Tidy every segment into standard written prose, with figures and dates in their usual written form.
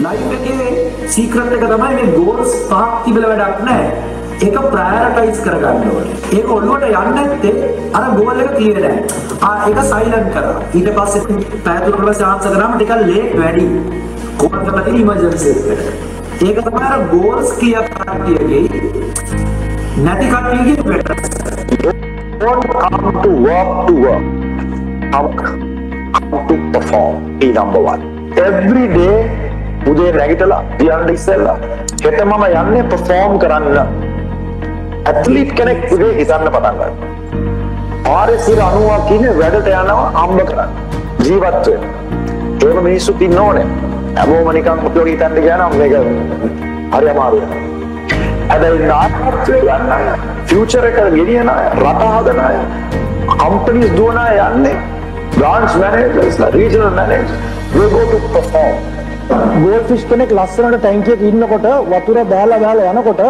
Life එකේ secret එක තමයි මේ ගෝල්ස් පහක් තිබිලා වැඩක් නැහැ. ඒක ප්‍රයොරිටයිස් කරගන්න ඕනේ. ඒක ඔළුවට යන්නේ නැත්තේ අර ගෝල් එක ක්ලියර් නැහැ. ඒක සයිලන්ට් කරා. ඊට පස්සේ පැය තුනකට පස්සේ ආන්සර් කරාම ටිකක් ලේට් වැඩි. කොහොමද කරලා තියෙන්නේ ඉමර්ජන්සි එකට. ඒක තමයි අර ගෝල්ස් ක්ලියර් කට්ටියගේ නැති කට්ටියගේ වෙනස. Don't come to work. Come to perform. Be number one. Every day උදේ නැගිටලා යන්න ඉස්සෙල්ලා හෙට මම යන්නේ perform කරන්න. ඇත්ලීට් කෙනෙක් උදේ හිතන්න පටන් ගන්නවා. R90 කියන්නේ වැඩට යනවා අම්බ කරන්න. ජීවත් වෙන්න. ඒක මිනිස්සුත් ඉන්න ඕනේ. හැමෝම නිකන් ඔතෝ හිතන්න ගියා නම් මේක හරි අමාරුයි. හැබැයි නාට්‍ය ගන්න ෆියුචර් එක ගෙනියන රට හදන අය කම්පනීස් දුවන අය යන්නේ branch managers regional managers will go to perform. ගෝල්ෆිෂ් කෙනෙක් ලස්සනට ටැංකියක ඉන්නකොට වතුර බෑලා යනකොට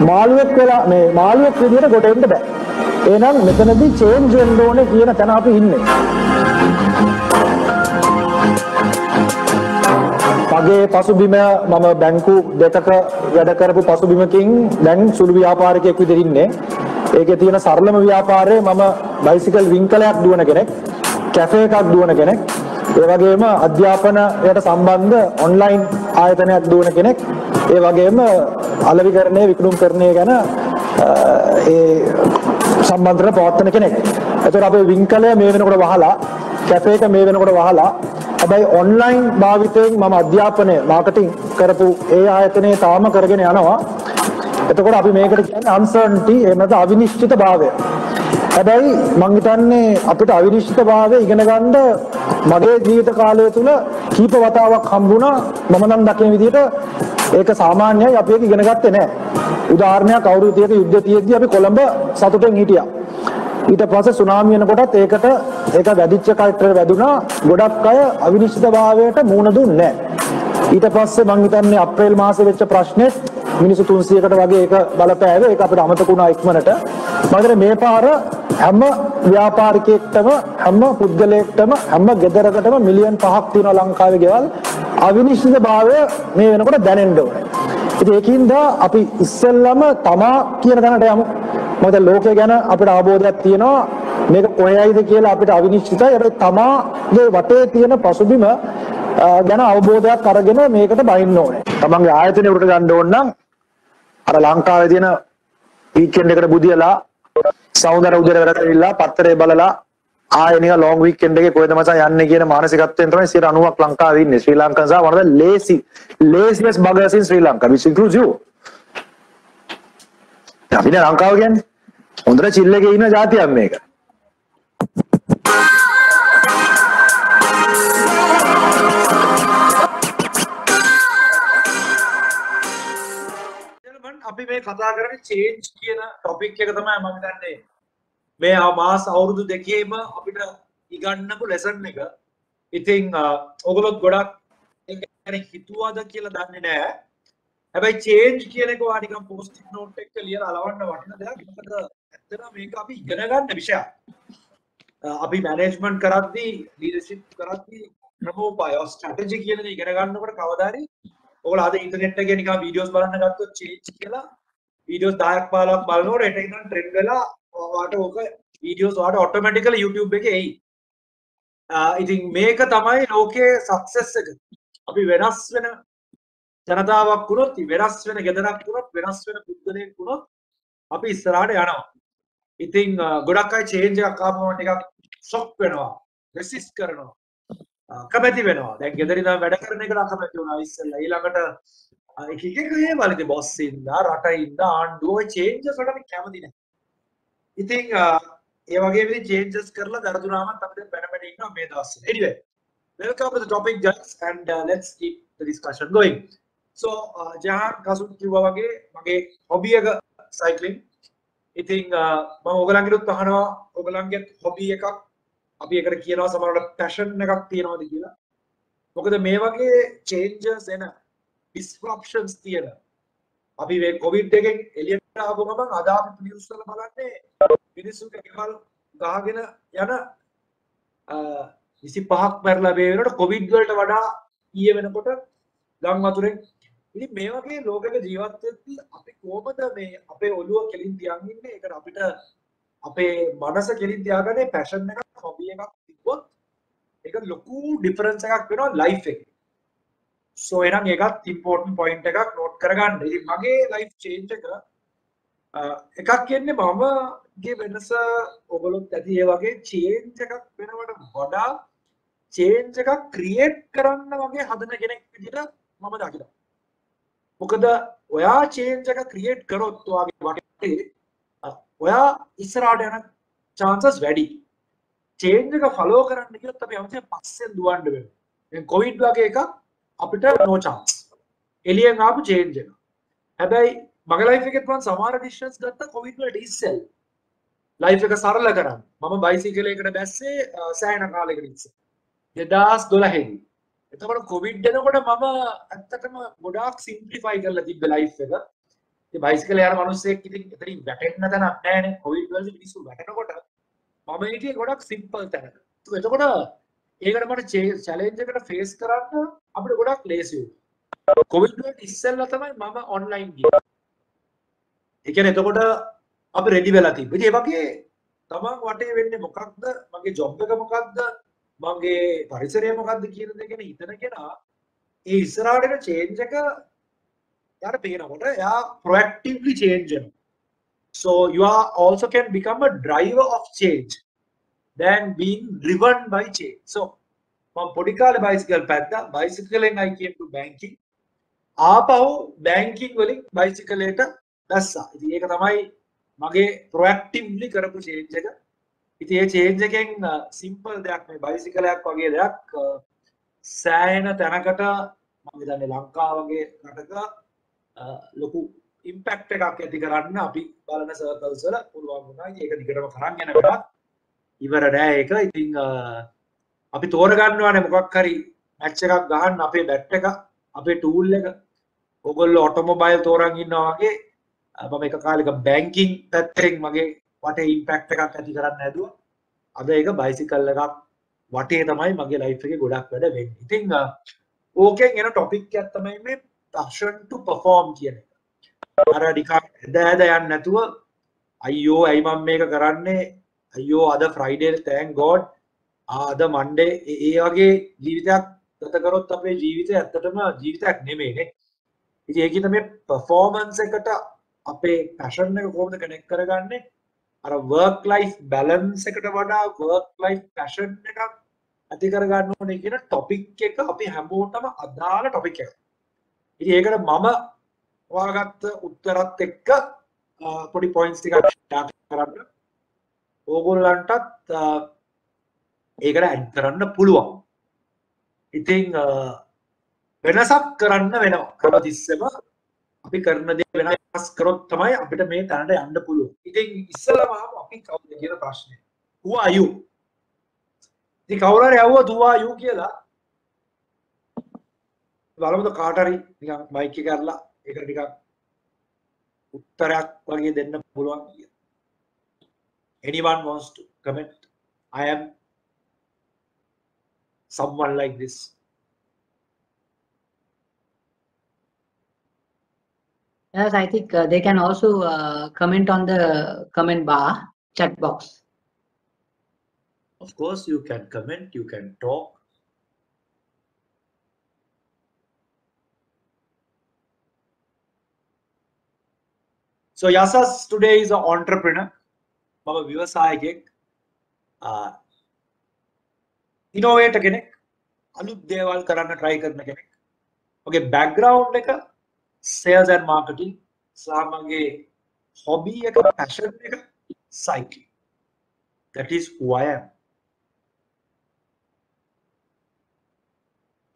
මාළුවෙක් වෙලා මේ මාළුවෙක් විදියට කොට එන්න බෑ. එහෙනම් මෙතනදී චේන්ජ් වෙන්න ඕනේ කියන තැන අපි ඉන්නේ. මගේ පසුබිම මම බැංකු දෙකක වැඩ කරපු පසුබිමකින් දැන් සුළු ව්‍යාපාරිකයෙක් විදිහට ඉන්නේ. ඒකේ තියෙන සරලම ව්‍යාපාරය මම බයිසිකල් වින්කලයක් දුවන කෙනෙක්, කැෆේ එකක් දුවන කෙනෙක්, ඒ වගේම අධ්‍යාපනයට සම්බන්ධ ඔන්ලයින් ආයතනයක් දුවන කෙනෙක්, ඒ වගේම අලෙවිකරණය විකුණුම්කරණය ගැන ඒ සම්බන්ධව පවත්වන කෙනෙක්. ඒතර අපේ වින්කලය මේ වෙනකොට වහලා, කැෆේ එක මේ වෙනකොට වහලා, හැබැයි ඔන්ලයින් භාවිතයෙන් මම අධ්‍යාපනය මාකටිං කරපු ඒ ආයතනයේ තාම කරගෙන යනවා. එතකොට අපි මේකට කියන්නේ අන්සර්ටනිටි, එහෙම නැත්නම් අවිනිශ්චිතභාවය. හැබැයි මම හිතන්නේ අපිට අවිනිශ්චිතභාවය ඉගෙන ගන්න මගේ ජීවිත කාලය තුල කීප වතාවක් හම්බුණා. මම නම් දකින විදිහට ඒක සාමාන්‍යයි, අපි ඒක ඉගෙන ගත්තේ නැහැ. උදාහරණයක් අවුරුදු 30ක යුද්ධය තියෙද්දි අපි කොළඹ සතුටෙන් හිටියා. ඊට පස්සේ සුනාමි එනකොටත් ඒක වැඩිච්ච කල්ටර් වැදුනා. ගොඩක් අය අවිනිශ්චිතභාවයට මුහුණ දුන්නේ නැහැ. ඊට පස්සේ මම හිතන්නේ අප්‍රේල් මාසේ වෙච්ච ප්‍රශ්නේ මිනිස්සු 300කට වගේ ඒක බලපෑවේ. ඒක අපිට අමතක වුණා ඉක්මනට. මම හිතන්නේ මේ පාර හැම ව්‍යාපාරිකයෙක්ටම, හැම පුද්ගලයෙක්ටම, හැම ගෙදරකටම මිලියන් 5ක් තියෙනවා ලංකාවේ ගෙවල්. අවිනිශ්චිතභාවය මේ වෙනකොට දැනෙන්න ඕනේ. ඉතින් ඒකින්ද අපි ඉස්සෙල්ලම තමා කියන තැනට යමු. මොකද ලෝකය ගැන අපිට අවබෝධයක් තියෙනවා. මේක කොහේයිද කියලා අපිට අවිනිශ්චිතයි. ඒක තමාගේ වටේ තියෙන පසුබිම ගැන අවබෝධයක් අරගෙන මේකට බහින්න ඕනේ. තමන්ගේ ආයතනය උඩට ගන්න ඕන නම් අර ලංකාවේ තියෙන වීකෙන්ඩ් එකට බුදියලා සෞන්දර්ය උදේට වැඩ කරලා පත්තරේ බලලා ආයෙ නිකන් ලොං වීකෙන්ඩ් එකේ කොහෙද මචං යන්නේ කියන මානසිකත්වයෙන් තමයි 90ක් ලංකාවේ ඉන්නේ. ශ්‍රී ලංකන්ස් are one of the laziest buggers in Sri Lanka, which includes you. අපි නේ ලංකාව කියන්නේ හොඳට චිල් එකේ ඉන්න જાතියක් මේක. අපි මේ කතා කරන්නේ චේන්ජ් කියන ටොපික් එක තමයි මම හිතන්නේ මේ මාස අවුරුදු දෙකේම අපිට ඉගන්නපු ලෙසන් එක. ඉතින් ඔයගොල්ලෝ ගොඩක් ඒක ගැන හිතුවාද කියලා දන්නේ නැහැ. හැබැයි චේන්ජ් කියන එක වා නිකන් පොස්ට් නෝට් එක ලියලා අලවන්න වටින දෙයක්. මොකද ඇත්තටම මේක අපි ඉගෙන ගන්න විෂයක්. අපි මැනේජ්මන්ට් කරද්දී, ලීඩර්ෂිප් කරද්දී ක්‍රමෝපාය ස්ට්‍රැටජි කියන දේ ඉගෙන ගන්නකොට කවදා හරි ඔයාලා අද ඉන්ටර්නෙට් එකේ නිකන් වීඩියෝස් බලන්න ගත්තොත් චේන්ජ් කියලා වීඩියෝස් 10ක් 15ක් බලනකොට ඒක ඉතින් ට්‍රෙන්ඩ් වෙලා ඔයාලට ඕක වීඩියෝස් ඔයාලට ඔටෝමැටිකලි YouTube එකේ එයි. ඉතින් මේක තමයි ලෝකයේ සක්සස් එක. අපි වෙනස් වෙන ජනතාවක් වුණොත්, වෙනස් වෙන ගෙදරක් වුණොත්, වෙනස් වෙන පුද්ගලයෙක් වුණොත් අපි ඉස්සරහට යනවා. ඉතින් ගොඩක් අය චේන්ජ් එකක් ආවම ටිකක් ෂොක් වෙනවා, රෙසිස්ට් කරනවා, කැමැති වෙනවා. දැන් ගෙදර ඉඳන් වැඩ කරන එකට අකමැති වුණා ඉස්සෙල්ලා. ඊළඟට එක එක ඒවලදී බොස් ඉඳලා, රට ඉඳලා, ආණ්ඩුව ඔය චේන්ජස් වලට අපි කැමති නැහැ. ඉතින් ඒ වගේ විදිහ චේන්ජස් කරලා දරදුනාමත් අපිට පැන ඉන්නවා මේ දවස්වල. Anyway, welcome to the topic guys and let's keep the discussion going. So ජහන් Kasun කිව්වා වගේ මගේ හොබි එක සයික්ලින්. ඉතින් මම ඔයගලන්ගෙනුත් අහනවා ඔයගලන්ගේ හොබි එකක් අපි ඒකට කියනවා සමහරවිට පැෂන් එකක් තියෙනවද කියලා. මොකද මේ වගේ චේන්ජස් එන disruptions තියෙන අපි මේ කොවිඩ් එකෙන් එළියට ආපු ගමන් අද අපි නිවුස් වල බලන්නේ මිනිස්සුන්ගේ ගෙවල් ගහගෙන යන 25ක් මැරලා මේ වෙනකොට කොවිඩ් වලට වඩා ඊයේ වෙනකොට ගම් වතුරෙන්. ඉතින් මේ වගේ ලෝකයක ජීවත් වෙද්දී අපි කොහොමද මේ අපේ ඔළුව කෙලින් තියන් ඉන්නේ? ඒකට අපිට අපේ මනස කෙලින් තියාගන්නේ පැෂන් එකක්, හොබි එකක් තිබ්බොත් ඒක ලොකු ඩිෆරන්ස් එකක් වෙනවා ලයිෆ් එකේ. සෝ එහෙනම් ඒකත් ඉම්පෝර්ටන්ට් පොයින්ට් එකක් නෝට් කරගන්න. ඉතින් මගේ ලයිෆ් චේන්ජ් එකක් කියන්නේ මමගේ වෙනස ඔයගොල්ලොත් ඇති ඒ වගේ චේන්ජ් එකක් වෙනවට වඩා චේන්ජ් එකක් ක්‍රියේට් කරන්න වගේ හදන කෙනෙක් විදිහට මම දකිනවා. මොකද ඔයා චේන්ජ් එක ක්‍රියේට් කරොත් ඔයාගේ වටේ ඔයා ඉස්සරහට යන chances වැඩි. චේන්ජ් එක ෆලෝ කරන්න කියොත් අපි අමුතෙන් පස්සෙන් දුවන්න වෙනවා. දැන් කොවිඩ් වගේ එකක් අපිට no chance. එළියෙන් ආපු චේන්ජ් එක. හැබැයි මගේ ලයිෆ් එකෙත් මම සමහර ඩිසිෂන්ස් ගත්තා කොවිඩ් වලට ඉස්සෙල්. ලයිෆ් එක සරල කරන්න. මම බයිසිකලයකට බැස්සේ සෑහෙන කාලයකට ඉස්සෙල්. 2012 දී. එතකොට කොවිඩ් එනකොට මම ඇත්තටම ගොඩාක් සිම්ප්ලිෆයි කරලා තිබ්බ ලයිෆ් එක. ඉතින් බයිසිකල් යන මිනිස්සෙක් ඉතින් එතනින් වැටෙන්න තැනක් නැහැනේ. කොවිඩ් වලදී මිනිස්සු වැටෙනකොට මම හිටියේ ගොඩක් සිම්පල් තැනක. එතකොට ඒකට මට චැලෙන්ජ් එකට ෆේස් කරන්න අපිට ගොඩක් ලේසි වුණා. කොවිඩ් වලට ඉස්සෙල්ලා තමයි මම ඔන්ලයින් ගියේ. ඒ කියන්නේ එතකොට අපි රෙඩි වෙලා තිබ්බා. ඉතින් ඒ වගේ තමන් වටේ වෙන්නේ මොකක්ද? මගේ ජොබ් එක මොකක්ද? මගේ පරිසරය මොකක්ද කියන දේ ගැන හිතන කෙනා ඒ ඉස්සරහට එන චේන්ජ් එක යාට පේනකොට එයා proactively change වෙනවා. So you are also can become a driver of change than being driven by change. So මම පොඩි කාලේ බයිසිකල් පැද්දා. බයිසිකලෙන් I came to banking. ආපහු බැංකින් වලින් බයිසිකලයට දැස්සා. ඉතින් ඒක තමයි මගේ proactively කරපු change එක. ඉතින් ඒ change එකෙන් simple දෙයක් මේ බයිසිකලයක් වගේ දෙයක් සෑහෙන තැනකට මම හිතන්නේ ලංකාව වගේ රටක ලොකු ඉම්පැක්ට් එකක් ඇති කරන්න අපි බලන සර්කල්ස් වල පුළුවන් වුණා. ඒක දිගටම කරන් යන වැඩක්. ඉවර නෑ ඒක. ඉතින් අපි තෝරගන්නවානේ මොකක් හරි මැච් එකක් ගහන්න අපේ බැට් එක, අපේ ටූල් එක. ඔයගොල්ලෝ ඔටෝමොබයිල් තෝරන් ඉන්නවා වගේ මම එක කාලෙක බැංකින් පැත්තෙන් මගේ වටේ ඉම්පැක්ට් එකක් ඇති කරන්න හැදුවා. අද ඒක බයිසිකල් එකක් වටේ තමයි මගේ ලයිෆ් එකේ ගොඩක් වැඩ වෙන්නේ. ඉතින් ඕකෙන් එන ටොපික් එකක් තමයි මේ passion to perform කියන එක. අර ටිකක් ඇද යන්න නැතුව අයියෝ ඇයි මම මේක කරන්නේ? අයියෝ අද ෆ්‍රයිඩේ thank god. අද මන්ඩේ ඒ වගේ ජීවිතයක් ගත කරොත් අපේ ජීවිතය ඇත්තටම ජීවිතයක් නෙමෙයිනේ. ඉතින් ඒකිට මේ performance එකට අපේ passion එක කොහොමද කනෙක්ට් කරගන්නේ? අර work life balance එකට වඩා work life passion එකක් ඇති කරගන්න ඕනේ කියන topic එක අපි හැමෝටම අදාළ topic එකක්. ඉතින් ඒකට මම හොයාගත්ත උත්තරත් එක්ක පොඩි points ටිකක් share කරන්න. ඕගොල්ලන්ටත් ඒකට add කරන්න පුළුවන්. ඉතින් වෙනසක් කරන්න වෙනවා. හැමතිස්සෙම අපි කරන දේ වෙනස් කරොත් තමයි අපිට මේ තැනට යන්න පුළුවන්. ඉතින් ඉස්සෙල්ලාම අපි කවුද කියන ප්‍රශ්නේ. Who are you? ඉතින් කවුරු හරි ඇහුවොත් who are you කියලා බලමුද කාට හරි නිකන් මයික් එක අරලා ඒකට ටිකක් උත්තරයක් වගේ දෙන්න පුළුවන් කියලා. Anyone wants to comment? I am someone like this. Yes, I think they can also comment on the comment bar, chat box. Of course, you can comment, you can talk. So Yasas today is an entrepreneur. Mama විවසායකෙක්. Innovator කෙනෙක්. අලුත් දේවල් කරන්න try කරන කෙනෙක්. ඔගේ background එක sales and marketing. සහ මගේ hobby එක passion එක cycling. That is who I am.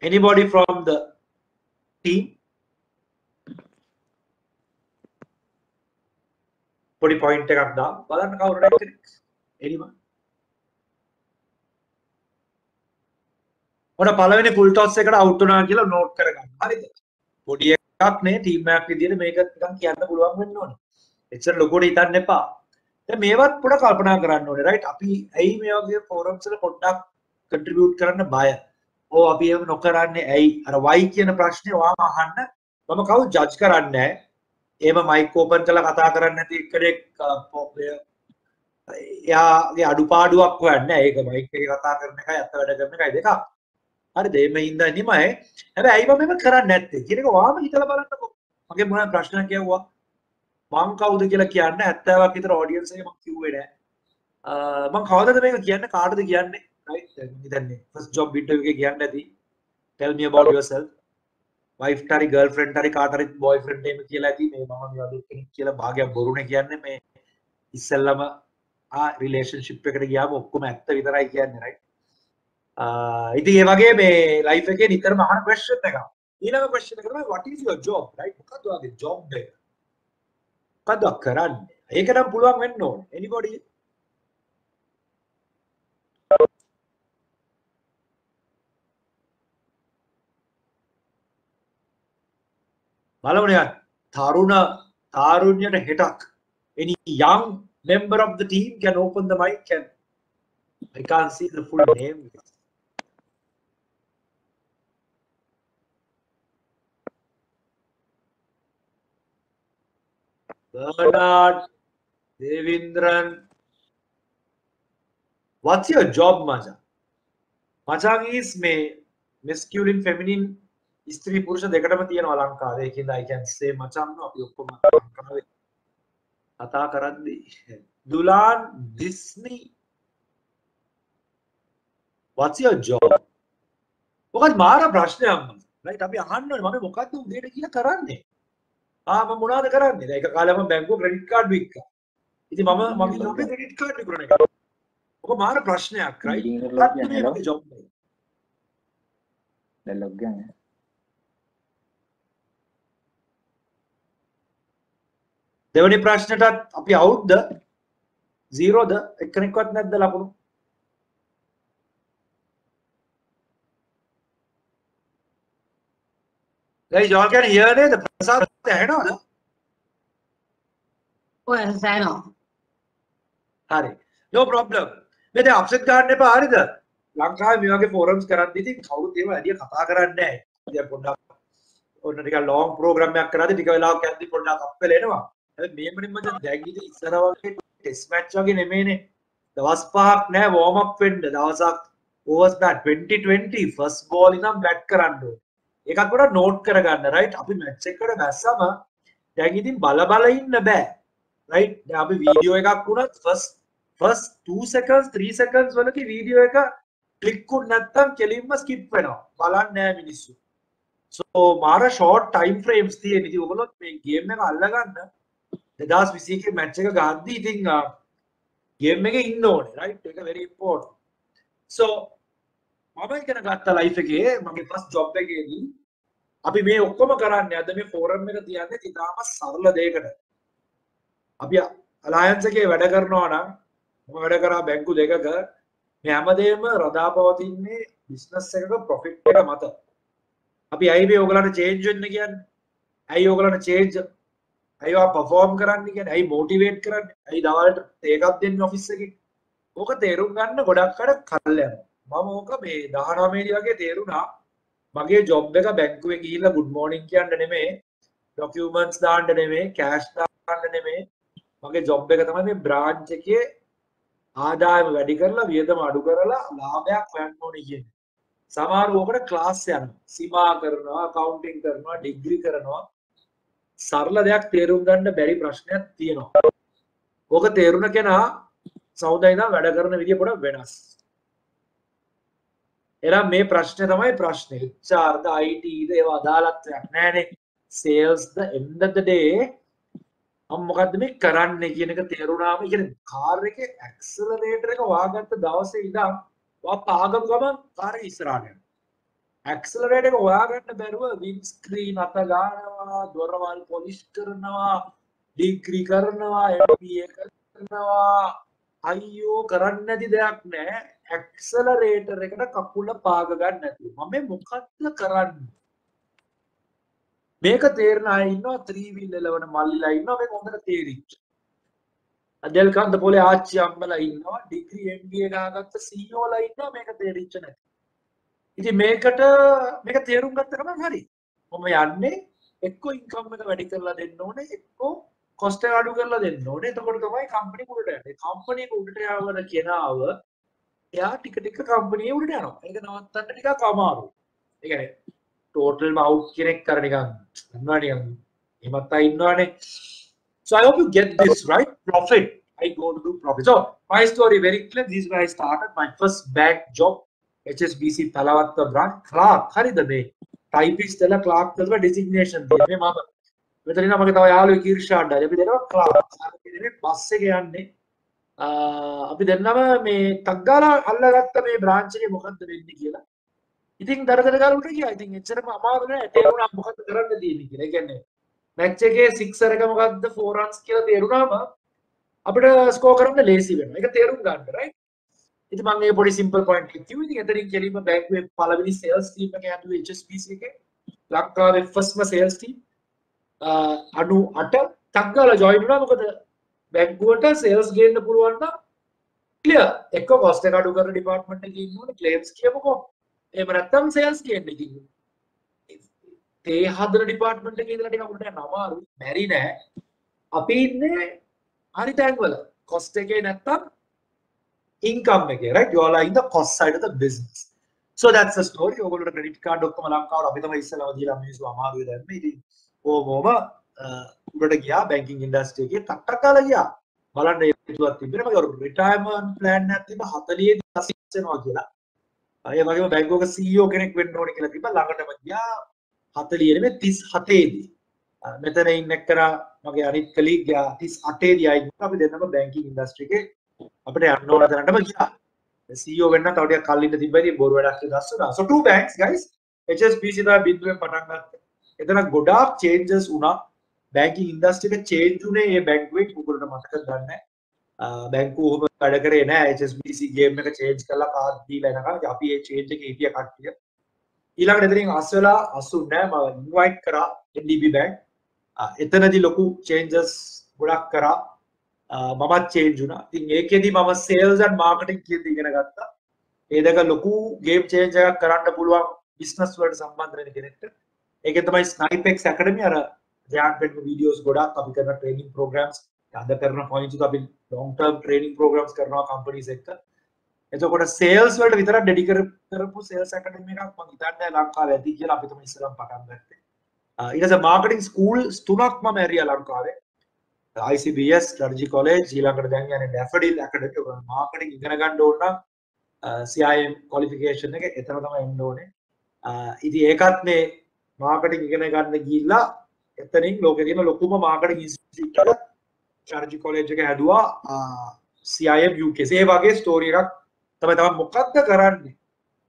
Anybody from the team? පොඩි point එකක් දාන්න බලන්න කවුරුද කෙනෙක්. Anyone? ඔන්න පළවෙනි full toss එකට out වුණා කියලා note කරගන්න. හරිද? පොඩි එකක් නේ ටීම් එකක් විදියට මේක නිකන් කියන්න පුළුවන් වෙන්න ඕනේ. එච්චර ලොකුට හිතන්න එපා. දැන් මේවත් පොඩ කල්පනා කරන්න ඕනේ right? අපි ඇයි මේ වගේ forums වල පොඩ්ඩක් contribute කරන්න බය? ඕ අපි එහෙම නොකරන්නේ ඇයි අර why කියන ප්‍රශ්නේ ඔයාම අහන්න මම කවුරු ජජ් කරන්නේ නැහැ එහෙම මයික් ඕපන් කරලා කතා කරන්නේ නැති එක්කෙනෙක් එයාගේ අඩුපාඩුවක් හොයන්නේ ඒක මයික් එකේ කතා කරන එකයි අත වැඩ කරන එකයි දෙකක් හරිද එimhe හින්දා නිමයි හැබැයි ඇයි මම එහෙම කරන්නේ නැත්තේ කියන එක ඔයාම හිතලා බලන්නකෝ මගේ මොනවා ප්‍රශ්න කියවුවා මං කවුද කියලා කියන්න 70ක් විතර ඔඩියන්ස් එකේ මං කිව්වේ නෑ මං කවදද මේක කියන්නේ කාටද කියන්නේ right දැන් හිතන්නේ first job interview එකේ කියන්න ඇති tell me about yourself wife ටරි girlfriend ටරි කාටරි boyfriend එහෙම කියලා ඇති මේ මම මේ වගේ කෙනෙක් කියලා භාගයක් බොරුනේ කියන්නේ මේ ඉස්සෙල්ලම රිලේෂන්ෂිප් එකට ගියාම ඔක්කොම ඇත්ත විතරයි කියන්නේ right ඉතින් ඒ වගේ මේ ලයිෆ් එකේ නිතරම අහන question එකක් ඊළඟ question එක තමයි what is your job right මොකක්ද ඔයාගේ job එක මොකක්ද කරන්නේ ඒක නම් පුළුවන් වෙන්න ඕනේ anybody බලමු නිකන් තාරුණ්‍යයට හෙටක් any young member of the team can open the mic and I can't see the full name Bernard Devindran what's your job Macha Macha is masculine feminine ස්ත්‍රී පුරුෂ දෙකටම තියෙනවා ලංකාවේ ඒකින්ද I can say මචං අපි ඔක්කොම ලංකාවේ කතා කරද්දී Dulan Disney what's your job මොකක්ද මාර ප්‍රශ්නයක් මම right අපි අහන්න ඕනේ මම මොකක්ද උදේට කියලා කරන්නේ මම මොනවද කරන්නේ දැන් එක කාලෙම බැංකුව ක්‍රෙඩිට් කාඩ් වික්කා ඉතින් මගේ ජොබ් එක ක්‍රෙඩිට් කාඩ් විකුණන එක ඔක මාර ප්‍රශ්නයක් right මොකක්ද මේ මගේ ජොබ් එක දැන් ලොග් ගන්න දෙවනි ප්‍රශ්නටත් අපි අවුත්ද 0ද එක්කෙනෙක්වත් නැද්ද ලකුණු guys y'all can hear නේද ප්‍රසාද් ඇහෙනවද ඔය ඇසෙනවා හරි no problem මේ දැන් අප්සෙට් ගන්න එපා හරිද ලංකාවේ මේ වගේ ෆෝරම්ස් කරද්දී ඉතින් කවුරුත් එහෙම වැඩි කතා කරන්නේ නැහැ දැන් පොඩ්ඩක් ඔන්න ටිකක් ලොං ප්‍රෝග්‍රෑම් එකක් කරද්දී ටික වෙලාවක් යද්දී පොඩ්ඩක් අප්පෙල එනවා මේමනේ මචං දැන් ඉතින් ඉස්සර වගේ ටෙස්ට් මැච් වගේ නෙමෙයිනේ දවස් 5ක් නෑ වෝම් අප් වෙන්න දවසක් ඕවර්ස් බැට් 2020 ෆස්ට් බෝල් ඉඳන් බැට් කරන්න ඕනේ ඒකත් පොඩ්ඩක් නෝට් කරගන්න රයිට් අපි මැච් එකකට බැස්සම දැන් ඉතින් බල ඉන්න බෑ රයිට් දැන් අපි වීඩියෝ එකක් වුණත් ෆස්ට් 2 seconds 3 seconds වලදී වීඩියෝ එක ක්ලික් වුණ නැත්නම් කෙලින්ම ස්කිප් වෙනවා බලන්නේ නෑ මිනිස්සු so මාර ෂෝට් ටයිම් ෆ්‍රේම්ස් තියෙන ඉතින් ඔයගොල්ලෝ මේ ගේම් එක අල්ලගන්න 2021 මැච් එක ගහද්දී ඉතින් ගේම් එකේ ඉන්න ඕනේ රයිට් ඒක very important so මම ඉගෙන ගත්ත ලයිෆ් එකේ මගේ ෆස්ට් ජොබ් එකේදී අපි මේ ඔක්කොම කරන්නේ අද මේ ෆෝරම් එක තියන්නේ ඉතාම සරල දෙයකට අපි අලයන්ස් එකේ වැඩ කරනවා නම් මම වැඩ කරා බැංකු දෙකක මේ හැමදේම රඳාපවතින්නේ බිස්නස් එකක ප්‍රොෆිට් එක මත අපි ඇයි මේ ඔයගලන්ට චේන්ජ් වෙන්න කියන්නේ ඇයි ඔයගලන්ට චේන්ජ් ඇයි ඔයා පර්ෆෝම් කරන්න කියන්නේ ඇයි මොටිවේට් කරන්නේ ඇයි දවල්ට ඒකක් දෙන්න ඔෆිස් එකේ ඕක තේරුම් ගන්න ගොඩක් අය කල් යනවා මම ඕක මේ 19 දී වගේ තේරුණා මගේ ජොබ් එක බැංකුවේ ගිහිල්ලා good morning කියන්න නෙමෙයි documents දාන්න නෙමෙයි cash දාන්න නෙමෙයි මගේ ජොබ් එක තමයි මේ බ්‍රාන්ච් එකේ ආදායම වැඩි කරලා වියදම අඩු කරලා ලාභයක් හොයන්න ඕනේ කියන්නේ සමහරව ඔකට ක්ලාස් යනවා සීමා කරනවා accounting කරනවා ඩිග්‍රී කරනවා සරල දෙයක් තේරුම් ගන්න බැරි ප්‍රශ්නයක් තියෙනවා ඕක තේරුණ කෙනා සෞදා ඉඳන් වැඩ කරන විදිය පොඩ වෙනස් එහෙනම් මේ ප්‍රශ්නේ තමයි ප්‍රශ්නේ HR ද IT ද ඒවා අදාළත්වයක් නැහැනේ sales the end of the day මොකද්ද මේ කරන්නේ කියන එක තේරුණාම කියන්නේ කාර් එකේ ඇක්සලරේටර් එක වාගත්ත දවසේ ඉඳන් වා පාගම ගමන් කාර් එක ඉස්සරහට යනවා ඇක්සලරේටර් එක හොයාගන්න බැරුව වින් ස්ක්‍රීන් අත ගන්නවා දොරවල් පොලිෂ් කරනවා ඩිග්‍රී කරනවා MBA කරනවා අයියෝ කරන්න නැති දෙයක් නෑ ඇක්සලරේටර් එකට කකුල පාග ගන්න නැතුව මම මොකක්ද කරන්නේ මේක තේරෙන අය ඉන්නවා 3 wheel එලවන මල්ලිලා ඉන්නවා මේක හොඳට තේරිච්ච අදල් කන්ද පොලේ ආච්චි අම්මලා ඉන්නවා ඩිග්‍රී MBA ගහගත්ත CEO ලා ඉන්නවා මේක තේරිච්ච නැති ඉතින් මේක තේරුම් ගත්ත ගමන් හරි. මම යන්නේ එක්ක ඉන්කම් එක වැඩි කරලා දෙන්න ඕනේ එක්ක කොස්ට් එක අඩු කරලා දෙන්න ඕනේ. එතකොට තමයි කම්පැනි උඩට යන්නේ. කම්පැනි එක උඩට යවන කෙනාව එයා ටික ටික කම්පැනි එක උඩට යනවා. ඒක නවත්තන්න ටිකක් අමාරුයි. ඒ කියන්නේ ටෝටල් අවුට් කෙනෙක් කර නිකන් ඉන්නවා නිකන් එහෙමත් අය ඉන්නවනේ. So I hope you get this right. Profit. I go to do profit. So my story very clear. This is where I started my first bank job. HSBC Talavatta branch. Clark. හරිද මේ typist එලා Clark කියලා designation තියෙනවා. මම මෙතන ඉන්න මගේ තව යාළුවෙක් ඊර්ෂාඩ් අපි දෙනවා Clark. අපි දෙන්නේ බස් එකේ යන්නේ. අපි දෙන්නම මේ තග්ගාලා අල්ලගත්ත මේ branch එකේ මොකද්ද වෙන්නේ කියලා. ඉතින් දරදර ගාලුට ගියා. ඉතින් එච්චරම අමාරු නෑ. තේරුණා මොකද්ද කරන්න තියෙන්නේ කියලා. ඒ කියන්නේ මැච් එකේ 6 එක මොකද්ද 4 runs කියලා තේරුණාම අපිට ස්කෝර් කරන්න ලේසි වෙනවා. ඒක තේරුම් ගන්න right. ඉතින් මම මේ පොඩි සිම්පල් පොයින්ට් එකක් කිව්වා. ඉතින් එතනින් කෙලින්ම බැංකුවේ පළවෙනි සේල්ස් ටීම් එක ඇතුළේ HSBC එකේ ලංකාවේ ෆස්ට්ම සේල්ස් ටීම් 98 තක්ගාලා ජොයින් වුණා. මොකද බැංකුවට සේල්ස් ගේන්න පුළුවන් නම් ක්ලියර් එක්ක කොස්ට් එක අඩු කරන ඩිපාර්ට්මන්ට් එකේ ඉන්න ඕනේ ක්ලේම්ස් කියමුකෝ. එහෙම නැත්නම් සේල්ස් ගේන්න කිව්වා. ඒ හදන ඩිපාර්ට්මන්ට් එකේ ඉඳලා ටිකක් උඩට යන්න අමාරුයි. බැරි නෑ. අපි ඉන්නේ හරි තැන්වල. කොස්ට් එකේ නැත්තම් ඉන්කම් එකේ right. You all are in the cost side of the business. So that's the story. ඔයගොල්ලෝට credit card ඔක්කොම ලංකාවට අපි තමයි ඉස්සෙල්ලාම දීලා මිනිස්සු අමාරුවේ දැම්මේ. ඉතින් ඕමම උඩට ගියා බැංකින් ඉන්ඩස්ට්‍රි එකේ ටක් ගාලා ගියා. බලන්න හේතුවක් තිබුණේ මගේ රිටයර්මන්ට් ප්ලෑන් එකක් තිබ්බ 40 10 වෙනවා කියලා. ඒ වගේම බැංකුවක CEO කෙනෙක් වෙන්න ඕනේ කියලා තිබ්බ ළඟටම ගියා 40 නෙමෙයි 37 දී. මෙතන ඉන්න එක්කලා මගේ අනිත් කලීග් ගියා 38 දී ආයි අපි දෙන්නම බැංකින් ඉන්ඩස්ට්‍රි එකේ අපිට යන්න ඕන තැනටම ගියා. CEO වෙන්න තව ටිකක් කල් ඉන්න තිබ්බයි ඉතින් බොරු වැඩක් දැස්සුණා. So two banks guys HSBC තමයි බින්දුවෙන් පටන් ගත්තේ. එතන ගොඩාක් changes වුණා. බැංකින් ඉන්ඩස්ට්‍රි එක change උනේ මේ බැංකුවේ උගලට මතක ගන්න නැහැ. බැංකුව ඔහොම වැඩ කරේ නැහැ. HSBC ගේම් එක change කරලා කාඩ් දීලා එනකන් අපි මේ change එකේ හිටිය කට්ටිය. ඊළඟට එතනින් අස්වලා අසුන්නේ මම ඉන්වයිට් කරා NDB bank. එතනදී ලොකු changes ගොඩක් කරා. මමත් change වුණා. ඉතින් ඒකෙදි මම sales and marketing කියන ඉගෙන ගත්තා. ඒ දෙක ලොකු game change එකක් කරන්න පුළුවන් business වලට සම්බන්ධ වෙන කෙනෙක්ට. ඒකෙන් තමයි Snipex Academy අර ධ්‍යාන පෙන්න videos ගොඩක් අපි කරන training programs අද කරන points එක අපි long term training programs කරනවා companies එක්ක. එතකොට sales වලට විතරක් dedicate කරපු sales academy එකක් මම හිතන්නේ ලංකාවේ ඇති කියලා අපි තමයි ඉස්සරහම පටන් ගත්තේ. ඊට පස්සේ marketing schools තුනක් මම ඇරියා ලංකාවේ. ICBS, Strategy College, ඊළඟට දැන් යන්නේ Daffodil Academy. ඔක marketing ඉගෙන ගන්න ඕන නම් CIM qualification එක එතන තමයි එන්න ඕනේ. ඉතින් ඒකත් මේ marketing ඉගෙන ගන්න ගිහිල්ලා එතනින් ලෝකේ තියෙන ලොකුම marketing institute එක Strategy College එක හැදුවා CIM UK. ඒ වගේ story එකක් තමයි මොකක්ද කරන්නේ?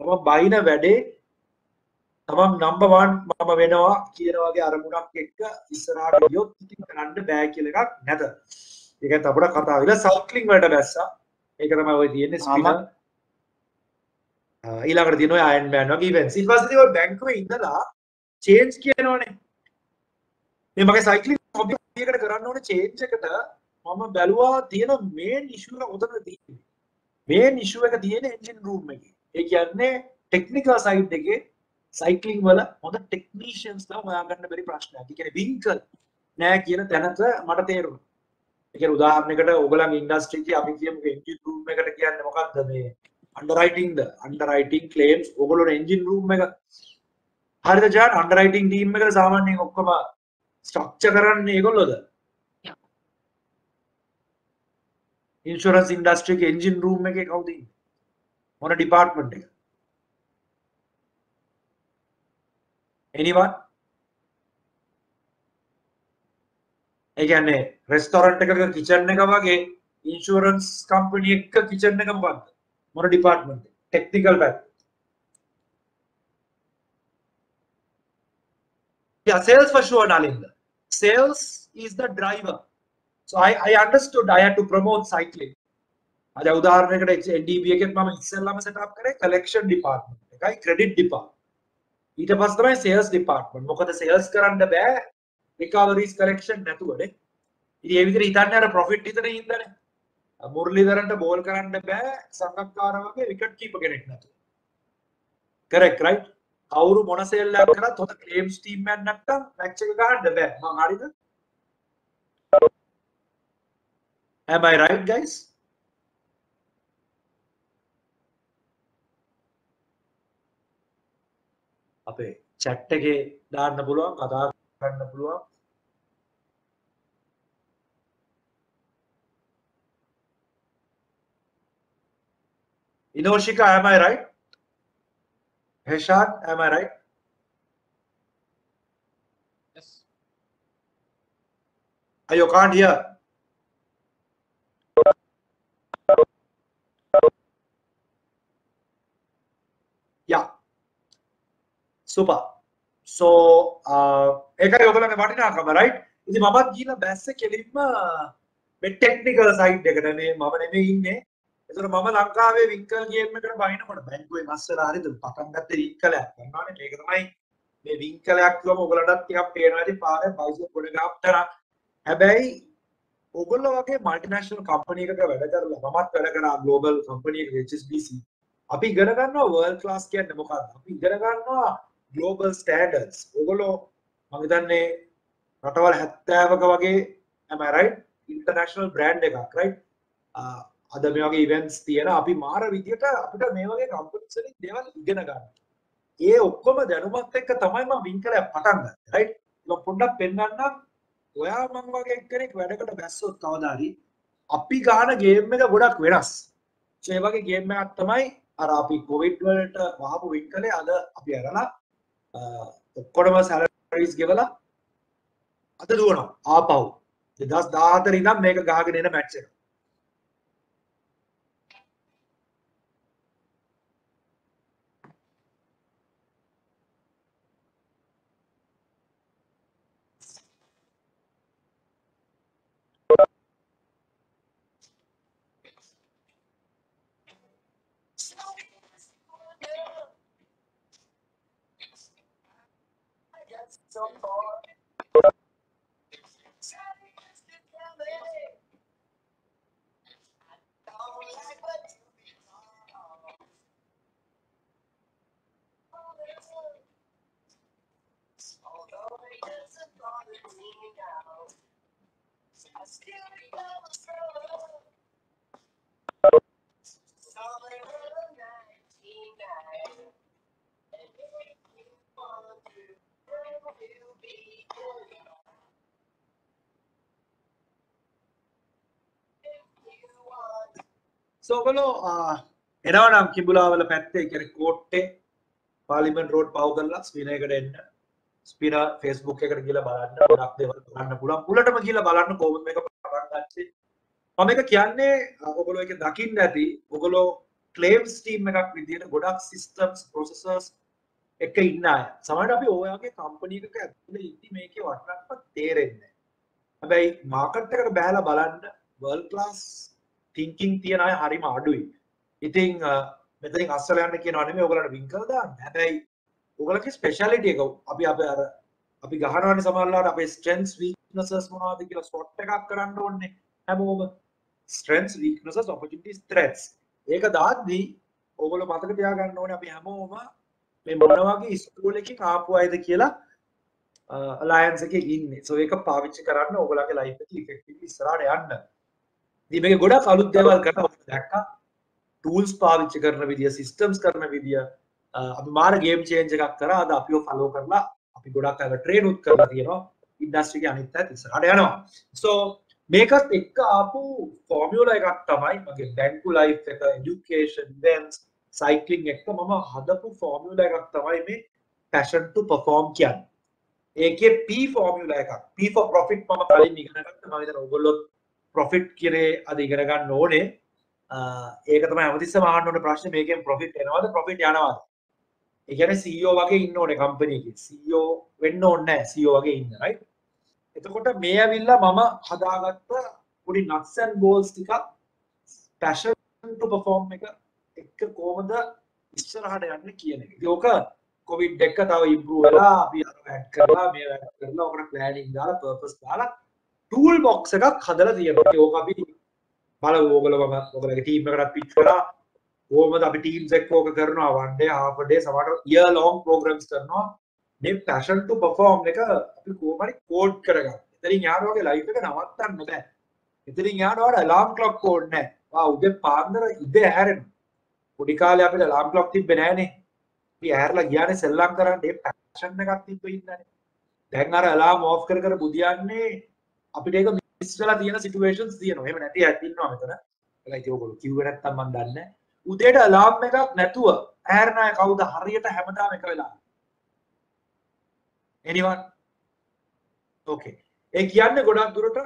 තමන් බයින වැඩේ තමන් number 1 මම වෙනවා කියන වගේ අරමුණක් එක්ක ඉස්සරහට ගියොත් ඉතින් කරන්න බෑ කියලා එකක් නැත. ඒකත් අපිට කතා වෙලා සයික්ලින් වලට බැස්සා. ඒක තමයි ඔය තියෙන්නේ ස්පීඩ්. ඊළඟට තියෙනවා අයන් මෑන් වගේ ඉවෙන්ට්ස්. ඊට පස්සේ ඔය බැංකුවේ ඉඳලා චේන්ජ් කියනවනේ. මේ මගේ සයික්ලින් හොබි එකට කරන්න ඕනේ චේන්ජ් එකට මම බැලුවා තියෙන මේන් ඉෂුව එක උතන තියෙන්නේ. මේන් ඉෂුව එක තියෙන්නේ එන්ජින් රූම් එකේ. ඒ කියන්නේ ටෙක්නිකල් සයිඩ් එකේ සයික්ලින් වල හොඳ ටෙක්නීෂියන්ස් ලා හොයාගන්න බැරි ප්‍රශ්නයක්. ඒ කියන්නේ වින්කල් නෑ කියන තැනට මට තේරුණා. ඒ කියන්නේ උදාහරණයකට ඕගලන්ගේ ඉන්ඩස්ට්‍රි එකේ අපි කියමු එන්ජින් රූම් එකට කියන්නේ මොකක්ද මේ අන්ඩර්රයිටිං ක්ලේම්ස් ඕගොල්ලෝ එන්ජින් රූම් එක හරිද ජාන් අන්ඩර්රයිටිං ටීම් එකට සාමාන්‍යයෙන් ඔක්කොම ස්ට්‍රක්චර් කරන්නේ ඒගොල්ලෝද? ඉන්ෂුරන්ස් ඉන්ඩස්ට්‍රි එකේ එන්ජින් රූම් එකේ කවුද ඉන්නේ? මොන ඩිපාර්ට්මන්ට් එක? anyone? ඒ කියන්නේ රෙස්ටොරන්ට් එකක කිචන් එක වගේ ඉන්ෂුරන්ස් කම්පැනි එකක කිචන් එක මොකක්ද? මොන ඩිපාර්ට්මන්ට් එක? ටෙක්නිකල් පැත්ත. Yeah, sales for sure, Nalinda. Sales is the driver. So I understood I had to promote cycling. අද උදාහරණයකට NDB එකෙත් මම ඉස්සෙල්ලාම set up කරේ collection department එකයි credit department. ඊට පස්සේ තමයි sales department. මොකද sales කරන්න බෑ recoveries collection නැතුවනේ. ඉතින් ඒ විදිහට හිතන්නේ අර profit හිතන ඉඳනේ. මුරලිදරන්ට බෝල් කරන්න බෑ සංගක්කාර වගේ විකට් කීපර් කෙනෙක් නැතුව. correct right කවුරු මොන සෙල් එකක් කරත් හොත claims team එකක් නැත්තම් match එක ගන්න බෑ මං හරිද am I right guys අපේ chat එකේ දාන්න පුළුවන් කතා කරන්න පුළුවන් Inoshika, am I right? Heshan, am I right? Yes. You can't hear. Yeah. Super. So, ඒකයි ඔයගොල්ලන්ගේ වටිනාකම right? ඉතින් මමත් ගිහලා බැස්සේ කෙලින්ම මේ ටෙක්නිකල් සයිඩ් එකට මේ මම නෙමෙයි ඉන්නේ. ඒතර මම ලංකාවේ වින්කල් ගේම් එකට බහිනකොට බැංකුවේ මස්සලා හරිද පටන් ගත්තේ වින්කලයක් ගන්නවානේ මේක තමයි මේ වින්කලයක් කිව්වම ඔයගොල්ලන්ටත් ටිකක් පේනවා ඇති පාරේ බයිසිකල් ගොඩ ගාප්තර හැබැයි ඔයගොල්ලෝ වගේ මල්ටිනේෂනල් කම්පැනි එකක වැඩ කරලා මමත් වැඩ කරා ග්ලෝබල් කම්පැනි එකක HSBC අපි ඉගෙන ගන්නවා වර්ල්ඩ් ක්ලාස් කියන්නේ මොකක්ද අපි ඉගෙන ගන්නවා ග්ලෝබල් ස්ටෑන්ඩඩ්ස් ඔයගොල්ලෝ මම හිතන්නේ රටවල් 70ක වගේ am I right international brand එකක් right අද මේ වගේ ඉවෙන්ට්ස් තියෙන අපි මාර විදියට අපිට මේ වගේ කම්පැනිස් වලින් දේවල් ඉගෙන ගන්න. ඒ ඔක්කොම දැනුමත් එක්ක තමයි මම වින්කලයක් පටන් ගත්තේ right මම පොඩ්ඩක් පෙන්නන්නම් ඔයා මම වගේ කෙනෙක් වැඩකට බැස්සොත් කවදා හරි අපි ගන්න ගේම් එක ගොඩක් වෙනස්. ඒ වගේ ගේම් එකක් තමයි අර අපි කොවිඩ් වලට වහපු වින්කලේ අද අපි අරලා ඔක්කොම සැලරිස් ගෙවලා අද දුවනවා ආපහු 2014 ඉඳන් මේක ගහගෙන එන මැච් එක. So ඔයගොල්ලෝ එනවා නම් කිඹුලාවල පැත්තේ කියන්නේ කෝට්ටේ පාර්ලිමේන්තු රෝඩ් පහු කරලා ස්පීනර් එකට එන්න. ස්පීනර් Facebook එකට ගිහලා බලන්න ගොඩක් දේවල් බලන්න පුළුවන්. මුලටම ගිහලා බලන්න කොහොමද මේක පටන් ගත්තේ. මම මේක කියන්නේ ඔයගොල්ලෝ ඒක දකින්න ඇති. ඔයගොල්ලෝ claims team එකක් විදියට ගොඩක් systems processors එක ඉන්න අය. සමහරවිට අපි ඔයගේ කම්පැනි එකක ඇතුලේ ඉති මේකේ වටිනාකම තේරෙන්නේ නැහැ. හැබැයි මාකට් එකට බහැලා බලන්න world class thinking තියන අය හරිම අඩුයි. ඉතින් මෙතනින් අස්සල යන්න කියනවා නෙමෙයි ඔයගලන්ට වින්කල් දාන්න. හැබැයි ඔයගලගේ ස්පෙෂැලිටි එක අපි ගහනවානේ සමහරවිට අපේ strengths weaknesses මොනවද කියලා SWOT එකක් කරන්න ඕනේ හැමෝම. strengths weaknesses opportunities threats. ඒක දාද්දී ඔයගොල්ලෝ මතක තියාගන්න ඕනේ අපි හැමෝම මේ මොන වගේ ස්කූල් එකකින් ආපු අයද කියලා alliance එකේ ඉන්නේ. so ඒක පාවිච්චි කරන්න ඔයගලගේ life එකේ effectively ඉස්සරහට යන්න. ඉතින් මේක ගොඩක් අලුත් දේවල් කරනවා දැක්කා. tools පාවිච්චි කරන විදිය, systems කරන විදිය අපි මාර game change එකක් කරා. අද අපිව follow කරලා අපි ගොඩක් අය train උත් කරලා තියෙනවා. industry එකේ අනිත් පැත්ත ඉස්සරහට යනවා. so මේකත් එක්ක ආපු formula එකක් තමයි මගේ බැංකු life එක, education, events, cycling එක මම හදපු formula එකක් තමයි මේ passion to perform කියන්නේ. ඒකේ P formula එකක්. P for profit මම කලින් ඉගෙන ගත්තා. මම හිතනවා ඔයගොල්ලෝ profit කියලේ අද ඉගෙන ගන්න ඕනේ. ඒක තමයි හැමතිස්සෙම අහන්න ඕනේ ප්‍රශ්නේ. මේකෙන් profit එනවද profit යනවද? ඒ කියන්නේ CEO වගේ ඉන්න ඕනේ company එකේ. CEO වෙන්න ඕනේ නැහැ. CEO වගේ ඉන්න right? එතකොට මේ ඇවිල්ලා මම හදාගත්ත පොඩි nuts and bolts ටිකක් passion to perform එක එක්ක කොහොමද ඉස්සරහට යන්නේ කියන එක. ඉතින් ඕක covid එක තව improve වෙලා අපි අර වැඩ කරලා මේ වැඩ කරලා ඔකට planning දාලා purpose දාලා tool box එකක් හදලා තියෙනවා. ඒක අපි බලමු ඔයගොල්ලෝ ඔයගොල්ලෝගේ team එකකට pitch කරා කොහොමද අපි ටීම්ස් එක්ක ඕක කරනවා one day half a day සමහරවිට year long programs කරනවා මේ passion to perform එක අපි කොහොම හරි කෝඩ් කරගන්න. එතනින් යාර වගේ ලයිෆ් එක නවත්තන්න බෑ. එතනින් යාර වල alarm clock කෝඩ් නැහැ. ආ උදේ පාන්දර ඉබේ හැරෙනවා. පොඩි කාලේ අපිට alarm clock තිබ්බේ නෑනේ. අපි ඇහැරලා ගියානේ සෙල්ලම් කරන්න ඒ passion එකක් තිබ්බ ඉන්නනේ. දැන් අර alarm off කර කර බුදියන්නේ අපිට ඒක මිස් වෙලා තියෙන situations තියෙනවා. එහෙම නැති ඇත් ඉන්නවා මෙතන. ඒලා ඉතින් ඔයගොල්ලෝ කිව්වේ නැත්තම් මම දන්නේ නැහැ. උදේට alarm එකක් නැතුව ඇහැරන අය කවුද හරියට හැමදාම එක වෙලාවක? anyone? okay. ඒ කියන්නේ ගොඩක් දුරට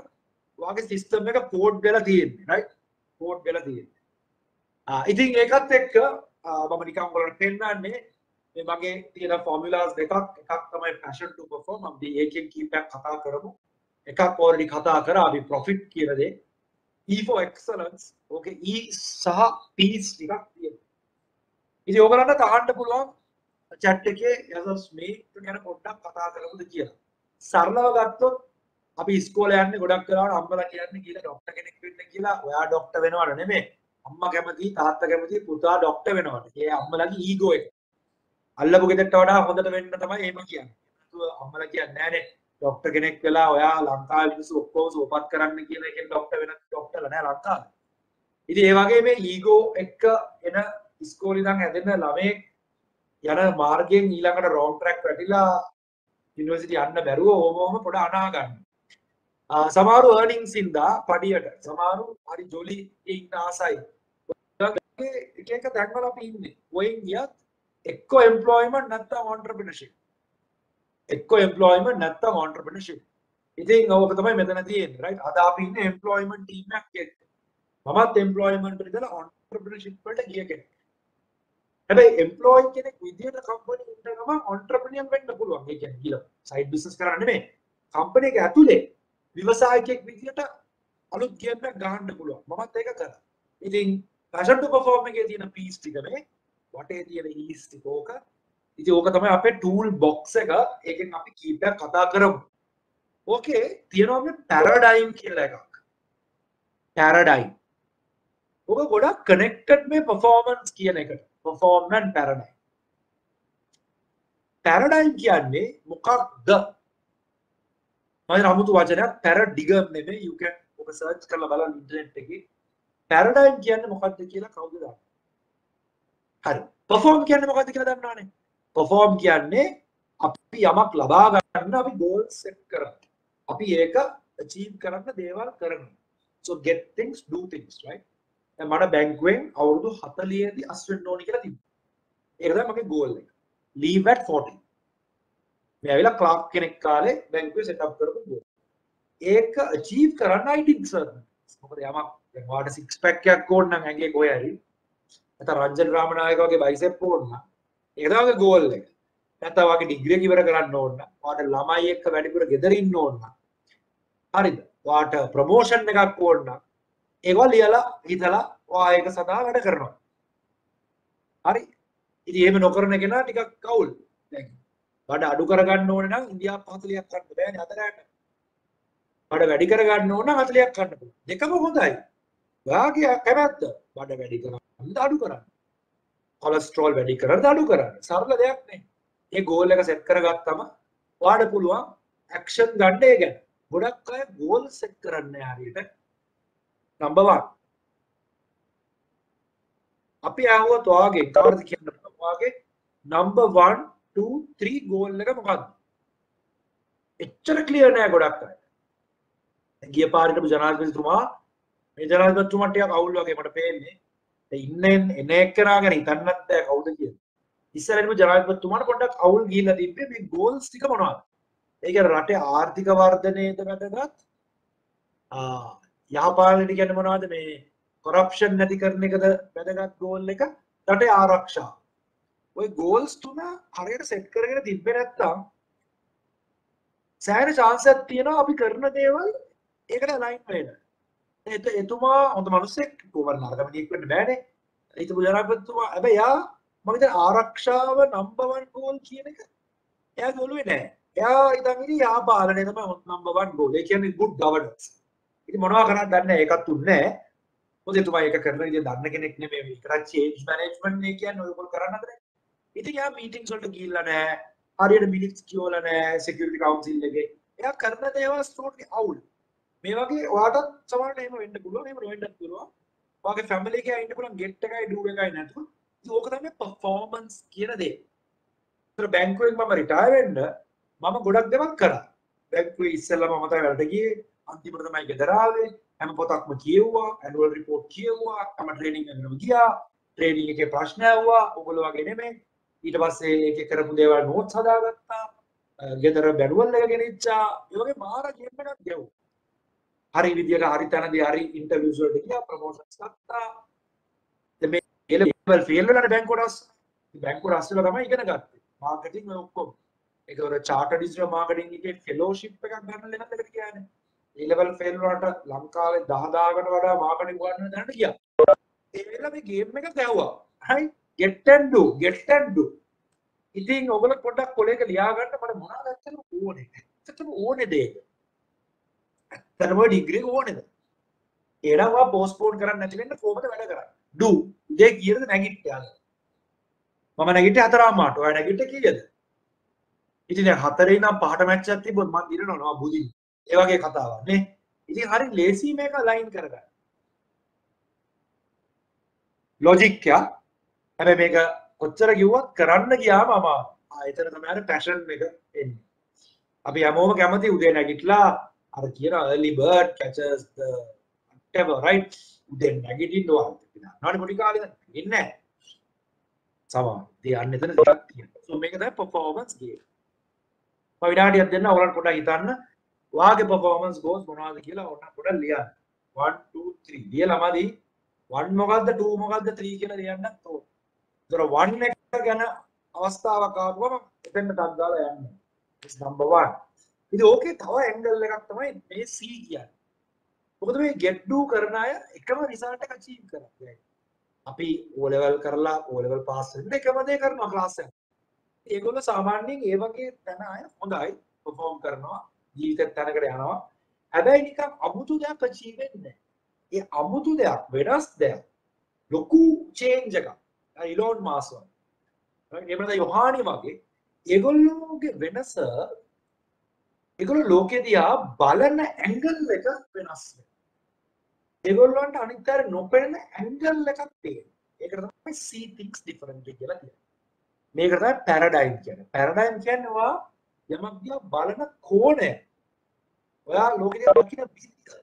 වාගේ සිස්ටම් එක කෝඩ් වෙලා තියෙන්නේ right? කෝඩ් වෙලා තියෙන්නේ. ඉතින් ඒකත් එක්ක මම නිකන් ඔයගොල්ලන්ට පෙන්නන්නේ මේ මගේ තියෙන ෆෝමියුලාස් දෙකක් එකක් තමයි passion to perform අපි ඒකෙන් කීපයක් කතා කරමු. එකක් already කතා කරා අපි profit කියන දේ. E for excellence. okay E සහ P's ටිකක් තියෙනවා. ඉතින් ඔයගොල්ලන්ට අහන්න පුළුවන් chat එකේ යසස් මේ ගැන පොඩ්ඩක් කතා කරමුද කියලා. සරලව ගත්තොත් අපි ඉස්කෝලේ යන්නේ ගොඩක් වෙලාවට අම්මලා කියන්නේ කියලා ડોක්ටර් කෙනෙක් වෙන්න කියලා. ඔයා ડોක්ටර් වෙනවද නෙමෙයි. අම්මා කැමති තාත්තා කැමති පුතා ડોක්ටර් වෙනවද. ඒ අම්මලාගේ ඊගෝ එක. අල්ලපු ගෙදරට වඩා හොඳට වෙන්න තමයි එහෙම කියන්නේ. නැතුව අම්මලා කියන්නේ නෑනේ ડોක්ටර් කෙනෙක් වෙලා ඔයා ලංකාවේ මිනිස්සු ඔක්කොම සුවපත් කරන්න කියන එකෙන් ડોක්ටර් වෙන ડોක්ටර්ලා නෑ ලංකාවේ. ඉතින් ඒ වගේ මේ ඊගෝ එක්ක එන ඉස්කෝලේ ඉඳන් හැදෙන ළමයෙක් යන මාර්ගයෙන් ඊළඟට රෝන් ට්‍රැක් වැටිලා යුනිවර්සිටි යන්න බැරුව ඕමම පොඩ අනා ගන්න. සමහරු earnings ඉඳා පඩියට සමහරු හරි ජොලි ඉන්න ආසයි. එක එක තැන්වල අපි ඉන්නේ. ඔයින් ගියත් එක්ක employment නැත්නම් entrepreneurship. එක්ක employment නැත්නම් entrepreneurship. ඉතින් ඕක තමයි මෙතන තියෙන්නේ right? අද අපි ඉන්නේ employment team එකක් එක්ක. මමත් employment වල ඉඳලා entrepreneurship වලට ගිය කෙනෙක්. හැබැයි employee කෙනෙක් විදියට company එකට ගම entrepreneur වෙන්න පුළුවන්. ඒ කියන්නේ කියලා side business කරන්න නෙමෙයි. company එක ඇතුලේ විවසායකයෙක් විදියට අලුත් ගේම් එකක් ගහන්න පුළුවන්. මමත් ඒක කරා. ඉතින් passion to perform එකේ තියෙන P's ටික මේ වටේ තියෙන E's ටික ඕක. ඉතින් ඕක තමයි අපේ tool box එක. ඒකෙන් අපි කීපයක් කතා කරමු. ඕකේ තියෙනවා මේ paradigm කියලා එකක්. paradigm. ඕක ගොඩක් connected මේ performance කියන එකට. performance paradigm. paradigm කියන්නේ මොකක්ද? මම අමුතු වචනයක් paradigm නෙමෙයි. you can ඔක search කරලා බලන්න ඉන්ටර්නෙට් එකේ. paradigm කියන්නේ මොකක්ද කියලා කවුද දන්නේ? හරි. perform කියන්නේ මොකක්ද කියලා දන්නවනේ. perform කියන්නේ අපි යමක් ලබා ගන්න අපි goals set කරනවා. අපි ඒක achieve කරන්න දේවල් කරනවා. so get things do things right. දැන් මට බැංකුවෙන් අවුරුදු 40 දී අස් වෙන්න ඕනි කියලා තිබ්බා. ඒක තමයි මගේ goal එක. leave at 40. මේ ඇවිල්ලා ක්ලාක් කෙනෙක් කාලේ බැංකුවේ set up කරපු goal. ඒක achieve කරන්න I did certain. මොකද යමක් දැන් වාට six pack එකක් ඕන නම් ඇඟේ කොහේ හරි නැත්නම් රංජන් රාමනායක වගේ බයිසෙප් ඕන නම් ඒක තමයි goal එක. නැත්නම් වාගේ ඩිග්‍රී එක ඉවර කරන්න ඕන නම් වාට ළමයි එක්ක වැඩිපුර ගෙදර ඉන්න ඕන නම් හරිද? වාට ප්‍රොමෝෂන් එකක් ඕන නම් ඒකව ලියලා හිතලා වා ඒක සඳහා වැඩ කරනවා. හරි. ඉතින් එහෙම නොකරන කෙනා ටිකක් කවුල්. දැන් බඩ අඩු කරගන්න ඕනේ නම් ඉන්දියාව 40ක් ගන්න බෑනේ අතරට. බඩ වැඩි කරගන්න ඕන නම් 40ක් ගන්න පුළුවන්. දෙකම හොඳයි. ඔයාගේ කැමැත්ත. බඩ වැඩි කරන්න අඩු කරන්න. කොලෙස්ටරෝල් වැඩි කරන්න අඩු කරන්න. සරල දෙයක් නේ. ඒ ගෝල් එක සෙට් කරගත්තම ඔයාට පුළුවන් ඇක්ෂන් ගන්න ඒ ගැන. ගොඩක් අය ගෝල් සෙට් කරන්නේ හරියට number 1. අපි ආවොත් ඔයාගේ කවුරුද කියන්න ඔයාගේ number 1 2 3 ගෝල් එක මොකක්ද? එච්චර ක්ලියර් නෑ ගොඩක් අය. ගිය පාරට ජනාධිපතිතුමා මේ ජනාධිපතිතුමා ටිකක් අවුල් වගේ මට පේන්නේ. දැන් එන එක්කනා ගැන හිතන්නත් බෑ කවුද කියලා. ඉස්සරහින්ම ජනාධිපතිතුමාට පොඩ්ඩක් අවුල් ගිහිල්ලා තිබ්බේ මේ ගෝල්ස් ටික මොනවද? ඒ කියන්නේ රටේ ආර්ථික වර්ධනයේද වැදගත්? යහපාලනය කියන්නේ මොනවද? මේ කරප්ෂන් නැති කරන එකද වැදගත් ගෝල් එක? රටේ ආරක්ෂාව. ওই ගෝල්ස් තුන හරියට සෙට් කරගෙන තිබ්බේ නැත්නම් සෑහෙන chance එකක් තියෙනවා අපි කරන දේවල් ඒකට අලයින් වෙන්න. එතුමා හොඳ මිනිස්සෙක් කොහොමද නරක මිනිහෙක් වෙන්න බෑනේ. හිතපු ජනාධිපතිතුමා හැබැයි යා මම හිතන ආරක්ෂාව number 1 goal කියන එක එයාගේ ඔළුවේ නෑ. එයා ඉතින් ඉතින් යාපාලනය තමයි number 1 goal. ඒ කියන්නේ good governance. ඉතින් මොනවා කරන්නද දන්නේ ඒකත් උන්නේ නෑ. මොකද එතුමා ඒක කරන විදිහ දන්න කෙනෙක් නෙමෙයි. ඒකට චේන්ජ් මැනේජ්මන්ට් නේ කියන්නේ ඔයගොල්ලෝ කරන්න හදන්නේ. ඉතින් යා මීටින්ග්ස් වලට ගිහිල්ලා නැහැ. හරියට මිනිත්ස් කියවලා නැහැ සිකියුරිටි කවුන්සිල් එකේ. එයා කරන දේවල් ස්ටෝටි අවුල්. මේ වගේ ඔයාටත් සමහරවිට එහෙම වෙන්න පුළුවන්. එහෙම නොවෙන්නත් පුළුවන්. ඔයාගේ ෆැමිලි එකේ ඉන්න පුළුවන් ගෙට් එකයි ඩූ එකයි නැතුව. ඉතින් ඕක තමයි පර්ෆෝමන්ස් කියන දේ. ඒතර බැංකුවෙන් මම රිටයර් වෙන්න මම ගොඩක් දේවල් කරා. බැංකුවේ ඉස්සෙල්ලා මම තමයි වැඩට ගියේ. අන්තිමට තමයි ගෙදර ආවේ. හැම පොතක්ම කියවුවා, ඇනුවල් රිපෝට් කියවුවා, තම ට්‍රේනින් එකකට ගියා. ට්‍රේනින් එකේ ප්‍රශ්න ඇහුවා. ඔයගොල්ලෝ වගේ නෙමෙයි. ඊට පස්සේ ඒකේ කරපු දේවල් නෝට්ස් හදාගත්තා. ගෙදර බැනුවල් එක ගෙනිච්චා. ඒ වගේ මාර ගේම් එකක් ගෙවුවා. හරි විදියට හරි තැනදී හරි ඉන්ටර්වියුස් වලට ගියා, ප්‍රොමෝෂන්ස් ගත්තා. දැන් මේ ලෙවල් ෆේල් වෙලානේ බැංකුවට අස්ස. බැංකුවට අස්සලා තමයි ඉගෙන ගත්තේ. මාකටිං ඔක්කොම. ඒක උර චාර්ටර්ඩ් ඩිජිටල් මාකටිං එකේ ෆෙලෝෂිප් එකක් ගන්න ලෙවල් එකට කියන්නේ. ඒ ලෙවල් ෆේල් වුණාට ලංකාවේ 10000කට වඩා මාකටිං උගන්වන දැනට ගියා. ඒ වෙලාව මේ ගේම් එක ගැව්වා. right get and do. ඉතින් ඔයගොල්ලෝ පොඩ්ඩක් කොලේක ලියා ගන්න මට මොනවද ඇත්තටම ඕනේ. ඇත්තටම ඕනේ දෙයක්. ඇත්තටම ඩිග්‍රී ඕනේද? ඒනවා පෝස්ට්පෝන් කරන්න නැති වෙන්න කොහොමද වැඩ කරන්නේ? do. උදේ කීයද නැගිට්ටා? මම නැගිට්ටේ 4:00 මාට. ඔයා නැගිට්ටේ කීයද? ඉතින් දැන් 4 ඉඳන් 5ට මැච් එකක් තිබ්බොත් මම දිනනවා බුදින්. ඒ වගේ කතාවක් නේ. ඉතින් හරි ලේසි මේක ලයින් කරගන්න. ලොජික් එක. හැබැයි මේක කොච්චර කිව්වත් කරන්න ගියාම අමාරුයි. එතන තමයි අර පැෂන් එක එන්නේ. අපි හැමෝම කැමති උදේ නැගිටලා අර කියන early bird catches the whatever right. උදේ නැගිටින්න ඕන. නාඩි පොඩි කාලේ ඉන්නේ නැහැ. සමහර තියන්න එතන ටිකක් තියෙනවා. So මේක තමයි performance game. මම විනාඩියක් දෙන්න ඔයාලට පොඩ්ඩක් හිතන්න. වාගේ performance goals මොනවද කියලා ඔන්න පොඩ්ඩක් ලියන්න. 1 2 3 ලියලාමදි 1 මොකද්ද 2 මොකද්ද 3 කියලා ලියන්නත් ඕන. ඒතර 1 එක ගැන අවස්ථාවක් ආවම එතෙන්ට ටක් දාලා යන්න. this number 1. ඉතින් ඕකේ තව ඇන්ගල් එකක් තමයි මේ C කියන්නේ. මොකද මේ get do කරන අය එකම රිසල්ට් එක achieve කරන්නේ. අපි O level කරලා O level pass වෙන්න එකම දේ කරනවා ක්ලාස් එකේ. ඒගොල්ලෝ සාමාන්‍යයෙන් ඒ වගේ තැන අය හොඳයි perform කරනවා. ජීවිතේ තැනකට යනවා. හැබැයි නිකන් අමුතු දෙයක් achieve වෙන්නේ නැහැ. ඒ අමුතු දෙයක් වෙනස් දෙයක් ලොකු change එකක්. ඉලෝන් මාස්ක් වගේ. right? එහෙම නැත්නම් යොහානි වගේ ඒගොල්ලෝගේ වෙනස ඒගොල්ලෝ ලෝකෙ දිහා බලන ඇන්ගල් එක වෙනස් වෙනවා. ඒගොල්ලන්ට අනිත් අය නොපෙනෙන ඇන්ගල් එකක් තියෙනවා. ඒකට තමයි see things differently කියලා කියන්නේ. මේකට තමයි පැරඩයිම් කියන්නේ. පැරඩයිම් කියන්නේ වා යමක් දිහා බලන කෝණය. ඔයා ලෝකෙ දිහා දකින විදිහ.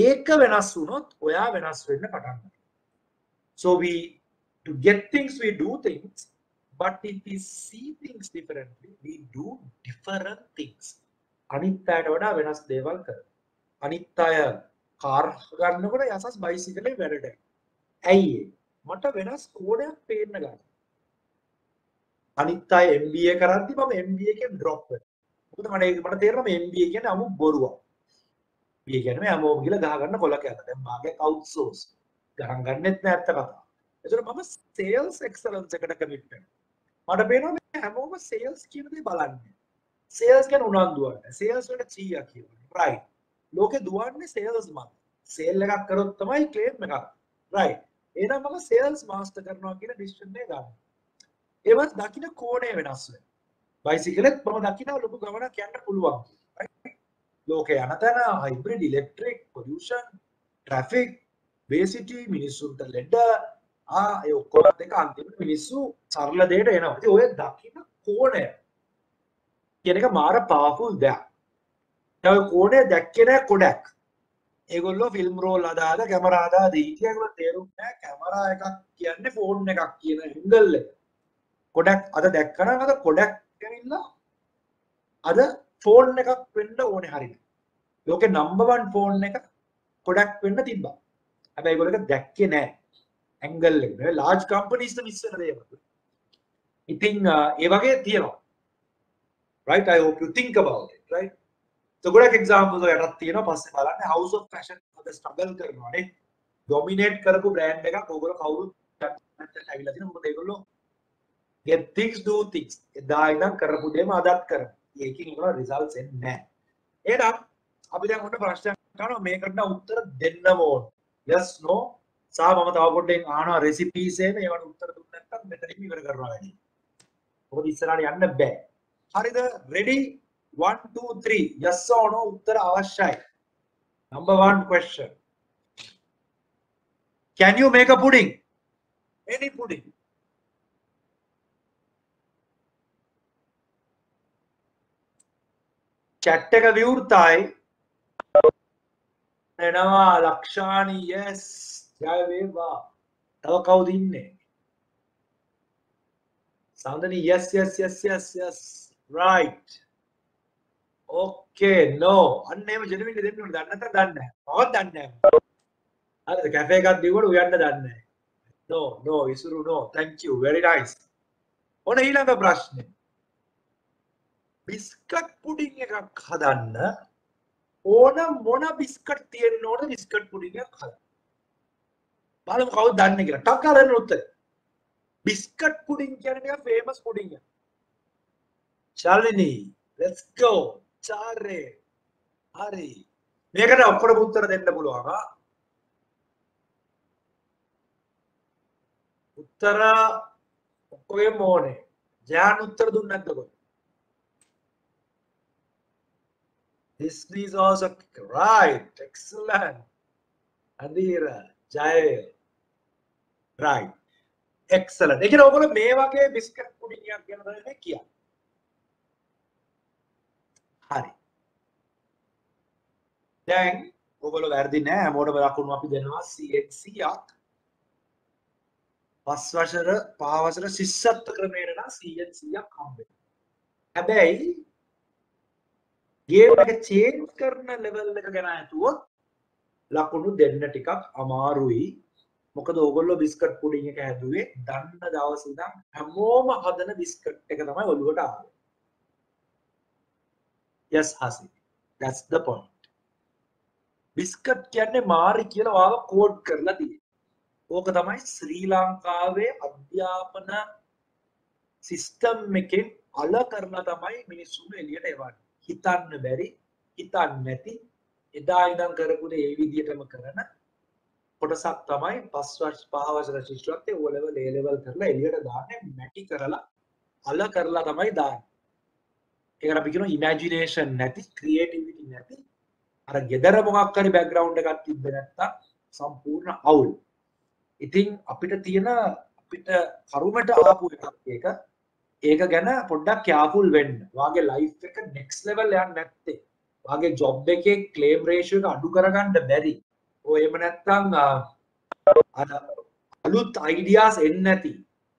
ඒක වෙනස් වුණොත් ඔයා වෙනස් වෙන්න පටන් ගන්නවා. So to get things we do things, but if we see things differently we do different things. අනිත් අයට වඩා වෙනස් දේවල් කරනවා. අනිත් අය කාර් ගන්නකොට යසස් බයිසිකලේ වැඩට. ඇයි මට වෙනස් කෝඩයක් පේන්න ගන්න. අනිත් අය MBA කරද්දි මම MBA එකෙන් drop වෙනවා. මොකද මට තේරෙනවා මේ MBA කියන්නේ අමු බොරුවක්. MBA කියන්නේ මේ හැමෝම ගිහලා ගහ ගන්න කොල කෑල්ල. දැන් මාගේ outsource ගණන් ගන්නෙත් නෑ ඇත්ත කතාව. ඒතර මම sales excellence එකට commit වෙනවා. මට පේනවා මේ හැමෝම sales කියන දේ බලන්නේ. sales කියන්නේ උනන්දුවක්. sales වලට 100ක් කියනවා. right. ලෝකේ දුවන්නේ sales මත. sale එකක් කරොත් තමයි claim එකක්. right. එහෙනම් මම sales master කරනවා කියන decision එක ගන්නවා. ඒවත් දකින්න කෝණය වෙනස් වෙනවා. බයිසිකලෙත් මම දකින්න ලොකු ගමනක් යන්න පුළුවන්. right. ලෝකේ යන තැන hybrid electric pollution traffic basicity මිනිස්සුන්ට ලෙඩ ඒ ඔක්කොම දෙක අන්තිමට මිනිස්සු සරල දෙයට එනවා. ඉතින් ඔය දකින්න කෝණය කියන එක මාර පවර්ෆුල් දෙයක්. ඒ කෝණය දැක්කේ නැහැ කොඩක්. ඒගොල්ලෝ ෆිල්ම් රෝල් හදාලා කැමරා හදාලා දීලා ඒගොල්ලෝ තේරුම් නැහැ කැමරා එකක් කියන්නේ ෆෝන් එකක් කියන ඇන්ගල් එක. කොඩක් අද දැක්කනම් අද කොඩක් ගෙනින්න අද ෆෝන් එකක් වෙන්න ඕනේ හරියට. ලෝකේ නම්බර් 1 ෆෝන් එක කොඩක් වෙන්න තිබ්බා. හැබැයි ඒගොල්ලෝ ඒක දැක්කේ නැහැ. ඇන්ගල් එක. මේ large companies ද මිස් වෙන දේවල්. ඉතින් ඒ වගේ තියෙනවා. right I hope you think about it right. so ගොඩක් examples වලටත් තියෙනවා. පස්සේ බලන්න house of fashion අද struggle කරනවා නේ. dominate කරපු brand එකක් ඕගොල්ලෝ කවුරුත් ඇවිල්ලා තියෙනවා. මොකද ඒගොල්ලෝ get things do things. එදා ඉඳන් කරපු දේම අදත් කරනවා. ඒකකින් ඒගොල්ලෝ results එන්නේ නැහැ. එහෙනම් අපි දැන් ඔන්න ප්‍රශ්නයක් අහනවා මේකට උත්තර දෙන්නම ඕන. yes no සහ මම තව පොඩ්ඩෙන් අහනවා recipes එහෙම ඒවට උත්තර දුන්නේ නැත්නම් මෙතනින් ඉවර කරනවා වැඩි. මොකද ඉස්සරහට යන්න බෑ. හරිද? ready 1 2 3 yes or no උත්තර අවශ්‍යයි. number 1 question. Can you make a pudding? Any pudding? chat එක විවෘතයි. එනවා ලක්ෂානි yes ජය වේවා. තව කවුද ඉන්නේ? සඳනි yes yes yes yes yes right. okay no අන්න එහෙම ජෙනුවින්ලි දෙන්න ඕනේ. දන්නේ නැත්නම් දන්නේ නැහැ. මමත් දන්නේ නැහැ. හරිද? කැෆේ එකක් දීුවට උයන්න දන්නේ නැහැ. no no Isuru no thank you very nice. ඔන්න ඊළඟ ප්‍රශ්නේ. බිස්කට් පුඩින් එකක් හදන්න ඕන මොන බිස්කට් තියෙන්න ඕන බිස්කට් පුඩින් එකක් හදන්න. බලමු කවුද දන්නේ කියලා. ටක් ගාලා දෙන්න උත්තර. බිස්කට් පුඩින් කියන්නේ එක ෆේමස් පුඩින් එක. ශාලිනී let's go. චාරේ. හරි. මේකට ඔක්කොම උත්තර දෙන්න පුළුවන් ආ. උත්තර ඔක්කොගෙම ඕනේ. ජයන් උත්තර දුන්නේ නැද්ද කොහොමද? This is also right. Excellent. Adira, Jay. Right. Excellent. ඒ කියන්නේ ඔයගොල්ලෝ මේ වගේ බිස්කට් පුඩින් එකක් ගැන තමයි කියන්නේ. හරි. දැන් ඔයගොල්ලෝ වැරදි නෑ. හැමෝටම ලකුණු අපි දෙනවා 100ක්. පස් වසර පහ වසර ශිෂ්‍යත්ව ක්‍රමයට නම් 100ක් හම්බෙනවා. හැබැයි ගේම් එක චේන්ජ් කරන ලෙවල් එක ගැන හිතුවොත් ලකුණු දෙන්න ටිකක් අමාරුයි. මොකද ඕගොල්ලෝ බිස්කට් පුඩින් එක හැදුවේ දන්න දවසේ ඉඳන් හැමෝම හදන බිස්කට් එක තමයි ඔළුවට ආවේ. yes hasi that's the point. Biscuit කියන්නේ මාරි කියලා වාව කෝඩ් කරලා තියෙනවා. ඕක තමයි ශ්‍රී ලංකාවේ අධ්‍යාපන සිස්ටම් එකෙන් අල කරලා තමයි මිනිස්සුන් එළියට එවන්නේ. හිතන්න බැරි හිතන්න නැති එදා ඉඳන් කරපු දේ ඒ විදිහටම කරන කොටසක් තමයි පස් වසර ශිෂ්‍යත්වයේ O level A level කරලා එළියට දාන්නේ මැටි කරලා අල කරලා තමයි දාන්නේ. ඒකට අපි කියනවා ඉමැජිනේෂන් නැති ක්‍රියේටිවිටි නැති අර gedara මොකක් හරි බෑග්ග්‍රවුන්ඩ් එකක් තිබ්බ නැත්තම් සම්පූර්ණ අවුල්. ඉතින් අපිට තියෙන අපිට කරුමට ආපු එකක් ඒක ගැන පොඩ්ඩක් කෑර්ෆුල් වෙන්න. වාගේ ලයිෆ් එක next level යන්න නැත්තේ. වාගේ ජොබ් එකේ claim ratio එක අඩු කරගන්න බැරි. ඔය එහෙම නැත්තම් අලුත් ideas එන්නේ නැති.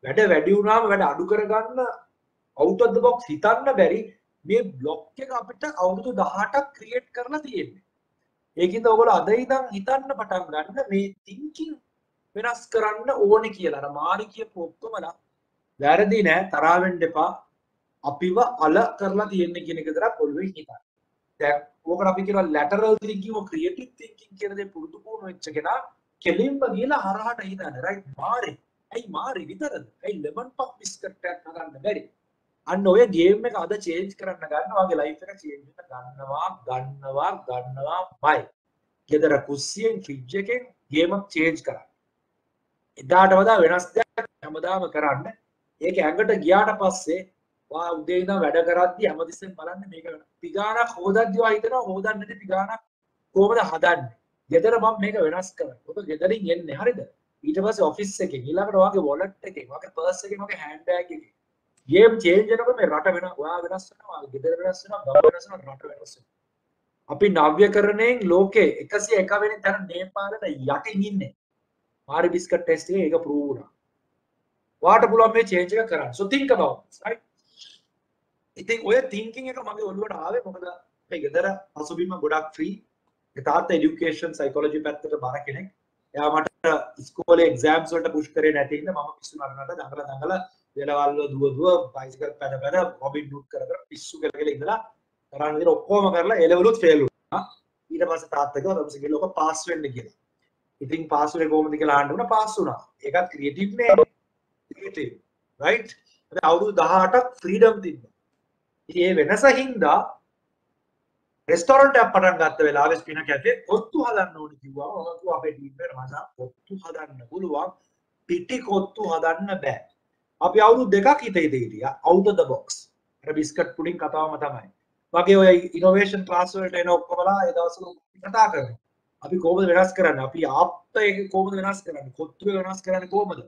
වැඩ වැඩි වුණාම වැඩ අඩු කරගන්න out of the box හිතන්න බැරි මේ බ්ලොක් එක අපිට අවුරුදු 18ක් ක්‍රියේට් කරලා තියෙන්නේ. ඒකින්ද ඔයගොල්ලෝ අද ඉඳන් හිතන්න පටන් ගන්න මේ thinking වෙනස් කරන්න ඕනේ කියලා. අර මාරි කියපු ඔක්කොමලා වැරදි නෑ, තරහ වෙන්න එපා. අපිව අල කරලා තියෙන්නේ කියන එක විතරක් ඔළුවේ හිතන්න. දැන් ඕකට අපි කියනවා lateral thinking or creative thinking කියන දේ පුරුදු පුහුණු වෙච්ච කෙනා කෙලින්ම ගිහලා හරහට හිතන්නේ. right Marie. ඇයි මාරි විතරද? ඇයි lemon puff biscuit එකක් හදන්න බැරි? අන්න ඔය ගේම් එක අද චේන්ජ් කරන්න ගන්නවා. වගේ ලයිෆ් එක චේන්ජ් වෙන්න ගන්නවාමයි. ගෙදර කුස්සියෙන් ෆ්‍රිජ් එකෙන් ගේම් එක චේන්ජ් කරන්න. එදාට වඩා වෙනස් දෙයක් හැමදාම කරන්න. ඒක ඇඟට ගියාට පස්සේ වා උදේ ඉඳන් වැඩ කරද්දි හැමතිස්සෙම බලන්න මේක පිගානක් හොදද්දි වා හිතනවා හොදන්න නැති පිගානක් කොහොමද හදන්නේ. ගෙදර මම මේක වෙනස් කරනවා. ඔබ ගෙදරින් එන්නේ හරිද? ඊට පස්සේ ඔෆිස් එකේ ඊළඟට වාගේ වොලට් එකේ වාගේ පර්ස් එකේ වාගේ හෑන්ඩ් බෑග් එකේ ගේම් චේන්ජ් වෙනකොට මේ රට වෙනවා. ඔයා වෙනස් වෙනවා. ගෙදර වෙනස් වෙනවා. ගම වෙනස් වෙනවා. රට වෙනස් වෙනවා. අපි නව්‍යකරණයෙන් ලෝකේ 101 වෙනි තැන නේපාලෙට යටින් ඉන්නේ. මාරි බිස්කට් ටෙස්ට් එකේ ඒක ප්‍රූව් වුණා. වාට පුළුවන් මේ චේන්ජ් එක කරන්න. so think about this, right? ඉතින් ඔය thinking එක මගේ ඔළුවට ආවේ මොකද මේ ගෙදර පසුබිම ගොඩක් ෆ්‍රී. ඒ තාත්තා এডুকেෂන් සයිකොලොජි පැත්තට බර කෙනෙක්. එයා මට ඉස්කෝලේ එක්සෑම්ස් වලට පුෂ් කරේ නැති හින්දා මම පිස්සු නරනට දඟල වෙලවල් දුව බයිසිකල් පැද රොබින් හුඩ් කර පිස්සු කරගෙන ඉඳලා කරන්න විදිහ ඔක්කොම කරලා ඒ ලෙවලුත් ෆේල් වුණා. ඊට පස්සේ තාත්තා කිව්වා තමස කියලා ඔක පාස් වෙන්න කියලා. ඉතින් පාස් වෙන්නේ කොහොමද කියලා අහන්න උනා පාස් වුණා. ඒකත් ක්‍රියේටිව් නේ. Creative right. අවුරුදු 18ක් ෆ්‍රීඩම් තිබ්බා. ඉතින් ඒ වෙනස හින්දා රෙස්ටෝරන්ට් එකක් පටන් ගත්ත වෙලාවේ ස්පිනා කැෆේ කොත්තු හදන්න ඕනේ කිව්වා. මම කිව්වා අපේ ටීම් එකට මචං කොත්තු හදන්න පුළුවන්. පිටි කොත්තු හදන්න බෑ. අපි අවුරුදු දෙකක් හිටියා out of the box. අර බිස්කට් පුඩින් කතාවම තමයි. වගේ ඔය ඉනෝවේෂන් ක්ලාස් වලට එන ඔක්කොමලා ඒ දවස්වල කතා කරනවා. අපි කොහොමද වෙනස් කරන්නේ? අපි ආප්ත එක කොහොමද වෙනස් කරන්නේ? කොත්තු වෙනස් කරන්නේ කොහොමද?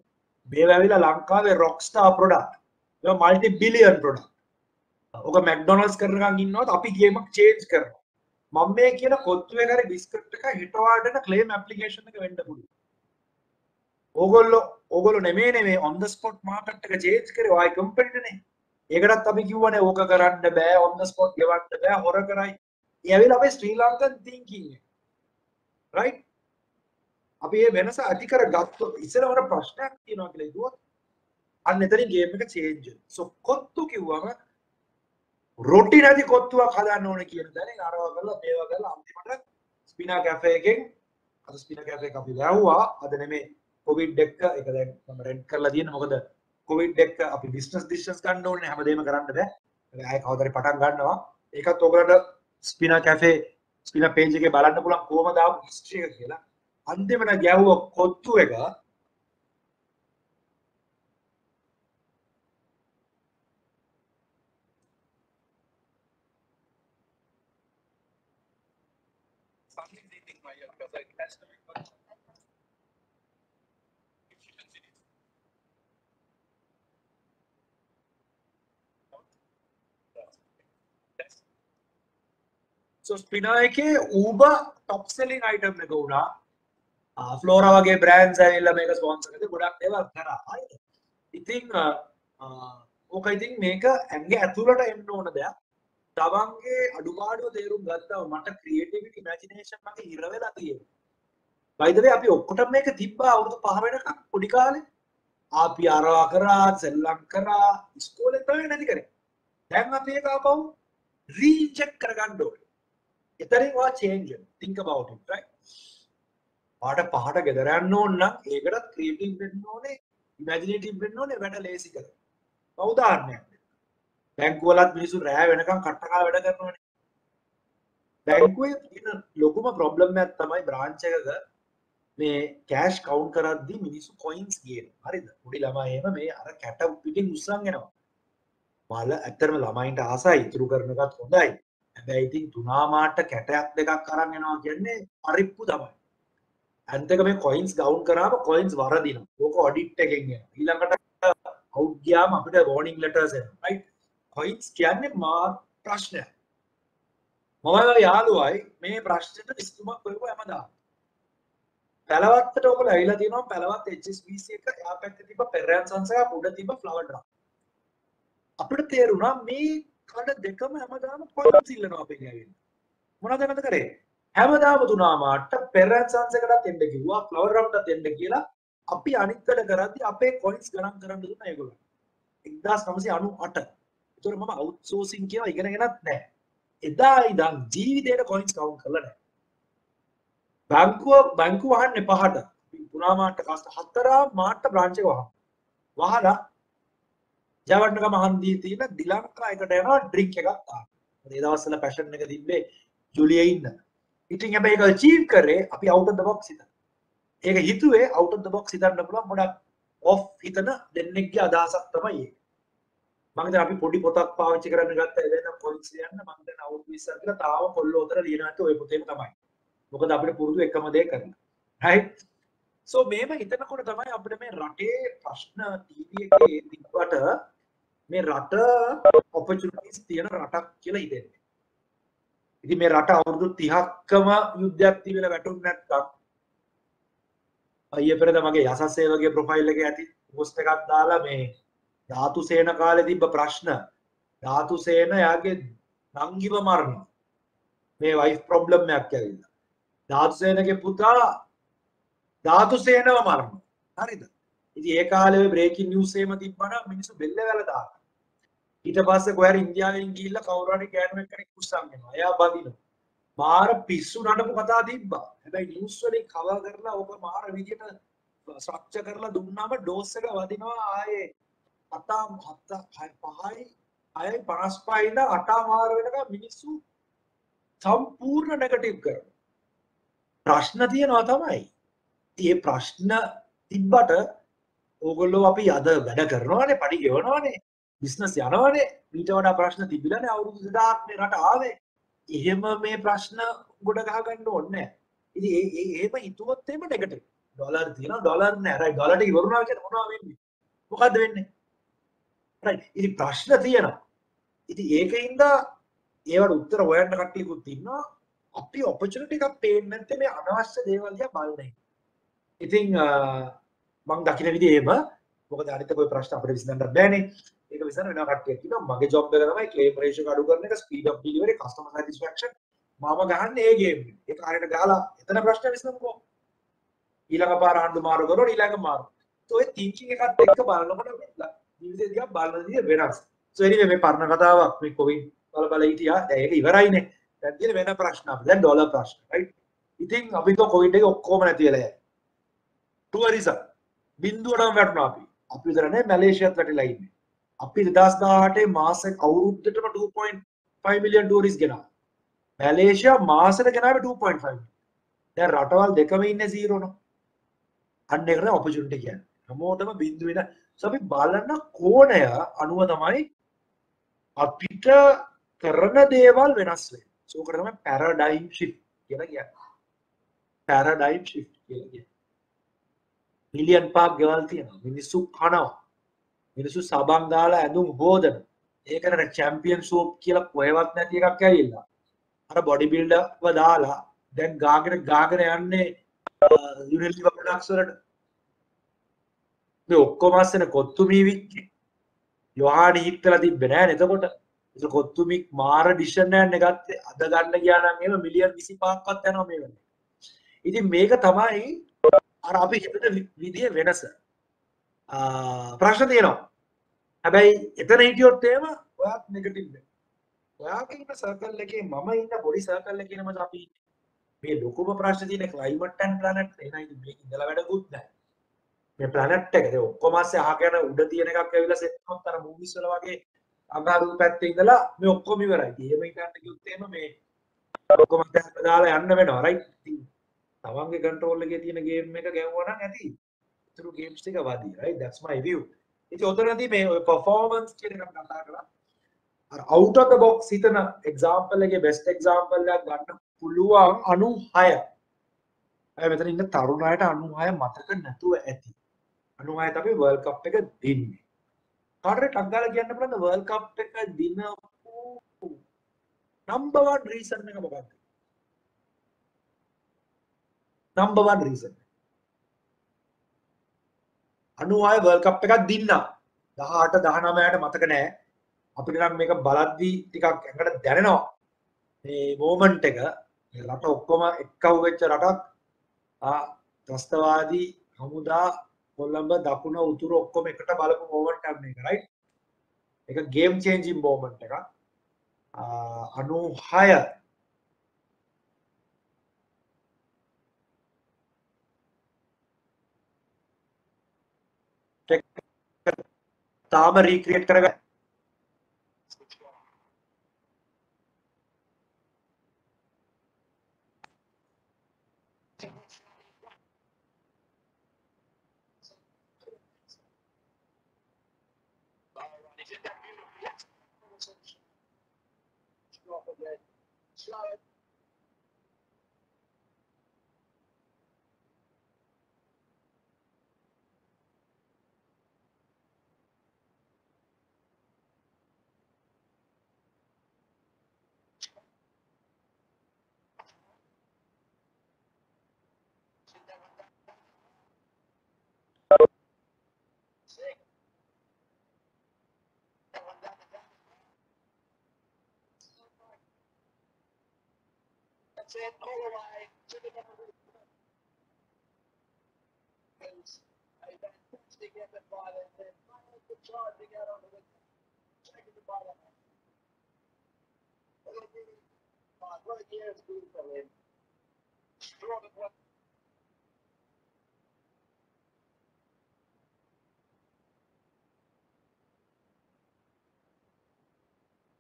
මේව ඇවිල්ලා ලංකාවේ රොක්ස්ටාර් ප්‍රොඩක්ට්. ඒක මල්ටි බිලියන් ප්‍රොඩක්ට්. ඔක මැක්ඩොනල්ඩ්ස් කරනකන් ඉන්නවත් අපි ගේමක් චේන්ජ් කරනවා. මම මේ කියන කොත්තුවේ කරේ බිස්කට් එක හිටවාඩන ක්ලේම් ඇප්ලිකේෂන් එක වෙන්න පුළුවන්. ඕගොල්ලෝ නෙමේ on the spot මාකට් එක චේන්ජ් කරේ ඔය කම්පැනිටනේ. ඒකටත් අපි කිව්වනේ ඕක කරන්න බෑ on the spot ගෙවන්න බෑ හොර කරයි. ඒ ඇවිල්ලා අපේ ශ්‍රී ලංකන් thinking එක. right? අපි මේ වෙනස ඇති කරගත්තොත් ඉස්සරවර ප්‍රශ්නයක් තියෙනවා කියලා හිතුවොත් අන්න එතනින් ගේම් එක චේන්ජ් වෙනවා. සෝ කොත්තු කිව්වම රොටි නැති කොත්තුවක් හදන්න ඕන කියන දැන අරවා කරලා මේවා කරලා අන්තිමට ස්පිනා කැෆේ එකෙන් අද ස්පිනා කැෆේ එක අපි වැව්වා. අද නෙමේ කොවිඩ් එක දැන් මම රෙන්ට් කරලා තියෙන මොකද කොවිඩ් එක අපි බිස්නස් ඩිසිෂන්ස් ගන්න ඕනේ හැමදේම කරන්න බෑ. ආයෙ කවදාරි පටන් ගන්නවා. ඒකත් ඔයගලන්ට ස්පිනා කැෆේ ස්පිනා පේජ් එකේ බලන්න පුළුවන් කොහමද ආපු හිස්ටරි එක කියලා. අන්තිමට ගැව්ව කොත්තු එක So ස්පිනා එකේ Uber top selling item එක වුණා. ෆ්ලෝරා වගේ බ්‍රෑන්ඩ්ස් ඇවිල්ලා මේක ස්පොන්සර් කරලා ගොඩක් දේවල් කරා. හරිද? ඉතින් ඕක ඉතින් මේක ඇඟේ ඇතුළට එන්න ඕන දෙයක්. තමන්ගේ අඩුපාඩුව තේරුම් ගත්තාම මට ක්‍රියේටිවිටි ඉමැජිනේෂන් මගේ ඉර වෙලා තියෙනවා. by the way අපි ඔක්කොටම මේක තිබ්බා අවුරුදු 5 වෙනකම් පොඩි කාලේ. අපි අරවා කරා, සෙල්ලම් කරා, ඉස්කෝලේ තමයි නැති කරේ. දැන් අපි ඒක ආපහු රීචෙක් කරගන්න ඕනේ. එතනින් වා change think about it right. පාට පහට ගෙදර යන්න ඕන නම් ඒකටත් ක්‍රියේටිව් වෙන්න ඕනේ, ඉමැජිනේටිව් වෙන්න ඕනේ වැඩ ලේසි කරගන්න. උදාහරණයක් දෙන්න. බැංකුවලත් මිනිස්සු රෑ වෙනකම් කට්ටකා වැඩ කරනවානේ. බැංකුවේ තියෙන ලොකුම ප්‍රොබ්ලම් එකක් තමයි බ්‍රාන්ච් එකක මේ කෑෂ් කවුන්ට් කරද්දී මිනිස්සු කොයින්ස් ගේනවා. හරිද? පොඩි ළමයි එහෙම මේ අර කැට පිටින් උස්සන් එනවා. මල ඇත්තටම ළමයින්ට ආසයි ඉතුරු කරන එකත් හොඳයි. හැබැයි ඉතින් තුනා මාට කැටයක් දෙකක් අරන් එනවා කියන්නේ පරිප්පු තමයි. අන්තික මේ කොයින්ස් ගවුන් කරාම කොයින්ස් වරදිනවා. ඕක ඔඩිට් එකෙන් එනවා. ඊළඟට අවුට් ගියාම අපිට වෝනින් ලෙටර්ස් එනවා. රයිට්? කොයින්ස් කියන්නේ මා ප්‍රශ්නයක්. මම යාළුවයි මේ ප්‍රශ්නෙට විසඳුමක් හොයුවා හැමදාම. පැලවත්තට ඔයගොල්ලෝ ඇවිල්ලා තියෙනවා පැලවත් HSBC එක එහා පැත්තේ තිබ්බ පෙරයන් සංසය උඩ තිබ්බ ෆ්ලවර් ඩ්‍රම්. අපිට තේරුණා මේ කඩ දෙකම හැමදාම කොයින්ස් ඉල්ලනවා අපෙන් ඇවිල්ලා. මොනවද නැත කරේ? හැමදාම තුනා මාට පෙරයන් සංසයකටත් එන්න කිව්වා ෆ්ලවර් ඩ්‍රම්ටත් එන්න කියලා අපි අනිත් වැඩ කරද්දී අපේ කොයින්ස් ගණන් කරන්න දුන්නා ඒගොල්ලෝ. 1998. ඒතර මම අවුට්සෝසින් කියලා ඉගෙනගෙනත් නැහැ. එදා ඉඳන් ජීවිතේට කොයින්ස් කවුන්ට් කරලා නැහැ. බැංකුව වහන්නේ පහට. තුනා මාට කාස්ට 4 මාට බ්‍රාන්ච් එක වහලා ජයවර්ධනගම හන්දියේ තියෙන දිලංකා එකට යනවා ඩ්‍රින්ක් එකක් ගන්න. ඒ දවස්වල පැෂන් එක තිබ්බේ ජුලියේ ඉන්න. ඉතින් හැබැයි ඒක අචීව් කරේ අපි out of the box හිතන. ඒක හිතුවේ out of the box හිතන්න පුළුවන් ගොඩක් off හිතන දෙන්නෙක්ගේ අදහසක් තමයි ඒක. මම දැන් අපි පොඩි පොතක් පාවිච්චි කරන්න ගත්තා එදෙන කොයින්ස් ලියන්න මම දැන් අවුරුදු 20ක් කියලා තාම කොල්ලෝ උතර ලියන නැත්නම් ওই පොතේම තමයි. මොකද අපිට පුරුදු එකම දේ කරන්න. right? so මේව හිතනකොට තමයි අපිට මේ රටේ ප්‍රශ්න ටීවී එකේ තිබ්බට මේ රට opportunities තියෙන රටක් කියලා හිතෙන්නේ. ඉතින් මේ රට අවුරුදු 30ක්ම යුද්ධයක් තිබිලා වැටුනේ නැත්තම් අයියේ පෙරද මගේ යසස් සේවකගේ ප්‍රොෆයිල් එකේ ඇති පෝස්ට් එකක් දාලා මේ ධාතු සේන කාලේ තිබ්බ ප්‍රශ්න ධාතු සේන යාගේ නංගිව මරනවා. මේ වයිෆ් ප්‍රොබ්ලම් එකක් ඇවිල්ලා. ධාතු සේනගේ පුතා ධාතු සේනව මරනවා. හරිද? ඉතින් ඒ කාලේ ඔය බ්‍රේකින් නිවුස් එහෙම තිබ්බනම් මිනිස්සු බෙල්ල වැල දානවා. ඊට පස්සේ කොහරි ඉන්දියාවෙන් ගිහිල්ලා කවුරු හරි ගෑනුවෙක් කෙනෙක් කුස්සන් වෙනවා. එයා බදිනවා. මාර පිස්සු නඩපු කතා තිබ්බා. හැබැයි නිවුස් වලින් කවර් කරලා ඔබ මාර විදියට ස්ට්‍රක්චර් කරලා දුන්නාම ඩෝස් එක වදිනවා ආයේ අතා 5යි 55 ඉඳන් 8 මාර වෙනකම් මිනිස්සු සම්පූර්ණ නෙගටිව් කරනවා. ප්‍රශ්න තියෙනවා තමයි. ඒ ප්‍රශ්න තිබ්බට ඕගොල්ලෝ අපි අද වැඩ කරනවානේ, පඩි ගෙවනවානේ, බිස්නස් යනවානේ. ඊට වඩා ප්‍රශ්න තිබිලානේ අවුරුදු 2000ක් මේ රට ආවේ. එහෙම මේ ප්‍රශ්න ගොඩ ගහ ගන්න ඕනේ නැහැ. ඉතින් එහෙම හිතුවොත් එහෙම නෙගටිව්. ඩොලර් තියෙනවා, ඩොලර් නෑ. රයිට්. ඩොලර් ටික ඉවරුණා කියන්නේ මොනවද වෙන්නේ? මොකද්ද වෙන්නේ? රයිට්. ඉතින් ප්‍රශ්න තියෙනවා. ඉතින් ඒකින්ද ඒවට උත්තර හොයන්න කට්ටියකුත් ඉන්නවා. අපි ඔපචුනිටි එකක් පේන්නේ නැත්නම් මේ අනවශ්‍ය දේවල් දිහා බලන්නේ. ඉතින් මම දකින විදිහ එහෙම මොකද අනිත් કોઈ ප්‍රශ්න අපිට විසඳන්න බෑනේ. ඒක විසඳන්න වෙනවා කට්ටියක් කියනවා මගේ ජොබ් එක තමයි ක්ලේම් රේෂියෝ එක අඩු කරන එක, speed of delivery, customer satisfaction. මම ගහන්නේ ඒ ගේම් එක. ඒක හරියට ගහලා එතන ප්‍රශ්න විසඳමුකෝ. ඊළඟ පාර ආණ්ඩු මාරු කරනවා ඊළඟ මාරු. ඔය තින්කින් එකත් එක්ක බලනකොට ජීවිතේ දිහා බලන විදිහ වෙනස්. So anyway මේ පරණ කතාවක් මේ කොවිඩ් බල හිටියා. දැන් ඒක ඉවරයිනේ. දැන් තියෙන වෙන ප්‍රශ්න අපි. දැන් ඩොලර් ප්‍රශ්න. right? ඉතින් අපි તો කොවිඩ් එක ඔක්කොම නැති වෙලා යයි. ටුවරිසම් බිඳුවටම වැටුණා අපි. අපි විතර නේ මැලේසියාත් වැටිලා ඉන්නේ. අපි 2018 මාසෙක අවුරුද්දටම 2.5 මිලියන් ටූරිස්ට් ගෙනා. මැලේසියා මාසෙට ගෙනාවේ 2.5 මිලියන්. දැන් රටවල් දෙකම ඉන්නේ 0 නෝ. අන්න ඒකට ඔපචුනිටි කියන්නේ. හැමෝටම බිඳු වෙන. අපි බලන කෝණය අනුව තමයි අපිට කරන දේවල් වෙනස් වෙන්නේ. ඒකට තමයි පැරඩයිම් shift කියලා කියන්නේ. පැරඩයිම් shift කියලා කියන්නේ. මිලියන් පාක් ගෙවල් තියෙනවා. මිනිස්සු කනවා. මිනිස්සු සබන් දාලා ඇඳුම් හොදන. ඒකට චැම්පියන් සෝප් කියලා කොහෙවත් නැති එකක් ඇවිල්ලා. අර බොඩි බිල්ඩර්ව දාලා දැන් ගාගෙන යන්නේ යුනිලිවර් ප්‍රොඩක්ට්ස් වලට. මේ ඔක්කොම අස්සන කොත්තුමීවික්ගේ යොහානි හිටලා තිබ්බේ නෑනේ එතකොට. ඒක කොත්තුමික් මාර ඩිසිෂන් එකක් ගත්තේ. අද ගන්න ගියා නම් එහෙම මිලියන් 25ක්වත් යනවා මේ වෙලේ. ඉතින් මේක තමයි අර අපි හිතන විදිය වෙනස. ප්‍රශ්න තියෙනවා. හැබැයි එතන හිටියොත් එහෙම ඔයාත් නෙගටිව් වෙනවා. ඔයාගේ ඉන්න සර්කල් එකේ මම ඉන්න පොඩි සර්කල් එකේ නම අපි මේ ලොකුම ප්‍රශ්න තියෙන ක්ලයිමට් ඇන්ඩ් ප්ලැනට් එනයි මේක ඉඳලා වැඩකුත් නැහැ. මේ ප්ලැනට් එක ඒ ඔක්කොම ASCII අහක යන උඩ තියෙන එකක් ඇවිල්ලා සෙට් වුණොත් අර මූවිස් වල වගේ අඟහරු පැත්තේ ඉඳලා මේ ඔක්කොම ඉවරයි. එහෙම හිතන්න කිව්වොත් එහෙම මේ ඔක්කොම දාලා යන්න වෙනවා රයිට්. ඉතින් තමන්ගේ කන්ට්‍රෝල් එකේ තියෙන ගේම් එක ගැවුවා නම් ඇති. ඉතුරු ගේම්ස් ටික වදී right that's my view. ඉතින් ඔතනදී මේ ඔය performance කියන එක කතා කරලා අර out of the box හිතන example එකේ best example එකක් ගන්න පුළුවන් 96. අය මෙතන ඉන්න තරුණ අයට 96 මතක නැතුව ඇති. 96 තමයි World Cup එක දින්නේ. කාටරේ ටක් ගාලා කියන්න පුළුවන්ද World Cup එක දිනපු number 1 reason එක මොකක්ද? number 1 reason 96 World Cup එකක් දින්නා. 18 19ට මතක නැහැ. අපිට නම් මේක බලද්දී ටිකක් ඇඟට දැනෙනවා. මේ මොමන්ට් එක රට ඔක්කොම එක්කව වෙච්ච රටක්. ත්‍රස්තවාදී හමුදා කොළඹ දකුණ උතුර ඔක්කොම එකට බලපු මොමන්ට් එකක් මේක රයිට්. ඒක ගේම් චේන්ජින් මොමන්ට් එකක්. 96 තාම රීක්‍රියේට් කරගන්න.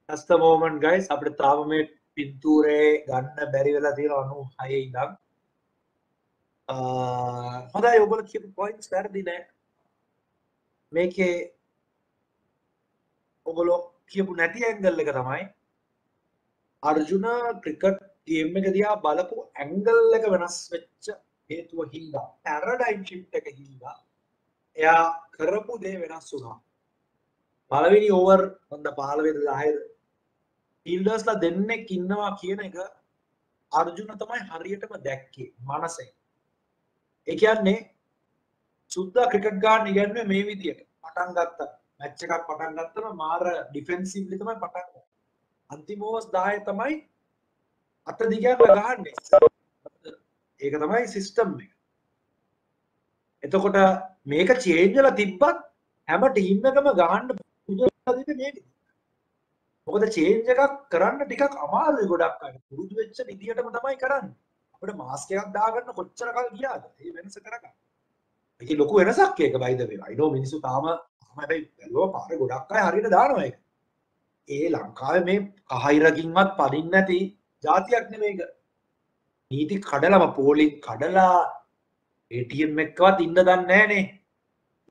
That's the moment guys. අපිට තාම මේ පින්තූරේ ගන්න බැරි වෙලා තියෙනවා 96 ඉඳන්. හොඳයි ඔයගොල්ලෝ කියපු පොයින්ට්ස් වැරදි නෑ. මේකේ ඔයගොල්ලෝ කියපු නැති ඇන්ගල් එක තමයි අර්ජුන ක්‍රිකට් ගේම් එක දිහා බලපු ඇන්ගල් එක වෙනස් වෙච්ච හේතුව හින්දා පැරඩයිම් ෂිෆ්ට් එක හින්දා එයා කරපු දේ වෙනස් වුණා. පළවෙනි ඕවර් හොඳ 15 10 ෆීල්ඩර්ස්ලා දෙන්නෙක් ඉන්නවා කියන එක අර්ජුන තමයි හරියටම දැක්කේ මනසේ. ඒ කියන්නේ සුද්දා ක්‍රිකට් ගන්න ඉගෙනුවේ මේ විදියට. පටන් ගත්තා. මැච් එකක් පටන් ගත්තම මාර ඩිෆෙන්සිව්ලි තමයි පටන් ගන්නේ. අන්තිම ඕවර්ස් 10 තමයි අත දිගට ගහන්නේ. ඒක තමයි සිස්ටම් එක. එතකොට මේක චේන්ජ් වෙලා තිබ්බත් හැම ටීම් එකම ගහන්න පුදුමලා තිබ්බේ මේ විදිහට. මොකද චේන්ජ් එකක් කරන්න ටිකක් අමාරුයි ගොඩක් අය. පුරුදු වෙච්ච විදිහටම තමයි කරන්නේ. අපිට මාස්ක් එකක් දාගන්න කොච්චර කල් ගියාද? මේ වෙනස කරගන්න. ඒක ලොකු වෙනසක් ඒක by the way. I know මිනිස්සු තාම හැබැයි බැලුවා පාරේ ගොඩක් අය හරියට දානවා ඒක. ඒ ලංකාවේ මේ කහිරකින්වත් පදින්න නැති જાතියක් නෙමෙයි ඒක. නීති කඩලම පෝලිං කඩලා ATM එකවත් ඉන්න දන්නේ නැහනේ.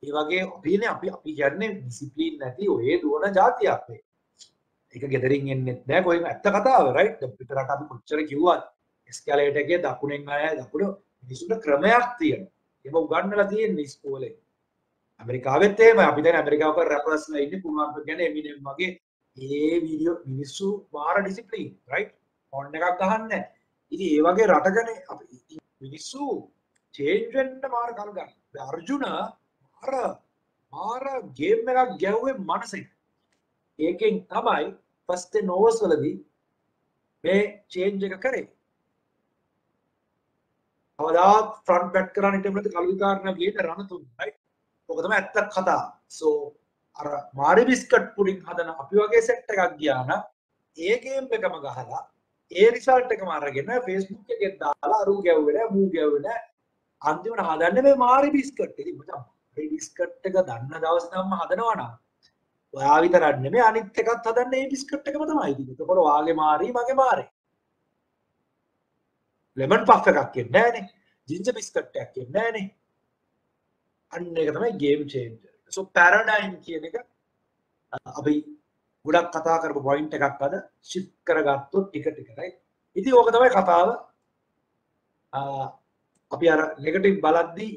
ඒ වගේ අපි කියන්නේ ඩිසිප්ලින් නැති ඔය දුවන જાතියක් මේ. ඒක ගෙදරින් එන්නෙත් නෑ කොහෙම ඇත්ත කතාව රයිට්. පිටරට අපි කොච්චර කිව්වත් එස්කැලේටර් එකේ දකුණෙන් ආය දකුණ මිනිසුන්ට ක්‍රමයක් තියෙනවා. ඒක උගන්වලා තියෙන්නේ ඉස්කෝලේ. ඇමරිකාවෙත් එහෙමයි. අපි දැන් ඇමරිකාව කර රැපර්ස්ලා ඉන්නේ පුණාන්ත කියන්නේ එමිනෙම් වගේ ඒ වීඩියෝ මිනිස්සු මාර ඩිසිප්ලින් රයිට්. ෆෝන් එකක් අහන්නේ. ඉතින් ඒ වගේ රටකනේ අපි මිනිස්සු චේන්ජ් වෙන්න මාර කල් ගන්න. අර්ජුන මාර ගේම් එකක් ගැව්වේ මනසෙන්. ඒකෙන් තමයි ෆස්ට් 10 ඕවර්ස් වලදී මේ චේන්ජ් එක කරේ. අවදාත් ෆ්‍රන්ට් බැට් කරන්න හිටම නැති කළු විකාරණ ගේට රන තුන රයිට්. ඔක තමයි ඇත්ත කතාව. සෝ අර මාරි බිස්කට් පුඩින් හදන අපි වගේ සෙට් එකක් ගියා නම් ඒ ගේම් එකම ගහලා ඒ රිසල්ට් එකම අරගෙන Facebook එකේ දාලා අරු ගැව්වේ නැහැ මූ ගැව්වේ නැහැ. අන්තිමට හදන්නේ මේ මාරි බිස්කට්. ඉතින් මචං මේ බිස්කට් එක දන්න දවස් නම් හදනවා නම් ඔයා විතරක් නෙමෙයි අනිත් එකත් හදන්නේ මේ බිස්කට් එකම තමයි. ඉතින් ඒකවල වාගේ මාරි මගේ මාරි. ලෙමන් පෆ් එකක් කියන්නේ නැහනේ. ජින්ජර් බිස්කට් එකක් කියන්නේ නැහනේ. අන්න ඒක තමයි ගේම් චේන්ජර්. සෝ පැරඩයිම් කියන එක අපි ගොඩක් කතා කරපු පොයින්ට් එකක් අද shift කරගත්තොත් ටික ටික right. ඉතින් ඕක තමයි කතාව. අපි අර නෙගටිව් බලද්දී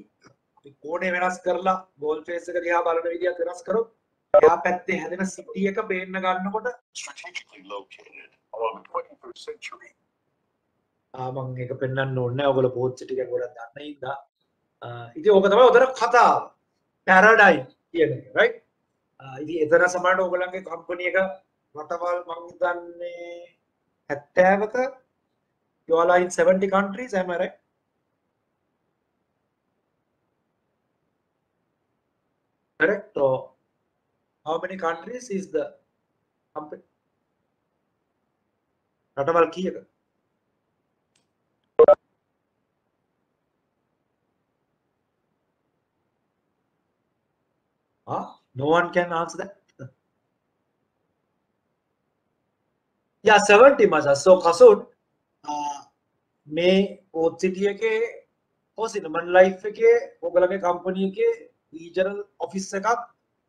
අපි කෝණය වෙනස් කරලා බෝල් ෆේස් එක දිහා බලන විදිහත් වෙනස් කරොත් එහා පැත්තේ හැදෙන සිටි එක පේන්න ගන්නකොට strategically located along the 21st century. මම ඒක පෙන්වන්න ඕනේ නැහැ. ඔයගොල්ලෝ පොත් ටික ගොඩක් දන්න ඉඳා. ඉතින් ඕක තමයි උදේට කතාව. පැරඩයිම් කියන එක right. ඉතින් එතන සමහරට ඔයගොල්ලන්ගේ කම්පැනි එක රටවල් මම හිතන්නේ 70ක you are in 70 countries am I right? Correct? Or how many countries is the company? රටවල් කීයක? No one can answer that. Yeah, 70 macha. So Kasun, මේ පොත් සිටි එකේ සිනමන් ලයිෆ් එකේ ඔයගලගේ කම්පැනි එකේ රීජනල් ඔෆිස් එකක්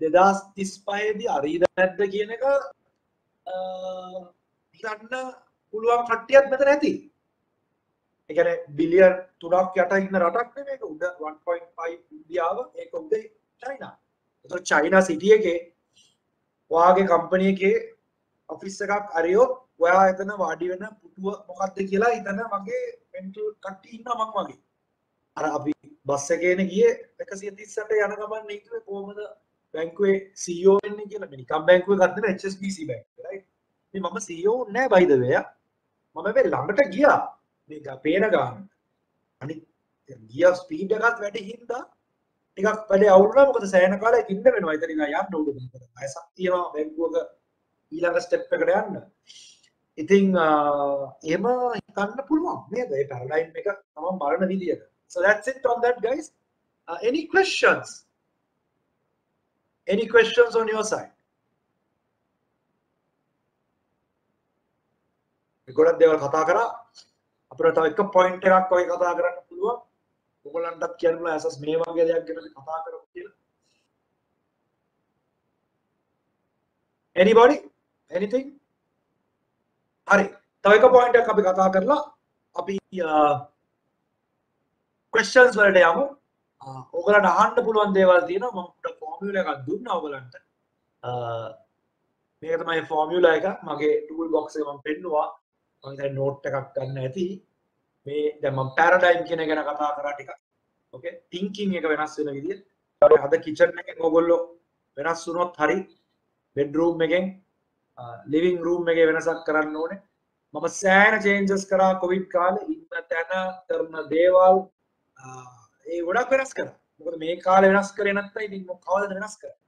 2035 දී අරීද නැද්ද කියන එක හිතන්න පුළුවන් කට්ටියක් මෙතන ඇති. ඒ කියන්නේ බිලියන් 3ක් යට ඉන්න රටක් නෙමෙයි ඒක උඩ 1.5 ඉන්දියාව ඒක උඩ චයිනා. එතකොට චයිනා සිටි එකේ ඔයාගේ කම්පැනි එකේ ඔෆිස් එකක් අරියොත් ඔයා එතන වාඩි වෙන පුටුව මොකක්ද කියලා හිතන මගේ මෙන්ටල් කට්ටිය ඉන්නවා මං වගේ. අර අපි බස් එකේනේ ගියේ 138ට යන ගමන් හිතුවේ කොහමද බැංකුවේ CEO වෙන්නේ කියලා. මේ නිකම් බැංකුවේ එකක් නෙමෙයි HSBC බැංකුව right. මේ මම CEO නෑ by the way. මම මේ ළඟට ගියා. මේක පේන ගාන. අනිත් ගියා ස්පීඩ් එකත් වැඩි හින්දා ටිකක් වැඩි අවුරුනා මොකද සෑහෙන කාලයක් ඉන්න වෙනවා. ඉතින් යන්න ඕනේ. අයසක් තියෙනවා බැංකුවක ඊළඟ ස්ටෙප් එකට යන්න. ඉතින් එහෙම හිතන්න පුළුවන් නේද? ඒ පැරඩයිම් එක තමයි බලන විදියට. So that's it on that guys. Any questions? Any questions on your side? ගොඩක් දේවල් කතා කරා. අපිට තව එක පොයින්ට් එකක් වගේ කතා කරන්න පුළුවන්. ඔයගොල්ලන්ටත් කියන්න පුළුවන් ඇසස් මේ වගේ දෙයක් ගැන කතා කරමු කියලා. Anybody? Anything? හරි. තව එක පොයින්ට් එකක් අපි කතා කරලා අපි questions වලට යමු. ඔයගලන්ට අහන්න පුළුවන් දේවල් තියෙනවා. මම පොඩ්ඩක් ෆෝමියුලා එකක් දුන්නා ඔයගලන්ට. මේක තමයි ෆෝමියුලා එක. මගේ ටූල් බොක්ස් එක මම පෙන්නුවා. මම දැන් නෝට් එකක් ගන්න ඇති. මේ දැන් මම පැරඩයිම් කියන එක ගැන කතා කරා ටිකක්. ඕකේ. thinking එක වෙනස් වෙන විදිය. අද කිචන් එකෙන් ඔයගොල්ලෝ වෙනස් වුණොත් හරි bedroom එකෙන් living room එකේ වෙනසක් කරන්න ඕනේ. මම සෑහෙන changes කරා covid කාලේ ඉන්න තැන කරන දේවල් ඒ ගොඩක් වෙනස් කරා. මොකද මේ කාලේ වෙනස් කරේ නැත්නම් ඉතින් කවදාද වෙනස් කරන්නේ?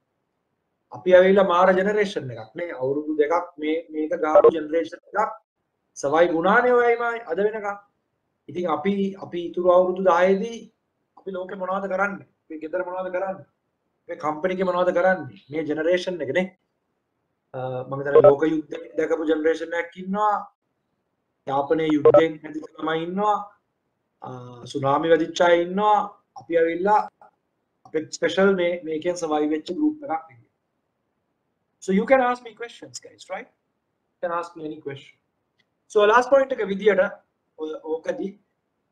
අපි ඇවිල්ලා මාර ජෙනරේෂන් එකක් නේ. අවුරුදු දෙකක් මේක ගාපු ජෙනරේෂන් එකක් සවයි ගුණානේ ඔයයි මයි අද වෙනකම්. ඉතින් අපි ඉතුරු අවුරුදු 10 දී අපි ලෝකේ මොනවද කරන්නේ? අපි ගෙදර මොනවද කරන්නේ? මේ කම්පැනි එකේ මොනවද කරන්නේ? මේ ජෙනරේෂන් එක නේ. මම හිතන්නේ ලෝක යුද්ධ දැකපු ජෙනරේෂන් එකක් ඉන්නවා. යාපනයේ යුද්ධෙන් හැදිච්ච ළමයි ඉන්නවා. සුනාමි වැදිච්ච අය ඉන්නවා. අපි ඇවිල්ලා අපේ ස්පෙෂල් මේකෙන් සර්වයිව් වෙච්ච ගෲප් එකක් ඉන්නේ. So you can ask me questions guys, right? You can ask me any question. So last point එක විදියට ඕකදී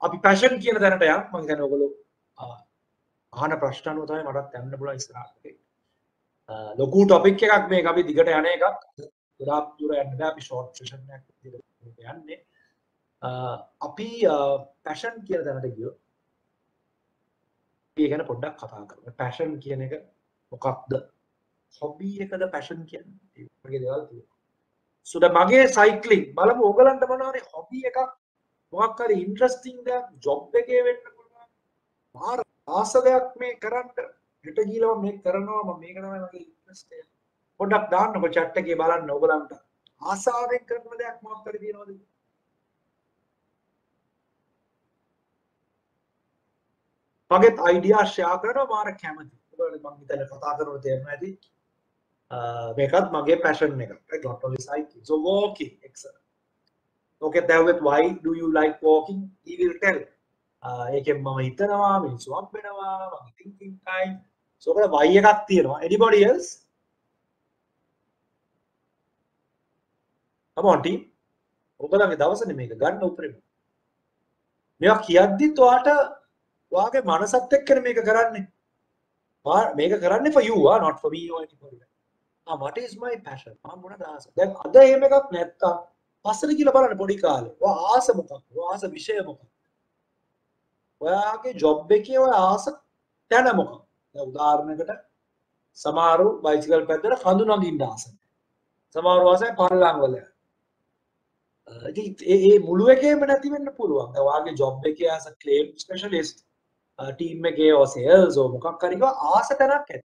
අපි passion කියන තැනට යන්න මම හිතන්නේ ඔයගොල්ලෝ අහන ප්‍රශ්න අනුව තමයි මටත් යන්න පුළුවන් ඉස්සරහට. ලොකු ටොපික් එකක් මේක අපි දිගට යන එකක්. ගොඩාක් දුර යන්න බෑ අපි ෂෝට් සෙෂන් එකක් විදියට යන්නේ. අපි passion කියන තැනට ගියොත් අපි ගැන පොඩ්ඩක් කතා කරමු. passion කියන එක මොකක්ද? hobby එකද passion කියන්නේ? ඒ වගේ දේවල් තියෙනවා. So දැන් මගේ cycling බලමු ඕගලන්ට මොනවාරි hobby එකක් මොකක් හරි interesting දෙයක් job එකේ වෙන්න පුළුවන්. මාර ආස දෙයක් මේ කරන්න හෙට ගිහලා මේක කරනවා මම මේක තමයි මගේ interest එක. පොඩ්ඩක් දාන්නකො chat එකේ බලන්න ඕගලන්ට ආසාවෙන් කරන දෙයක් මොකක් හරි තියෙනවද? මගේත් idea share කරනවා මාර කැමති. ඔයගොල්ලෝ මම හිතන්නේ කතා කරනකොට තේරෙනවා ඇති. මේකත් මගේ passion එකක්. Right? Not only cycling. So walking, excellent. Okay, there with why do you like walking? He will tell. ඒකෙන් මම හිතනවා මිනිස්සු හම් වෙනවා මම thinking time. So ඔකට why එකක් තියෙනවා. Anybody else? Come on team. ඔබලගේ දවසනේ මේක ගන්න උපරිම. මේවා කියද්දිත් ඔයාගේ මනසත් එක්කනේ මේක කරන්නේ. මේක කරන්නේ for you, not for me or anybody. What is my passion? මොනවද ආස? දැන් අද එහෙම එකක් නැත්තම් පස්සට කියලා බලන්න පොඩි කාලේ. ඔයා ආස මොකක්ද? ඔයා ආස විෂය මොකක්ද? ඔයාගේ ජොබ් එකේ ඔයා ආස තැන මොකක්ද? දැන් උදාහරණයකට සමහරු බයිසිකල් පැද්දලා කඳු නගින්න ආස. සමහරු ආසයි පල්ලං වල. ඉතින් ඒ මුළු එකේම නැති වෙන්න පුළුවන්. දැන් ඔයාගේ ජොබ් එකේ as a claim specialist team එකේ or sales or මොකක් හරි ආස තැනක් ඇති.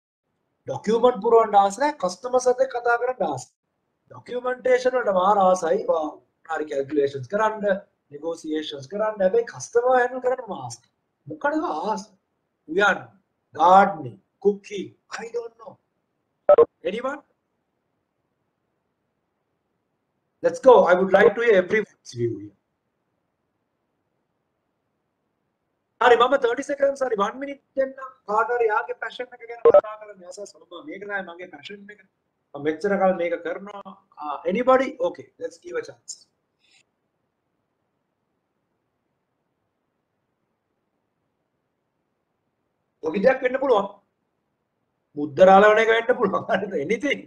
ඩොකියුමන්ට් පුරවන්න ආස නැහැ, කස්ටමර්ස් එක්ක කතා කරන්න ආස. ඩොකියුමන්ටේෂන් වලට මාර ආසයි. හරි කැල්කියුලේෂන්ස් කරන්න, නෙගෝසියේෂන්ස් කරන්න. හැබැයි කස්ටමර් හැන්ඩල් කරන්න ආස. මොකටද ආස? උයන්, gardening, cooking, I don't know. Anyone? Let's go. I would like to hear everyone's view here. හරි මම 30 seconds හරි 1 minute දෙන්න කාට හරි යාගේ passion එක ගැන කතා කරන්න යසස් මම මේක තමයි මගේ passion එක මම මෙච්චර කල් මේක කරනවා anybody okay let's give a chance ඔය විදියක් වෙන්න පුළුවන් මුද්දරාලවන එක වෙන්න පුළුවන් හරිද anything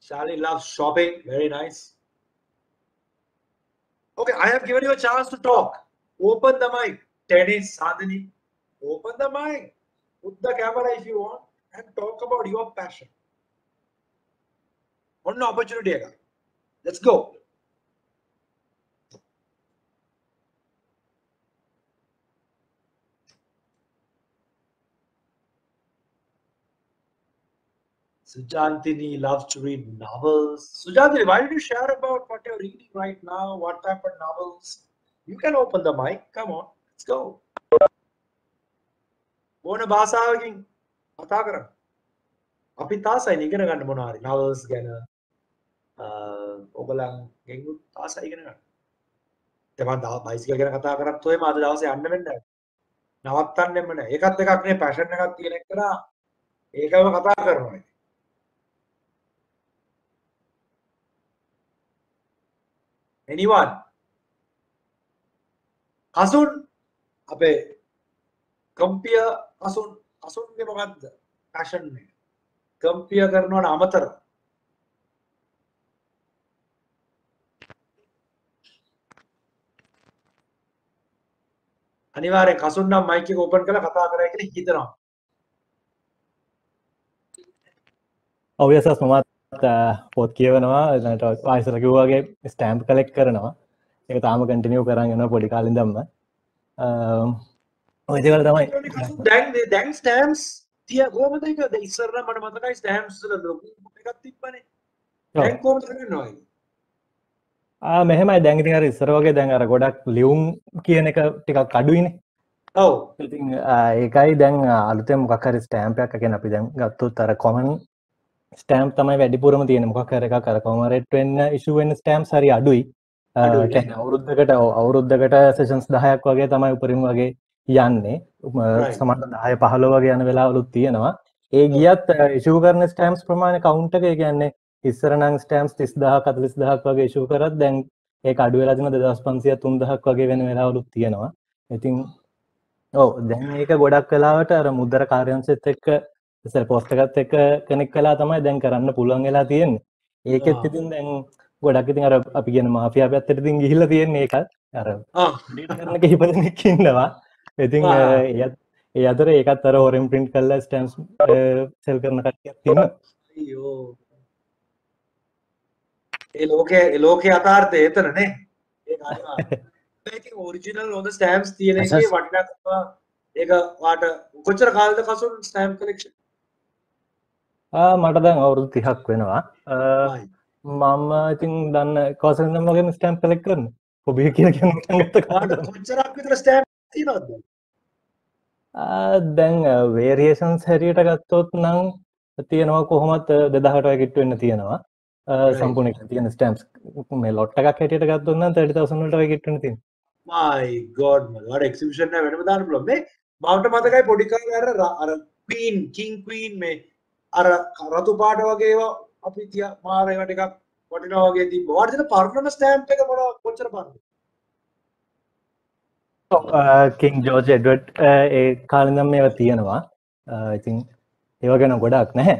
Charlie loves shopping very nice. Okay, I have given you a chance to talk. Open the mic. Tennis, Sadhini. Open the mic. Put the camera if you want and talk about your passion. One opportunity. Let's go. Sujantini loves to read novels. Sujantini, why did you share about what you're reading right now? What type of novels? You can open the mic. Come on, let's go. What a basa kata karan. අපි තාසයි ඉගෙන ගන්න මොනවා හරි novels ගැන ඔයගලන්ගෙන් තාසයි ඉගෙන ගන්න. තමන් bicycle ගැන කතා කරත් ඔයම අද දවසේ යන්න වෙන්නේ නැහැ. නවත්තන්නෙම නැහැ. ඒකත් එකක් නේ පැෂන් එකක් තියෙන එක නා ඒකම කතා කරනවා. anyone කසුන් අපේ කම්පියර් කසුන්ගේ මොකද්ද පැෂන් එක කම්පියර් කරනවට අමතරව අනිවාර්යෙන් කසුන් නම් මයික් එක ඕපන් කරලා කතා කරයි කියලා හිතනවා. ඔව්යසස් මමත් පොත් කියවනවා ඊට ආයිසර කිව්වාගේ ස්ටෑම්ප් කලෙක්ට් කරනවා. ඒක තාම කන්ටිනියු කරන් යනවා පොඩි කාලේ ඉඳන්ම. ඔය දේවල් තමයි. දැන් ස්ටෑම්ප්ස් තිය කොහමද ඒක ඉස්සර නම් මට මතකයි ස්ටෑම්ප්ස් වල ලොකු එකක් තිබ්බනේ. දැන් කොහොමද කරන්නේ? මෙහෙමයි දැන් ඉතින් අර ඉස්සර වගේ දැන් අර ගොඩක් ලියුම් කියන එක ටිකක් අඩුයිනේ. ඔව්. ඉතින් ඒකයි දැන් අලුතෙන් මොකක් හරි ස්ටෑම්ප් එකක් කියන්නේ අපි දැන් ගත්තොත් අර කොමන් ස්ටෑම්ප් තමයි වැඩිපුරම තියෙන්නේ. මොකක් හරි එකක් අර කොමරේට් වෙන්න ඉෂුව වෙන ස්ටෑම්ප්ස් හරි අඩුයි. කියන්නේ අවුරුද්දකට සෙෂන්ස් 10ක් වගේ තමයි උපරිම වගේ යන්නේ. සමහර 10 15 වගේ යන වෙලාවලුත් තියෙනවා. ඒ ගියත් ඉෂුව කරන ස්ටෑම්ප්ස් ප්‍රමාණය කවුන්ට් එක කියන්නේ ඉස්සර නම් ස්ටෑම්ප්ස් 30000ක් 40000ක් වගේ ඉෂුව කරත් දැන් ඒක අඩු වෙලා තියෙනවා 2500 3000ක් වගේ වෙන වෙලාවලුත් තියෙනවා. ඉතින් ඔව් දැන් මේක ගොඩක් වෙලාවට අර මුද්දර කාර්යාංශෙත් එක්ක ඉස්සර පෝස්ට් එකත් එක්ක කනෙක්ට් වෙලා තමයි දැන් කරන්න පුළුවන් වෙලා තියෙන්නේ. ඒකෙත් ඉතින් දැන් ගොඩක් ඉතින් අර අපි කියන මාෆියා පැත්තට ඉතින් ගිහිල්ලා තියෙන්නේ ඒකත් අර ඩේටා කරන කිහිප දෙනෙක් ඉන්නවා. ඉතින් ඒ අතර ඒකත් අර හොරෙන් print කරලා ස්ටෑම්ප්ස් සෙල් කරන කට්ටියක් තියෙනවා. අයියෝ ඒ ලෝකේ යථාර්ථය එතනනේ. ඒක අනිවාර්යයෙන්. ඉතින් ඔරිජිනල් හොඳ ස්ටෑම්ප්ස් තියෙන එකේ වටිනාකම ඒක වාට කොච්චර කාලෙද කසුන් ස්ටෑම්ප් කලෙක්ෂන්? මට දැන් අවුරුදු 30ක් වෙනවා. මම ඉතින් දන්න කවසන් නම් වගේම ස්ටෑම්ප් කලෙක්ට් කරනවා. හොබි කියලා කියන ගත්ත කාලේ කොච්චරක් විතර ස්ටෑම්ප් තියෙනවද? දැන් වේරියේෂන්ස් හැටියට ගත්තොත් නම් තියෙනවා කොහොමත් 2000ට වගේ කිට්ටු වෙන්න තියෙනවා. සම්පූර්ණ එක තියෙන ස්ටෑම්ප්ස් මේ ලොට් එකක් හැටියට ගත්තොත් නම් 30000 වලට වගේ කිට්ටු වෙන්න තියෙනවා. my god man what exhibition එක වෙනම දාන්න පුළුවන් මේ මට මතකයි පොඩි කාලේ අර queen king queen මේ අර රතු පාට වගේ ඒවා අපි තියා මාර ඒවා ටිකක් වටිනවා වගේ තිබ්බා. වාට දෙන පර්ණම ස්ටෑම්ප් එක මොන කොච්චර පර්ණද? කින් ජෝර්ජ් එඩ්වඩ් ඒ කාලේ ඉඳන් මේවා තියෙනවා. ඉතින් ඒවා ගැන ගොඩක් නැහැ.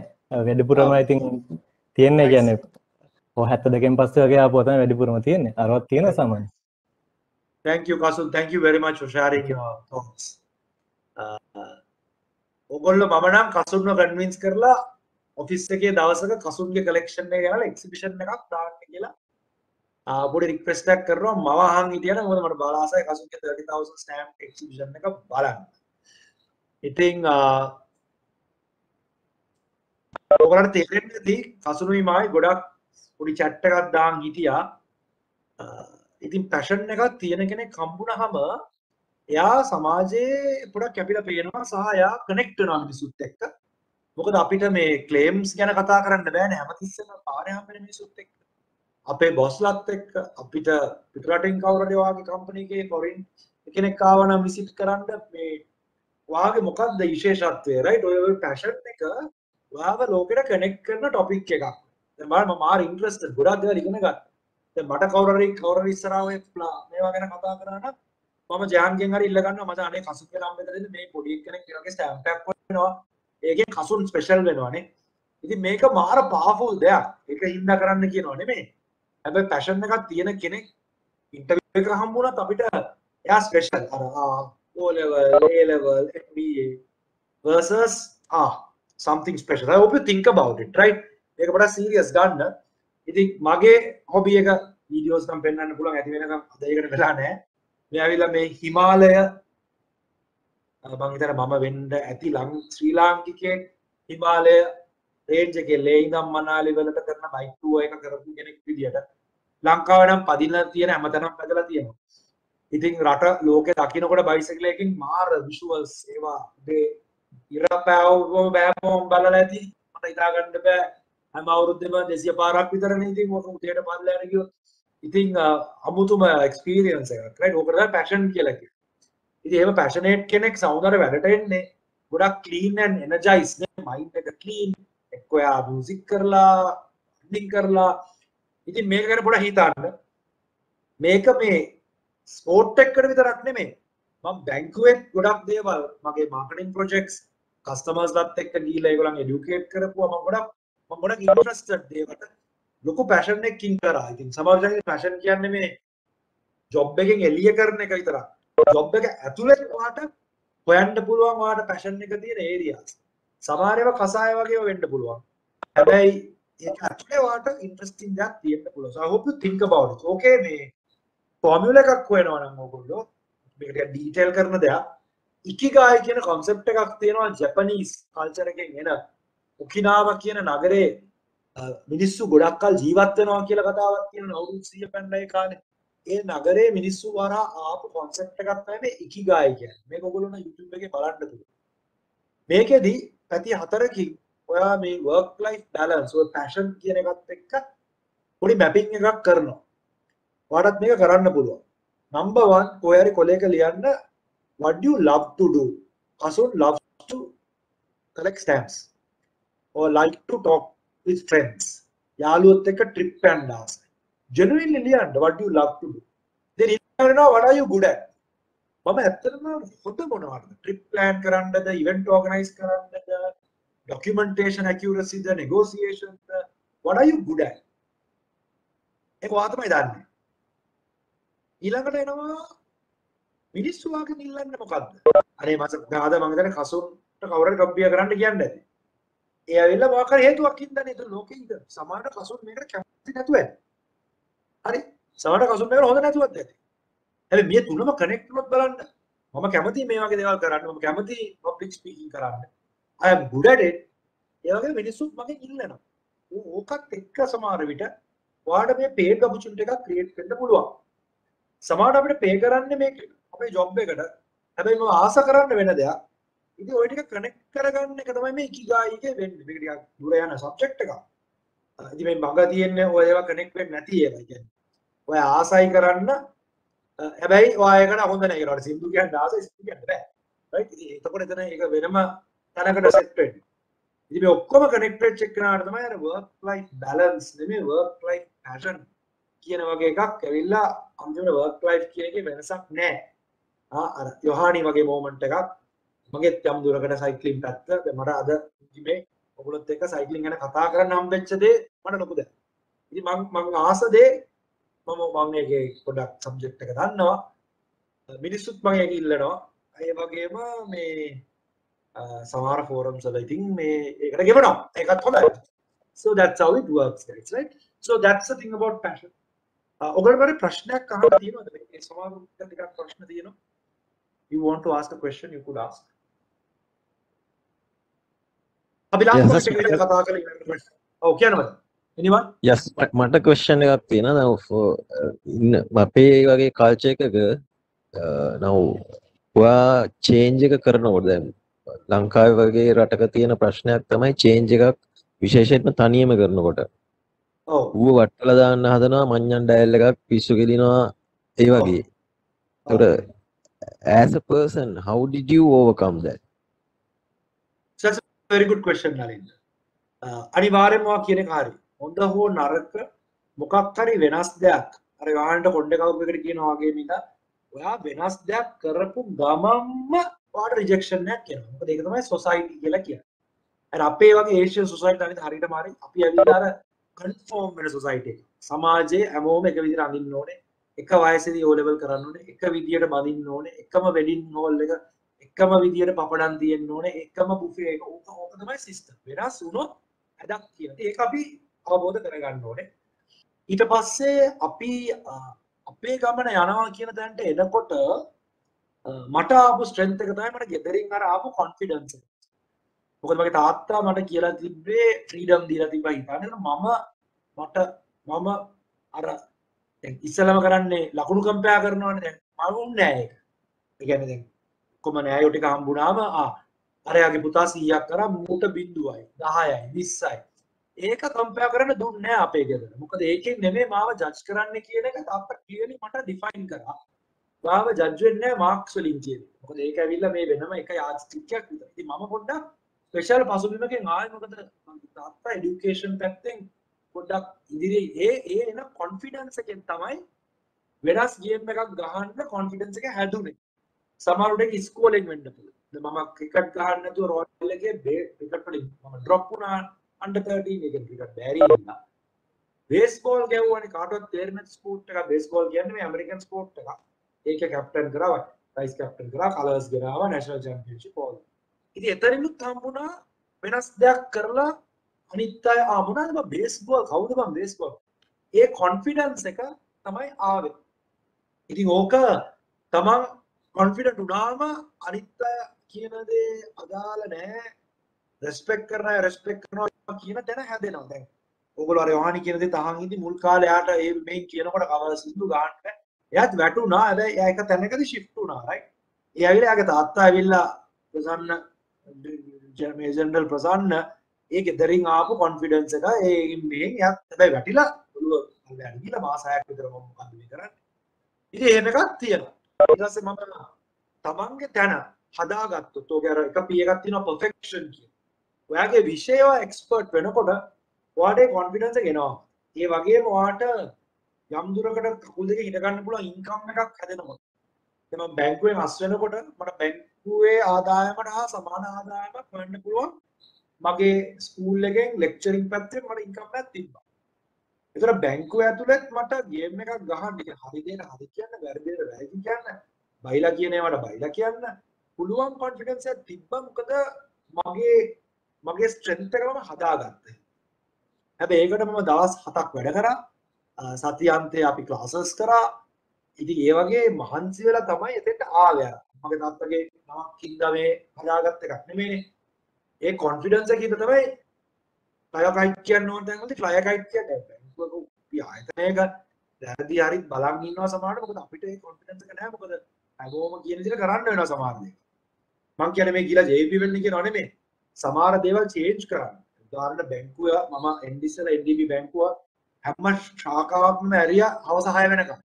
වැඩිපුරම ඉතින් තියෙන්නේ කියන්නේ 72කින් පස්සේ වගේ ආපුවා තමයි වැඩිපුරම තියෙන්නේ. 60ක් තියෙනවා සාමාන්‍යයෙන්. Thank you Kasun, thank you very much for sharing your thoughts. ඔගොල්ලෝ මම නම් කසුන්ව කන්වින්ස් කරලා ඔෆිස් එකේ දවසක කසුන්ගේ කලෙක්ෂන් එක ගෙනලා එක්සිබිෂන් එකක් දාන්න කියලා පොඩි රික්වෙස්ට් එකක් කරනවා. මම අහන් හිටියා නම් මොකද මට බාලාසයි කසුන්ගේ 30000 ස්ටෑම්ප් එක්සිබිෂන් එක බලන්න. ඉතින් ඔයගොල්ලන්ට තේරෙන්නේ කසුනුයි මායි ගොඩක් පොඩි chat එකක් දාන් හිටියා. ඉතින් පැෂන් එකක් තියෙන කෙනෙක් හම්බුනහම එයා සමාජයේ පොඩක් කැපිලා පේනවා සහ එයා කනෙක්ට් වෙනවා මිනිසුත් එක්ක. මොකද අපිට මේ ක්ලේම්ස් ගැන කතා කරන්න බෑනේ හැමතිස්සෙම පාරේ හම්බෙන මිනිසුත් එක්ක. අපේ බොස්ලත් එක්ක අපිට පිටරටින් කවුරු හරි වාගේ කම්පැනි එකේ ෆොරින් කෙනෙක් ආවනම් විසිට් කරන්න මේ වාගේ මොකක්ද විශේෂත්වය රයිට් ඔය පැෂන් එක වාව ලෝකෙට කනෙක්ට් කරන ටොපික් එකක්. දැන් මම මාර ඉන්ට්‍රෙස්ටඩ් ගොඩක් දේවල් ඉගෙන ගන්න. දැන් මට කවුරු හරි ඉස්සරහා ඔය මේවා ගැන කතා කරා නම් මම ජයන්ගෙන් හරි ඉල්ල ගන්නවා මචං අනේ කසුන් කියලා හම්බෙන්න දෙන්න මේ පොඩි කෙනෙක් වගේ ස්ටෑම්ප් එකක් වෙනවා. ඒකෙන් කසුන් ස්පෙෂල් වෙනවානේ. ඉතින් මේක මාර පවර්ෆුල් දෙයක්. ඒක හින්දා කරන්න කියනවා නෙමෙයි. හැබැයි පැෂන් එකක් තියෙන කෙනෙක් ඉන්ටර්විව් එක හම්බුනත් අපිට එයා ස්පෙෂල් අර O level, A level, MBA versus something special. I hope you think about it, right? මේක පොඩක් සීරියස් ගන්න. ඉතින් මගේ හොබි එක වීඩියෝස් නම් පෙන්වන්න පුළුවන් ඇති වෙනකම් අද ඒකට වෙලා නැහැ. මේ ඇවිල්ලා මේ හිමාලය මම හිතන්නේ මම වෙන්න ඇති ශ්‍රී ලාංකිකයෙක් හිමාලය රේන්ජ් එකේ ලේ ඉඳන් මනාලි වලට කරන බයික් ටූර් එක කරපු කෙනෙක් විදියට ලංකාවේ නම් පදින්න තියෙන හැමතැනම පැදලා තියෙනවා. ඉතින් රට ලෝකේ දකින්නකොට බයිසිකල් එකකින් මාර විෂුවල්ස් ඒවා මේ ඉරපෑවම බෑමම බලලා ඇති මට හිතා ගන්න බෑ හැම අවුරුද්දෙම 200 පාරක් විතරනේ ඉතින් ඔක උදේට පල්ලෑට ගියොත් ඉතින් අමුතුම එක්ස්පීරියන්ස් එකක් රයිට් ඕකට තමයි පැෂන් කියලා කියන්නේ ඉතින් එහෙම පැෂනේට් කෙනෙක් සෞන්දර්ය වැඩට එන්නේ ගොඩක් ක්ලීන් ඇන්ඩ් එනර්ජයිස් නේ මයින්ඩ් එක ක්ලීන් එක්ක ඔයා මියුසික් කරලා රනින් කරලා ඉතින් මේක ගැන පොඩ්ඩක් හිතන්න මේක මේ ස්පෝර්ට් එකකට විතරක් නෙමෙයි මම බැංකුවෙත් ගොඩක් දේවල් මගේ මාකටිං ප්‍රොජෙක්ට්ස් කස්ටමර්ස්ලත් එක්ක ගිහිල්ලා ඒගොල්ලන් එඩියුකේට් කරපුවා මම ගොඩක් ඉන්ට්‍රස්ටඩ් දේවල්ට ලොකු පැෂන් එකකින් කරා. ඉතින් සමහර ජනගේ පැෂන් කියන්නේ මේ ජොබ් එකෙන් එළිය කරන එක විතරක්. ජොබ් එක ඇතුලේ වාට හොයන්න පුළුවන් වාට පැෂන් එක තියෙන ඒරියාස්. සමහර ඒවා කසාය වගේම වෙන්න පුළුවන්. හැබැයි ඒක ඇතුලේ වාට ඉන්ට්‍රස්ටිං දෙයක් තියෙන්න පුළුවන්. So I hope you think about it. Okay මේ ෆෝමියුලා එකක් හොයනවා නම් ඕගොල්ලෝ මේක ටිකක් ඩීටේල් කරන දෙයක්. ඉකිගායි කියන concept එකක් තියෙනවා ජපනීස් කල්චර් එකෙන් එන. ඔකිනාවා කියන නගරේ මිනිස්සු ගොඩක් කල් ජීවත් වෙනවා කියලා කතාවක් තියෙනවා අවුරුදු 100 පැන්නයි කාලේ. ඒ නගරේ මිනිස්සු වරා ආපු concept එකක් තමයි මේ ඉකිගායි කියන්නේ. මේක ඔයගොල්ලෝ YouTube එකේ බලන්න පුළුවන්. මේකෙදි පැති හතරකින් ඔයා මේ work life balance ඔය passion කියන එකත් එක්ක පොඩි mapping එකක් කරනවා. ඔයාලත් මේක කරන්න පුළුවන්. number 1 කොහේ හරි කොලයක ලියන්න what do you love to do? Asun loves to collect stamps or like to talk with friends. යාළුවොත් එක්ක trip යන්න ආසයි. Genuinely ලියන්න what do you love to do? then you know what are you good at? මම ඇත්තටම හොඳ මොනවද? trip plan කරන්නද, event organize කරන්නද, documentation accuracy the, negotiation the, what are you good at? ඒක ඔයා තමයි දන්නේ. ඊළඟට එනවා මිනිස්සු වාගේ නිල්ලන්නේ මොකද්ද? අනේ මම ගාද මම හිතන්නේ කසුන්ට කවුරුහරි කම්පියා කරන්න කියන්නේ නැති. ඒ ඇවිල්ලා මොකක් හරි හේතුවක් හින්දානේ ඒක ලෝකෙ ඉඳ. සමහර කසුන් මේකට කැමති නැතුව ඇති. හරි. සමහර කසුන් මේකට හොඳ නැතුවත් ඇති. හැබැයි මේ තුනම කනෙක්ට් වුණොත් බලන්න. මම කැමති මේ වගේ දේවල් කරන්න. මම කැමති පබ්ලික් ස්පීකින් කරන්න. I am good at it. ඒ වගේ මිනිස්සුත් මගෙන් ඉල්ලනවා. ඕකත් එක්ක සමහර විට ඔයාලට මේ paid opportunity එකක් create වෙන්න පුළුවන්. සමහරවිට අපිට pay කරන්නේ මේක අපේ job එකට. හැබැයි මම ආස කරන්න වෙන දෙයක්. ඉතින් ওই ටික කනෙක්ට් කරගන්න එක තමයි මේ ඉකිගායි එකේ වෙන්නේ. මේක ටිකක් දුර යන සබ්ජෙක්ට් එකක්. ඉතින් මේ මග තියෙන්නේ ඔය ඒවා කනෙක්ට් වෙන්නේ නැති ඒවා. කියන්නේ ඔය ආසයි කරන්න හැබැයි ඔයායකට හොඳ නැහැ කියලා. සින්දු කියන්නේ ආසයි සින්දු කියන්න බෑ. රයිට්? ඉතින් එතකොට එතන ඒක වෙනම තැනකට සෙට් වෙන්නේ. ඉතින් මේ ඔක්කොම කනෙක්ට් වෙච්ච එකනට තමයි අර work life balance නෙමෙයි work life passion කියන වගේ එකක් ඇවිල්ලා අන්තිමට work life කියන එකේ වෙනසක් නැහැ. අර යොහානි වගේ මොමන්ට් එකක් මගෙත් යම් දුරකට සයික්ලින් පැත්ත දැන් මට අද මේ ඔයගොල්ලොත් එක්ක සයික්ලින් ගැන කතා කරන්න හම්බෙච්ච දේ මට ලොකු දෙයක්. ඉතින් මම ආස දේ මම ඒකේ පොඩක් සබ්ජෙක්ට් එක දන්නවා. මිනිස්සුත් මම ඒක ඉල්ලනවා. ඒ වගේම මේ සමහර ෆෝරම්ස් වල ඉතින් මේ ඒකට ගෙවනවා. ඒකත් හොඳයි. So that's how it works guys, right? So that's the thing about passion. ඔයගොල්ලෝ මට ප්‍රශ්නයක් අහන්න තියෙනවද? මේ සමහරුන්ට ටිකක් ප්‍රශ්න තියෙනවා. You want to ask a question, you could ask. අභිලාෂ් කතා කරලා ඉන්න. ඔව් කියනවද? anyone? Yes, මට question එකක් තියෙනවා. now ඉන්න අපේ වගේ culture එකක now ඔයා change එක කරනකොට දැන් ලංකාවේ වගේ රටක තියෙන ප්‍රශ්නයක් තමයි change එකක් විශේෂයෙන්ම තනියම කරනකොට. ඔව්. ඌව වට්ටලා දාන්න හදනවා මඤ්ඤන් ඩයල් එකක් පිස්සු කෙලිනවා ඒ වගේ. ඒතකොට as a person how did you overcome that? So that's a very good question Nalind. අනිවාර්යයෙන්ම ඔයා කියන එක හරි. හොඳ හෝ නරක මොකක් හරි වෙනස් දෙයක් අර වාහනට කොණ්ඩේ කවුරු එකට කියනවා වගේ මිට ඔයා වෙනස් දෙයක් කරපු ගමම්ම ඔයාට රිජෙක්ෂන් එකක් එනවා. මොකද ඒක තමයි සොසයිටි කියලා කියන්නේ. අර අපේ වගේ ඒෂියන් සොසයිටි අනිත් හරියටම හරි අපි ඇවිල්ලා අර කන්ෆර්ම් වෙන සොසයිටි එක. සමාජයේ හැමෝම එක විදිහට අඳින්න ඕනේ. එක වයසේදී O level කරන්න ඕනේ. එක විදිහට බඳින්න ඕනේ. එකම වෙඩින් හෝල් එක එකම විදිහට පපඩම් තියෙන්න ඕනේ. එකම බුෆේ එක. ඕක තමයි සිස්ටම්. වෙනස් වුණොත් ඇදක් කියන. ඒක අපි අවබෝධ කරගන්න ඕනේ. ඊට පස්සේ අපි අපේ ගමන යනවා කියන තැනට එනකොට මට ආපු ස්ට්‍රෙන්ත් එක තමයි මට ගෙදරින් අර ආපු කොන්ෆිඩන්ස් එක. මොකද මගේ තාත්තා මට කියලා තිබ්බේ ෆ්‍රීඩම් දීලා තිබ්බා හිතන්න මම අර දැන් ඉස්සලම කරන්නේ ලකුණු කම්පයා කරනවානේ දැන් මම උන්නේ නැහැ ඒක. ඒ කියන්නේ දැන් කොහොම නෑයෝ ටික හම්බුනාම අරයාගේ පුතා 100ක් කරා මූට 0යි 10යි 20යි ඒක කම්පෙයාර් කරන්න දුන්නේ නැහැ අපේ ගෙදර. මොකද ඒකෙන් නෙමෙයි මාව ජජ් කරන්න කියන එක තාත්තා ක්ලියර්ලි මට ඩිෆයින් කරා. මාව ජජ් වෙන්නේ නැහැ මාක්ස් වලින් කියන්නේ. මොකද ඒක ඇවිල්ලා මේ වෙනම එක යාස්ටික් එකක් විතර. ඉතින් මම පොඩ්ඩක් ස්පෙෂල් පසුබිමකින් ආවේ මොකද තාත්තා এডুকেෂන් පැත්තෙන් පොඩ්ඩක් ඉදිරියේ ඒ එන කොන්ෆිඩන්ස් එකෙන් තමයි වෙනස් ගේම් එකක් ගහන්න කොන්ෆිඩන්ස් එක හැදුනේ. සමහරවිට ඒක ඉස්කෝලෙන් වෙන්න පුළුවන්. මම ක්‍රිකට් ගහන්න නැතුව රෝයල් එකේ ක්‍රිකට් වලින් මම ඩ්‍රොප් වුණා under 13 එකෙන් ක්‍රිකට් බැරි වුණා. බේස්බෝල් ගැහුවානේ කාටවත් තේරෙන්නේ නැති ස්පෝර්ට් එකක්. බේස්බෝල් කියන්නේ මේ ඇමරිකන් ස්පෝර්ට් එකක්. ඒක කැප්ටන් කරා වයිස් කැප්ටන් කරා කලර්ස් ගෙනාවා නැෂනල් චැම්පියන්ෂිප් ඕල්. ඉතින් එතනිනුත් හම්බුණා වෙනස් දෙයක් කරලා අනිත් අය මොනවාද බං බේස්බෝල් කවුද බං බේස්බෝල් ඒ කොන්ෆිඩන්ස් එක තමයි ආවේ. ඉතින් ඕක තමන් කොන්ෆිඩන්ට් වුණාම අනිත් අය කියන දේ අදාළ නැහැ රෙස්පෙක්ට් කරනවා රෙස්පෙක්ට් කරනවා කියන තැන හැදෙනවා. දැන් ඕගොල්ලෝ අර යෝහානි කියන දේ තහන් ඉදි මුල් කාලේ යාට මේ මේන් කියනකොට කවර සින්දු ගන්න එයාත් වැටුණා. හැබැයි එයා එක තැනකදී ෂිෆ්ට් වුණා රයිට්. ඒ ඇවිල්ලා එයාගේ තාත්තා ඇවිල්ලා ප්‍රසන්න මේ ජෙනරල් ප්‍රසන්න ඒක දරින් ආපු කොන්ෆිඩන්ස් එක ඒ මේන් එයාත් හැබැයි වැටිලා ඔළුව අල්ලගෙන ගිහලා මාස 6ක් විතර මම මොකද්ද මේ කරන්නේ. ඉතින් එහෙම එකක් තියෙනවා. ඊට පස්සේ මම තමන්ගේ තැන හදාගත්තොත් ඔගේ අර එක පී එකක් තියෙනවා පර්ෆෙක්ෂන් කියන. ඔයාගේ විෂයව එක්ස්පර්ට් වෙනකොට ඔයාට කොන්ෆිඩන්ස් එක එනවා. ඒ වගේම ඔයාට යම් දුරකට කකුල් දෙක හිට ගන්න පුළුවන් ඉන්කම් එකක් හැදෙනකොට. දැන් මම බැංකුවෙන් අස් වෙනකොට මට බැංකුවේ ආදායමට හා සමාන ආදායමක් ගන්න පුළුවන්. මගේ ස්කූල් එකෙන් ලෙක්චරින් පැත්තෙන් මට ඉන්කම් එකක් තිබ්බා. ඒතර බැංකුව ඇතුළෙත් මට ගේම් එකක් ගහන්න ඉතින් හරි දෙයට හරි කියන්න වැරදි දෙයට වැරදි කියන්න බයිලා කියන ඒවාට බයිලා කියන්න පුළුවන් කොන්ෆිඩන්ස් එකක් තිබ්බා. මොකද මගේ ස්ට්‍රෙන්ත් එක මම හදාගත්තා. හැබැයි ඒකට මම දවස් 7ක් වැඩ කරා. සතියාන්තයේ අපි ක්ලාසස් කරා. ඉතින් ඒ වගේ මහන්සි වෙලා තමයි එතෙන්ට ආවේ. මගේ තාත්තගේ නමක් කින්දා මේ හදාගත්ත එකක් නෙමෙයිනේ. ඒ කොන්ෆිඩන්ස් එකකින් තමයි ෆ්ලයර් කයිට් කියන්න ඕන දැන් වලදී ෆ්ලයර් කයිට් කියන්නේ බැංකුවක ආයතනයක වැරදි හරි බලන් ඉන්නවා සමහරවිට. මොකද අපිට ඒ කොන්ෆිඩන්ස් එක නැහැ. මොකද හැමෝම කියන විදිහට කරන්න වෙනවා සමහර දේ. මම කියන්නේ මේ ගිහලා JP වෙන්න කියනවා නෙමෙයි. සමහර දේවල් චේන්ජ් කරන්න. උදාහරණ බැංකුව මම NDSL NDB බැංකුව හැම ශාඛාවක්ම ඇරියා හවස 6 වෙනකම්.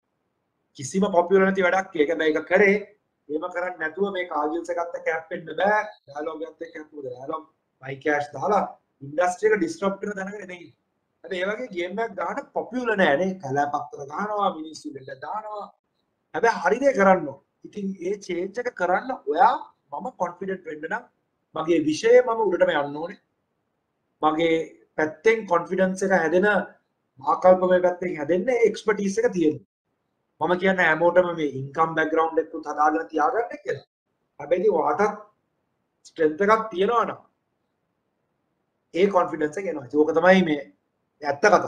කිසිම පොපියුලර් නැති වැඩක් ඒක බෑ ඒක කරේ. එහෙම කරන්නේ නැතුව මේ කාජල්ස් එකත් එක්ක කැප් වෙන්න බෑ. ඩයලොග් එකත් එක්ක කැප් වෙන්න ඩයලොග් මයි කෑෂ් දාලා ඉන්ඩස්ට්‍රි එක ඩිස්ටර්බ් කරන තැනකට එන්නේ. හැබැයි ඒ වගේ ගේම් එකක් ගන්න පොපියුලර් නෑ නේ. කලාපත්තර ගන්නවා මිනිස්සු දෙන්න දානවා. හැබැයි හරි දේ කරන්න ඕන. ඉතින් ඒ චේන්ජ් එක කරන්න ඔයා මම කොන්ෆිඩන්ට් වෙන්න නම් මගේ විෂය මම උඩටම යන්න ඕනේ. මගේ පැත්තෙන් කොන්ෆිඩන්ස් එක හැදෙන ආකල්පමය පැත්තෙන් හැදෙන්නේ එක්ස්පර්ටීස් එක තියෙනවා. මම කියන්නේ හැමෝටම මේ ඉන්කම් බෑග්ග්‍රවුන්ඩ් එකක් හදාගෙන තියාගන්න කියලා. හැබැයි ඔයාටත් ස්ට්‍රෙන්ත් එකක් තියෙනවා නම් ඒ කොන්ෆිඩන්ස් එක එනවා. ඒක තමයි මේ ඇත්ත කතාව.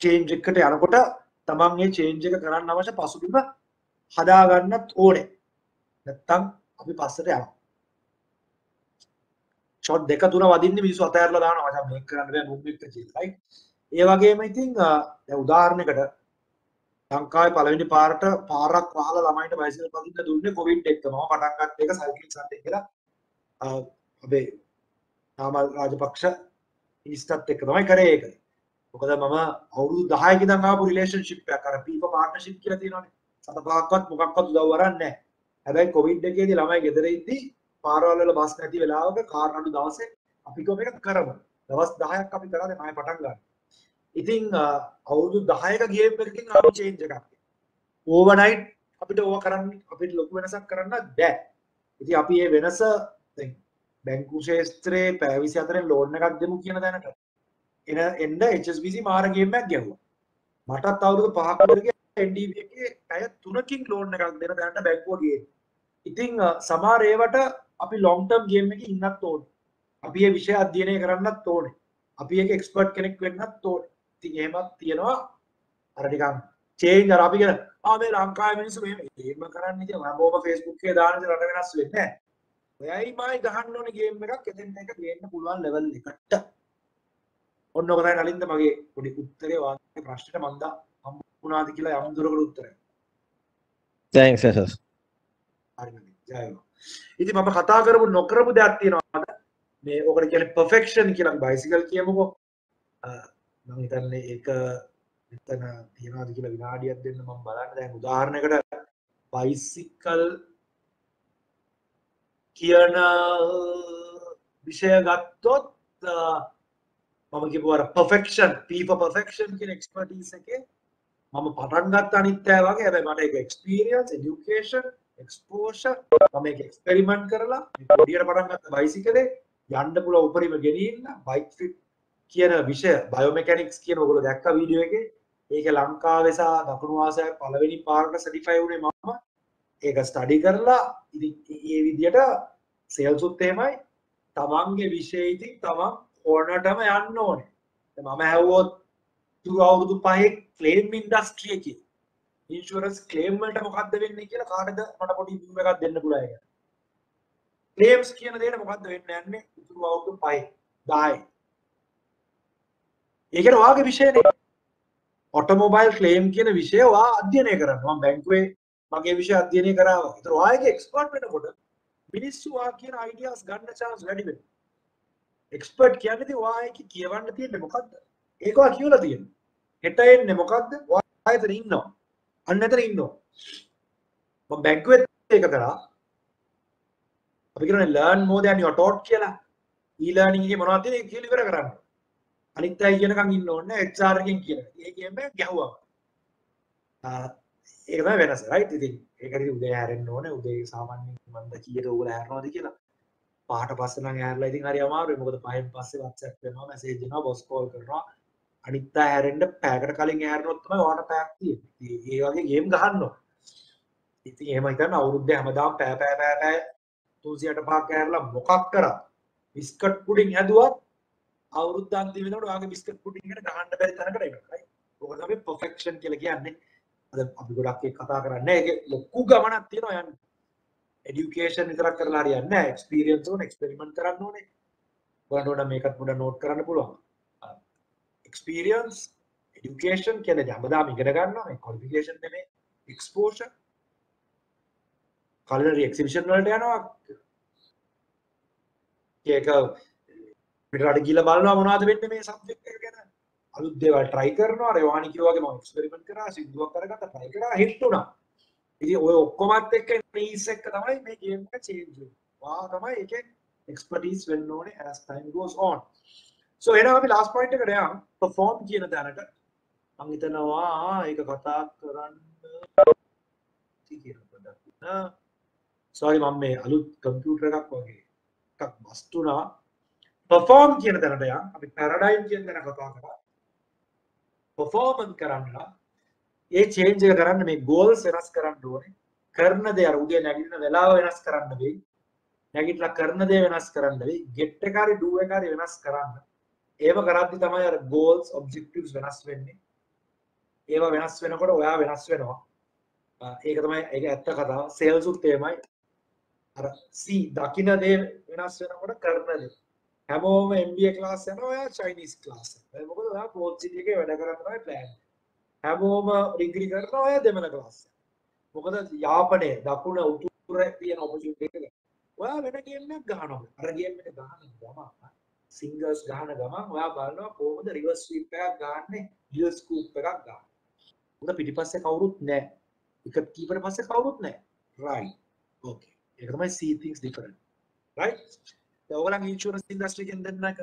චේන්ජ් එකට යනකොට තමන් මේ චේන්ජ් එක කරන්න අවශ්‍ය පසුබිම හදාගන්නත් ඕනේ. නැත්තම් අපි පස්සට යනවා. ෂොට් දෙක තුන වදින්නේ මිනිස්සු අතහැරලා දානවා. මචං මේක කරන්න බෑ මුම් එක කියලා. රයිට්. ඒ වගේම ඉතින් දැන් උදාහරණයකට ලංකාවේ පළවෙනි පාරට පාරක් වහලා ළමයින්ට බයිසිකල් පදින්න දුන්නේ කොවිඩ් එක්ක. මම පටන් ගත්ත එක සයිකලින් සන්ඩේ කියලා අපේ නාමල් රාජපක්ෂ ඉස්ටත් එක්ක තමයි කරේ ඒක. මොකද මම අවුරුදු 10ක ඉඳන් ආපු රිලේෂන්ෂිප් එකක් අර පීපා පාර්ට්නර්ෂිප් කියලා තියෙනවානේ. සත පහක්වත් මොකක්වත් උදව් වරන්නේ නැහැ. හැබැයි කොවිඩ් එකේදී ළමයි ගෙදර ඉද්දි පාරවල් වල බස් නැති වෙලාවක කාර් අඩු දවසේ අපි කොහොම එකක් කරමු. දවස් 10ක් අපි කරා දැන් ආයෙ පටන් ගන්න. ඉතින් අවුරුදු 10ක ගේම් එකකින් ආපු චේන්ජ් එකක්. ඕවර්නයිට් අපිට ඕවා කරන්න අපිට ලොකු වෙනසක් කරන්න බෑ. ඉතින් අපි මේ වෙනස දැන් බැංකු ශාස්ත්‍රයේ පැය 24න් ලෝන් එකක් දෙමු කියන දැනට එන්න HSBC මාර ගේම් එකක් ගැහුවා. මටත් අවුරුදු 5ක් විතර NDB එකේ පැය 3කින් ලෝන් එකක් දෙන දැනට බැංකුව ගියේ. ඉතින් සමහර ඒවට අපි ලොන්ග් ටර්ම් ගේම් එකේ ඉන්නත් ඕනේ. අපි මේ විෂය අධ්‍යයනය කරන්නත් ඕනේ. අපි ඒක එක්ස්පර්ට් කෙනෙක් වෙන්නත් ඕනේ. ඉතින් එහෙමත් තියෙනවා අර නිකන් චේන්ජ් අර අපි කියන මේ ලංකාවේ මිනිස්සු මෙහෙම කරන්නේ ඉතින් හැමෝම Facebook එකේ දාන රට වෙනස් වෙන්නේ නැහැ. ඔයයි මයි ගහන්න ඕනේ ගේම් එකක් එතෙන් එක ගේන්න පුළුවන් ලෙවල් එකට. ඔන්න ඔක තමයි නලින්ද මගේ පොඩි උත්තරේ වාගේ ප්‍රශ්නෙට මන්ද හම්බුණාද කියලා යම් දුරකට උත්තරය. Thanks, Asas. හරිනේ. ජයවා. ඉතින් මම කතා කරපු නොකරපු දෙයක් තියෙනවා. මේ ඔකට කියන්නේ perfection කියලා අපි බයිසිකල් කියමුකෝ. මම හිතන්නේ ඒක මෙතන තියනවාද කියලා විනාඩියක් දෙන්න මම බලන්න. දැන් උදාහරණයකට බයිසිකල් කියන විෂය ගත්තොත් මම කියපු අර perfection P for perfection කියන expertise එකේ මම පටන් ගත්ත අනිත්‍යය වගේ. හැබැයි මට ඒක experience, education, exposure මම ඒක experiment කරලා මේ පොඩියට පටන් ගත්ත බයිසිකලේ යන්න පුළුවන් උපරිම ගෙනින්න බයික් ෆිට් කියන විෂය බයෝමෙකැනික්ස් කියන ඔයගොල්ලෝ දැක්ක වීඩියෝ එකේ. ඒක ලංකාවේ සහ දකුණු ආසියාවේ පළවෙනි පාරට සර්ටිෆයි වුණේ මම. ඒක ස්ටඩි කරලා ඉතින් මේ විදියට සේල්ස් උත් එහෙමයි. තමන්ගේ විෂය ඉතින් තමන් ඕනටම යන්න ඕනේ. දැන් මම හැවුවොත් තුරු අවුරුදු 5 ක්ලේම් ඉන්ඩස්ට්‍රි එකේ ඉන්ෂුරන්ස් ක්ලේම් වලට මොකද්ද වෙන්නේ කියලා කාටද මට පොඩි බිම් එකක් දෙන්න පුළුවන් ඒක. ක්ලේම්ස් කියන දේට මොකද්ද වෙන්න යන්නේ තුරු අවුරුදු 5 10. ඒකට ඔයාගේ විෂයනේ. ඔටෝමොබයිල් ක්ලේම් කියන විෂය ඔයා අධ්‍යයනය කරන්න. මම බැංකුවේ මගේ විෂය අධ්‍යයනය කරා. ඒතර ඔයාගේ එක්ස්පර්ට් වෙනකොට මිනිස්සු ඔයා කියන අයිඩියාස් ගන්න chance වැඩි වෙනවා. එක්ස්පර්ට් කියන්නේ ඉතින් ඔයා කියවන්න තියෙන්නේ මොකද්ද? ඒක ඔයා කියවලා තියෙන්නේ. හෙට එන්නේ මොකද්ද? ඔයා එතන ඉන්නවා. අන්න එතන ඉන්නවා. මම බැංකුවේ ඒක කරා. අපි කියනවා learn more than you are taught කියලා. e-learning එකේ මොනවද තියෙන්නේ ඒක කියලා ඉවර කරන්න. අනිත් අය කියනකම් ඉන්න ඕනේ HR එකෙන් කියලා. ඒ කියන්නේ ගැහුවා. ඒක තමයි වෙනස right. ඉතින් ඒකට උදේ හැරෙන්න ඕනේ. උදේ සාමාන්‍යයෙන් මන්ද කීයට ඕගොල්ලෝ හැරනවද කියලා. 5ට පස්සේ නම් හැරලා ඉතින් හරි අමාරුයි. මොකද 5න් පස්සේ WhatsApp වෙනවා, මැසේජ් එනවා, බොස් කෝල් කරනවා. අනිත් අය හැරෙන්න පැයකට කලින් හැරෙනොත් තමයි ඔයාලට පැයක් තියෙන්නේ. ඒ වගේ ගේම් ගහන්න ඕනේ. ඉතින් එහෙම හිතන්න අවුරුද්දේ හැමදාම පැය 365ක් හැරලා මොකක් කරා බිස්කට් පුඩින් හැදුවත් අවුරුද්ද අන්තිම වෙනකොට ඔයාගේ බිස්කට් පුඩින් එකට ගහන්න බැරි තැනකට එනවා. right. ඔක තමයි perfection කියලා කියන්නේ. අද අපි ගොඩක් ඒක කතා කරන්නේ. ඒකේ ලොකු ගමනක් තියෙනවා යන්නේ. education විතරක් කරලා හරියන්නේ නැහැ. experience ඕන, experiment කරන්න ඕනේ. ඔයාලට මේකත් පොඩ්ඩක් note කරන්න පුළුවන්. experience, education කියන්නේ හැමදාම ඉගෙන ගන්නවා. මේ qualification නෙමෙයි. exposure. culinary exhibition වලට යනවා. ඒක පිටරට ගිහලා බලනවා මොනවද වෙන්නේ මේ සබ්ජෙක්ට් එක ගැන. අලුත් දේවල් try කරනවා. රේවානි කිව්වා වගේ මම experiment කරා, සින්දුවක් කරගත්තා, try කරා, hit වුණා. ඉතින් ඔය ඔක්කොමත් එක්ක niche එක තමයි මේ game එක change වෙන්නේ. වා තමයි ඒකේ expertise වෙන්න ඕනේ as time goes on. So එහෙනම් අපි last point එකට යමු. perform කියන තැනට මම හිතනවා ඒක කතා කරන්න කියලා පොඩ්ඩක්. sorry මම මේ අලුත් computer එකක් වගේ එකක් බස්තුනා. perform කියන තැනට යමු. අපි paradigm කියන තැන කතා කරා. performance කරන්න ඒ change එක කරන්න මේ goals වෙනස් කරන්න ඕනේ. කරන දේ අර උදේ නැගිටින වෙලාව වෙනස් කරන්න වෙයි. නැගිටලා කරන දේ වෙනස් කරන්න වෙයි. get එක හරි do එක හරි වෙනස් කරන්න. ඒව කරද්දි තමයි අර goals objectives වෙනස් වෙන්නේ. ඒවා වෙනස් වෙනකොට ඔයා වෙනස් වෙනවා. ඒක තමයි ඒක ඇත්ත කතාව. sales උත් එහෙමයි. අර C දකින්න දේ වෙනස් වෙනකොට කරන දේ. හැමෝම MBA class යනවා ඔයා Chinese class. මොකද ඔයා Port City එකේ වැඩ කරන්න තමයි plan. හැමෝම ඩිග්‍රී කරනවා ඔයා දෙමළ class. මොකද යාපනයේ දකුණ උතුර තියෙන opportunity එක. ඔයා වෙන game එකක් ගහනවා. අර game එක ගහන ගමන් singles ගහන ගමන් ඔයා බලනවා කොහොමද reverse sweep එකක් ගහන්නේ, heel scoop එකක් ගන්න. උඩ පිටිපස්සේ කවුරුත් නැහැ. එක කීපර පස්සේ කවුරුත් නැහැ. right. okay. ඒක තමයි see things different. right. දැන් ඔයගොල්ලන් insurance industry එකෙන් දෙන්න එක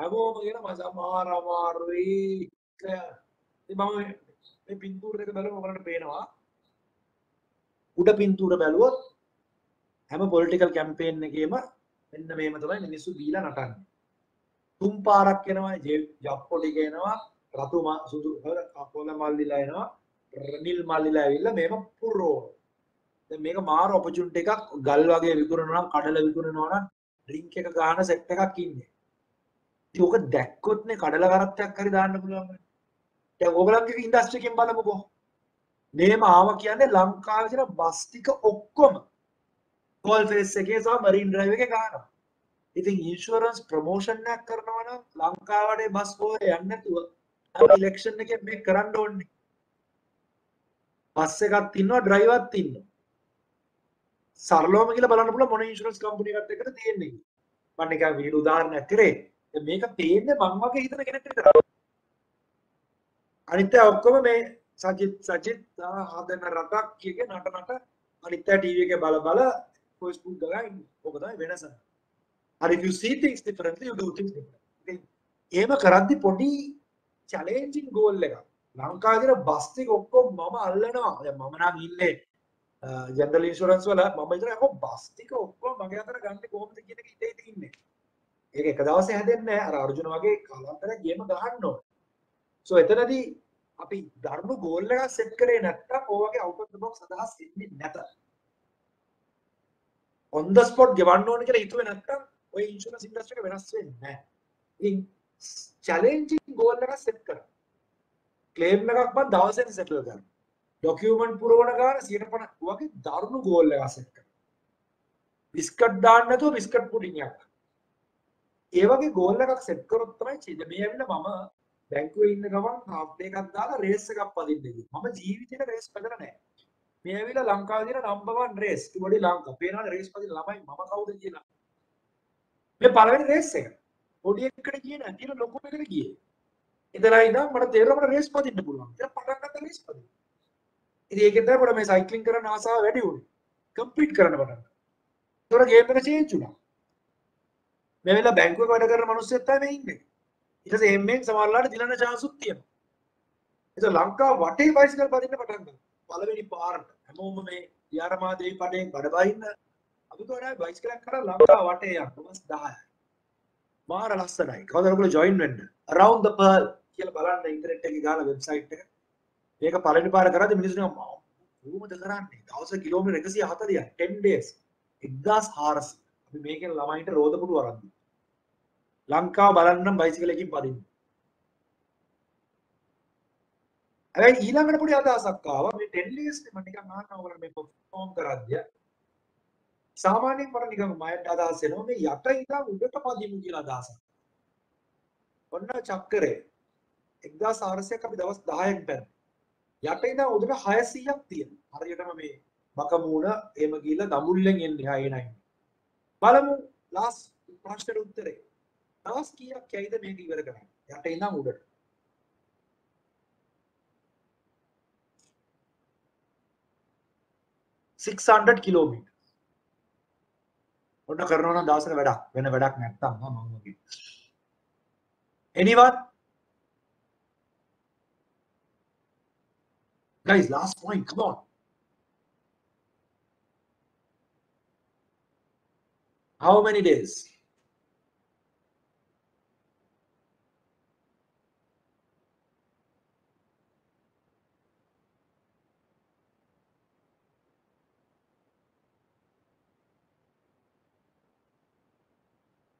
හැමෝම කියන අමාරුයි. ඉතින් මම මේ පින්තූර දෙක බලමු ඔයගොල්ලන්ට පේනවා. උඩ පින්තූර බැලුවොත් හැම පොලිටිකල් කැම්පේන් එකේම මෙන්න මේම තමයි මිනිස්සු දීලා නටන්නේ. තුන් පාරක් එනවා, ජප්පොටි කියනවා, රතු සුදු කොළ මල්ලිලා එනවා, නිල් මල්ලිලා ඇවිල්ලා මේක පුරෝ. දැන් මේක මාර ඔපචුනිටි එකක්. ගල් වගේ විකුණනවා නම්, කඩල විකුණනවා නම් ඩ්‍රින්ක් එක ගන්න සෙට් එකක් ඉන්නේ. ඉතින් ඔක දැක්කොත්නේ කඩල කරත්තයක් හරි දාන්න පුළුවන්. දැන් ඕගලන්ගේ ඉන්ඩස්ට්‍රි එකෙන් බලමුකෝ. මේම ආව කියන්නේ ලංකාවේ තියෙන බස් ටික ඔක්කොම කෝල් ෆේස් එකේ සහ මරීන් ඩ්‍රයිව් එකේ ගන්නවා. ඉතින් ඉන්ෂුරන්ස් ප්‍රොමෝෂන් එකක් කරනවා නම් ලංකාවට බස් පොය යන්නේ නැතුව අපි ඉලෙක්ෂන් එකේ මේක කරන්න ඕනේ. බස් එකක් ඉන්නවා, ඩ්‍රයිවර්ත් ඉන්නවා. සරලවම කියලා බලන්න පුළුවන් මොන ඉන්ෂුරන්ස් කම්පැනි එකකට එකද තියෙන්නේ කියලා. මම නිකන් විහිළු උදාහරණයක් කරේ. මේක පේන්නේ මං වගේ හිතන කෙනෙක් විතරයි. අනිත් අය ඔක්කොම මේ සජිත් හදන රටක් කියගේ නට අනිත් අය ටීවී එකේ බල Facebook ගලා ඉන්නේ. ඔක තමයි වෙනස. And if you see things differently, you do things differently. එහෙම කරද්දි පොඩි challenging goal එකක්. ලංකාවේ තියෙන බස් ටික ඔක්කොම මම අල්ලනවා. දැන් මම නම් ඉන්නේ ජෙනරල් ඉන්ෂුරන්ස් වල මම හිතනවා කො බස් ටික ඔක්කොම මගේ අතට ගන්න කොහොමද කියන එක හිතේ තින්නේ. ඒක එක දවසේ හැදෙන්නේ නැහැ. අර අර්ජුන වගේ කාලාන්තරයක් ගේම ගහන්න ඕනේ. So එතනදී අපි ධර්ම ගෝල් එකක් සෙට් කරේ නැත්නම් ඔයගේ out of the box අදහස් එන්නේ නැත. on the spot ගෙවන්න ඕනේ කියලා හිතුවේ නැත්නම් ඔය ඉන්ෂුරන්ස් ඉන්ඩස්ට්‍රි එක වෙනස් වෙන්නේ නැහැ. ඉතින් challenging goal එකක් සෙට් කරා. claim එකක් මම දවසෙන් settle කරනවා. document පුරවන ගාන 150 වගේ දරුණු goal එකක් සෙට් කරා. බිස්කට් දාන්න නැතුව බිස්කට් පුඩින් එකක්. ඒ වගේ goal එකක් සෙට් කරොත් තමයි චිද මේ ඇවිල්ලා මම බැංකුවේ ඉන්න ගමන් half day එකක් දාලා රේස් එකක් පදින්න ගියා. මම ජීවිතේට රේස් පදලා නැහැ. මේ ඇවිල්ලා ලංකාවේ තියෙන number 1 රේස් ටිබඩි ලංකා. පේනවනේ රේස් පදින ළමයි මම කවුද කියලා. මේ පළවෙනි රේස් එක. පොඩි එකකට ගියේ නැහැ. තියෙන ලොකු එකකට ගියේ. ඉතලා ඉඳන් මට තේරෙනවා මට රේස් පදින්න පුළුවන්. ඉතින් පටන් ගත්තා රේස් පදින්න. ඉතින් ඒකෙන් තමයි මට මේ සයික්ලින් කරන ආසාව වැඩි වුණේ. කම්පීට් කරන්න පටන් ගත්තා. ඒතකොට ගේම් එක චේන්ජ් වුණා. මේ වෙලාව බැංකුවක වැඩ කරන මිනිස්සුත් තමයි මේ ඉන්නේ. ඊට පස්සේ එම්ෙන් සමහරලාට දිලන chance උත් තියෙනවා. ඒක ලංකාව වටේ බයිසිකල් පදින්න පටන් ගත්තා. පළවෙනි පාරට හැමෝම මේ යාරමා දෙවි පඩේන් බඩබයින්න අපි කොහොමද බයිසිකලයක් කරලා ලංකාව වටේ යන්න මාස් 10යි. මාර ලස්සනයි. කවුද ඔයගොල්ලෝ join වෙන්න? around the pearl කියලා බලන්න ඉන්ටර්නෙට් එකේ ගාලා වෙබ්සයිට් එක. මේක පළවෙනි පාර කරද්දී මිනිස්සු නිකන් කොහොමද කරන්නේ? දවස් කිලෝමීටර් 140ක් 10 days 1400. අපි මේකෙන් ළමයින්ට රෝදපුඩු අරන් දුන්නා. ලංකාව බලන්නම් බයිසිකලයකින් පදින්න. හැබැයි ඊළඟට පොඩි අදහසක් ආවා මේ 10 days මම නිකන් අහනවා ඔයාලා මේ perform කරද්දී සාමාන්‍යයෙන් මට නිකන් මයට අදහස් එනවා මේ යට ඉඳන් උඩට පදිමු කියලා අදහසක්. ඔන්න චක්කරේ 1400ක් අපි දවස් 10ක් බැලුවා. යට ඉඳන් උඩට 600ක් තියෙනවා. හරියටම මේ බකමූණ එහෙම ගිහලා දඹුල්ලෙන් එන්නේ 6 9. බලමු ලාස්ට් ප්‍රශ්නෙට උත්තරේ. දවස් කීයක් යයිද මේක ඉවර කරන්න? යට ඉඳන් උඩට. 600 kilometers. ඔන්න කරනවා නම් දවසක වැඩක් වෙන වැඩක් නැත්තම් මම වගේ. Anyone? Guys, last point, come on. How many days?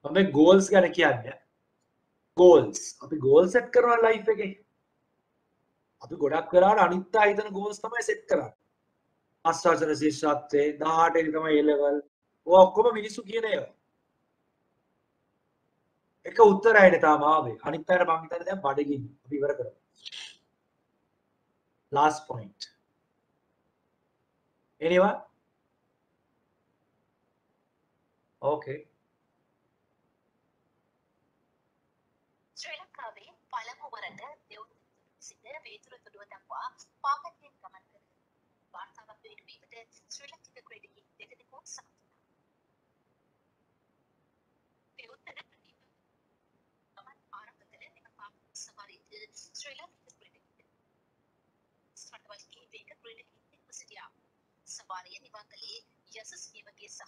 मैं गोल्स ගැන කියන්නේ goals අපි goal set කරනවා life එකේ අපි ගොඩක් වෙලාවට අනිත් අය හිතන goals තමයි set කරන්නේ ආස්වාදන ශිෂ්‍යත්වයේ 18 එක තමයි A level ඔය ඔක්කොම මිනිස්සු කියන ඒවා එක උත්තරයනේ තාම ආවේ අනිත් අයට මම හිතන්නේ දැන් බඩගින්න අපි ඉවර කරමු last point anyone okay පාපයෙන් ගමන් කරන වාර්තාවක් වෙන විට ශ්‍රී ලංකික ක්‍රෙඩිට් දෙකක සමත්. ඒ උත්තර ගමන් ආරම්භ කළ එක පාප සමරිත ශ්‍රී ලංකික ක්‍රෙඩිට් ස්ටාර්ට් වේක ක්‍රෙඩිට් සිටියා. සවාරිය නිවාතලේ යසස් නිවගේ සහ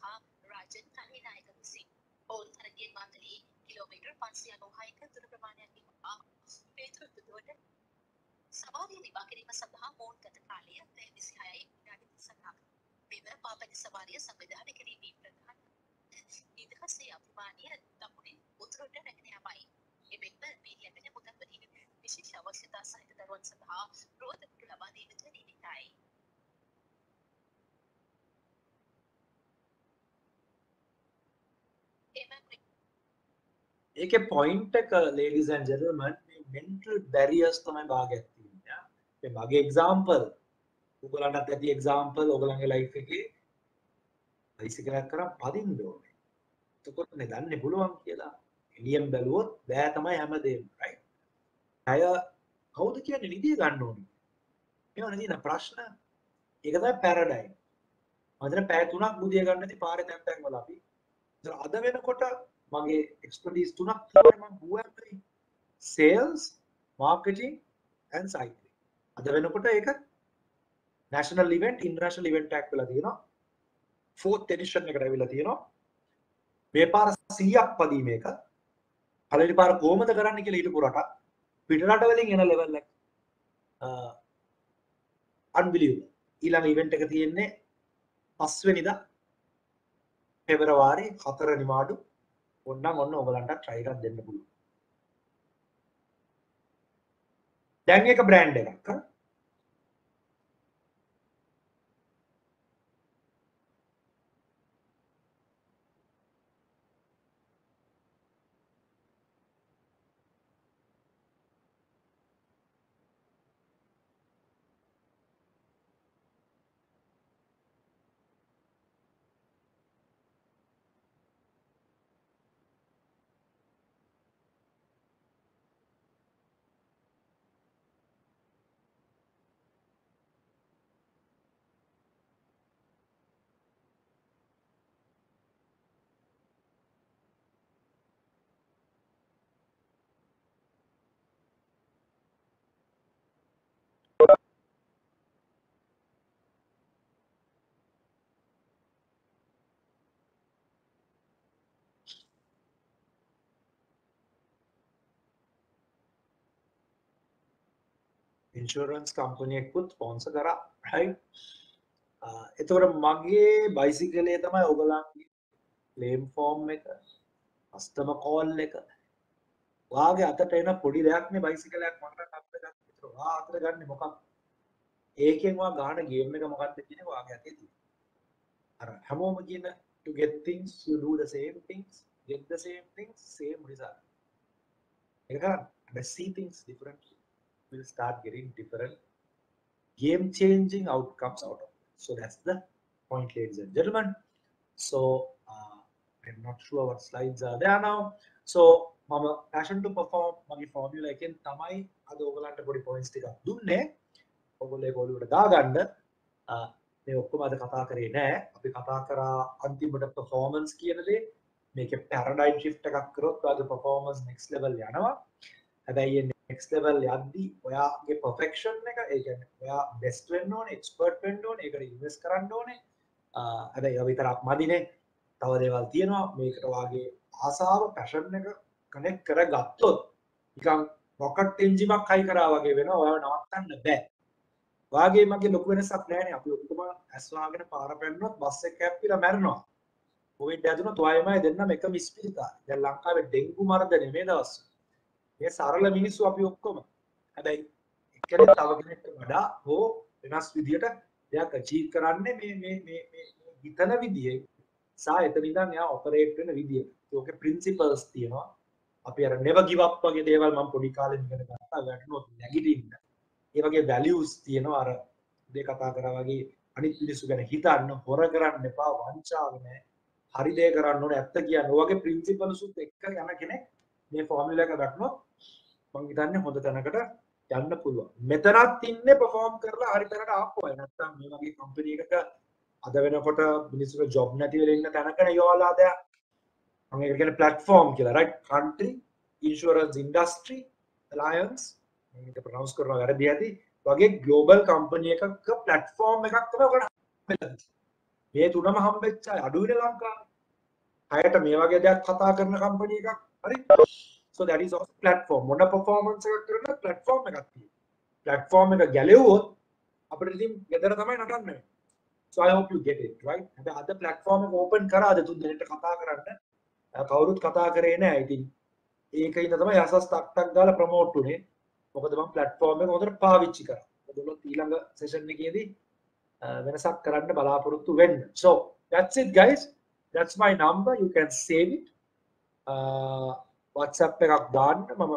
රාජන් තනිනායක විසින් ඕල් තරගයේ මාතලේ කිලෝමීටර් 596ක දුර ප්‍රමාණයක් තිබා. පේතුරු දුවට සවාරිය නිවා කිරීම සඳහා මෝන් ගත කාලය 26යි විනාඩි 30ක්. මෙම පාපක සවාරිය සංවිධානය කිරීමේ ප්‍රධාන නිදහසේ අභිමානීය දකුණින් උතුරට නැගෙන යමයි. එමෙන්ම මේ ලැබෙන මුදල් වලින් විශේෂ අවශ්‍යතා සහිත දරුවන් සඳහා රෝදපුඩු ලබා දීමට නියමිතයි. ඒකේ පොයින්ට් එක ladies and gentlemen මේ mental barriers තමයි භාගයක් තියෙන්නේ. මේ මගේ example ඔයගලන්ටත් ඇති example ඔයගලන්ගේ life එකේ බයිසිකල් එකක් කරන් පදින්න ඕනේ. එතකොට නේ දන්නේ පුළුවන් කියලා. එළියෙන් බැලුවොත් බෑ තමයි හැමදේම right. අය කවුද කියන්නේ නිදිය ගන්න ඕනේ. ඒවා නෙදින ප්‍රශ්න. ඒක තමයි පැරඩයිම්. මම පැය 3ක් බුදිය ගන්න නැති පාරේ තැන් තැන් වල අපි. අද වෙනකොට මගේ එක්ස්පර්ටිස් 3ක් තියෙනවා මම හුවන්නේ. sales, marketing and cycling. අද වෙනකොට ඒක national event, international event එකක් වෙලා තියෙනවා. 4th edition එකට ඇවිල්ලා තියෙනවා. මේ පාර 100ක් පදී මේක. පළවෙනි පාර කොහොමද කරන්න කියලා හිතපු රටක්. පිට රට වලින් එන level එක. unbelievable. ඊළඟ event එක තියෙන්නේ 5 වෙනිදා පෙබරවාරි 4 නිමාඩු. ඔන්න ඔයගලන්ට try එකක් දෙන්න පුළුවන්. දැන් එක බ්‍රෑන්ඩ් එකක්. ඉන්ෂුරන්ස් කම්පනියෙකුත් ස්පොන්සර් කරා right. එතකොට මගේ බයිසිකලේ තමයි ඔයගලන්ගේ ක්ලේම් ෆෝම් එක කස්ටමර් කෝල් එක වාගේ අතට එන පොඩි දෙයක් නේ බයිසිකලයක් මට අපිට ගන්න විතර වා අතට ගන්න මොකක් ඒකෙන් වා ගන්න ගේම් එක මොකක්ද කියන්නේ වාගේ අතේ තියෙන අර හැමෝම කියන to get things you do the same things get the same things same result ඒක කරන්නේ see things differently will start getting different game changing outcomes out of it. So that's the point, ladies and gentlemen. So I'm not sure what slides are there now. So mama passion to perform magi formula එකෙන් තමයි අද ඔයගලන්ට පොඩි points ටිකක් දුන්නේ. ඔයගොල්ලෝ ඒක ඔළුවට දාගන්න. මේ ඔක්කොම අද කතා කරේ නෑ. අපි කතා කරා අන්තිමට performance කියන දේ. මේකේ paradigm shift එකක් කරොත් ඔයාගේ performance next level යනවා. හැබැයි next level යද්දි ඔයාගේ perfection එක ඒ කියන්නේ ඔයා best වෙන්න ඕනේ expert වෙන්න ඕනේ ඒකට invest කරන්න ඕනේ හැබැයි ඒ විතරක් මදිනේ තව දේවල් තියෙනවා මේකට ඔයාගේ ආසාව passion එක connect කරගත්තොත් නිකන් rocket engine එකක් හයි කරා වගේ වෙනවා ඔයාව නවත්තන්න බෑ ඔයාගේ මගේ ලොකු වෙනසක් නැහැනේ අපි ඔක්කොම ඇස් වහගෙන පාර පැන්නොත් බස් එක කැප්පිලා මැරෙනවා කොවිඩ් ඇදුණොත් ඔයමයි දෙන්නම එකම ස්පිරිතාලේ දැන් ලංකාවේ ඩෙන්ගු මර්ධනය මේ දවස්වල මේ සරල මිනිස්සු අපි ඔක්කොම හැබැයි එක්කෙනෙක් තව කෙනෙක්ට වඩා හෝ වෙනස් විදියට දෙයක් අචීව් කරන්නේ මේ හිතන විදියේ සහ එතන ඉඳන් එයා ඔපරේට් වෙන විදිය. ඒකේ ප්‍රින්සිපල්ස් තියෙනවා. අපි අර never give up වගේ දේවල් මම පොඩි කාලේ ඉගෙන ගත්තා. වැටුනොත් නැගිටින්න. ඒ වගේ values තියෙනවා. අර දෙක කතා කරා වගේ අනිත් මිනිස්සු ගැන හිතන්න, හොර කරන්න එපා, වංචාව නැහැ. හරි දේ කරන්න ඕනේ, ඇත්ත කියන්න. ඔය වගේ ප්‍රින්සිපල්ස් උත් එක්ක යන කෙනෙක් මේ ෆෝමියුලා එක ගන්නොත් මම හිතන්නේ හොඳ තැනකට යන්න පුළුවන්. මෙතනත් ඉන්නේ perform කරලා හරි තැනට ආපුවා. නැත්තම් මේ වගේ කම්පැනි එකක අද වෙනකොට මිනිස්සුන්ට ජොබ් නැති වෙලා ඉන්න තැනකනේ යෝලා දැන් මම ඒක කියන්නේ platform කියලා right country insurance industry alliance මම ඒක ප්‍රොනවුන්ස් කරනවා වැරදි ඇති වගේ global company එකක platform එකක් තමයි ඔකට හම්බෙලා මේ තුනම හම්බෙච්ච අඩු වෙන ලංකාවේ අයට මේ වගේ දෙයක් කතා කරන company එකක් හරි so that is also platform මොන performance එකක් කරන platform එකක් තියෙනවා platform එක ගැලෙව්වොත් අපිට ඉතින් ගෙදර තමයි නටන්න වෙන්නේ so I hope you get it right හැබැයි අද platform එක open කරාද තුන් දෙනෙක්ට කතා කරන්න කවුරුත් කතා කරේ නැහැ ඉතින් ඒකින්ද තමයි යසස් ටක් දාලා ප්‍රොමෝට් උනේ මොකද මම platform එක හොඳට පාවිච්චි කරා ඔයගොල්ලෝ ඊළඟ session එකේදී වෙනසක් කරන්න බලාපොරොත්තු වෙන්න so that's it guys that's my number you can save it WhatsApp එකක් දාන්න මම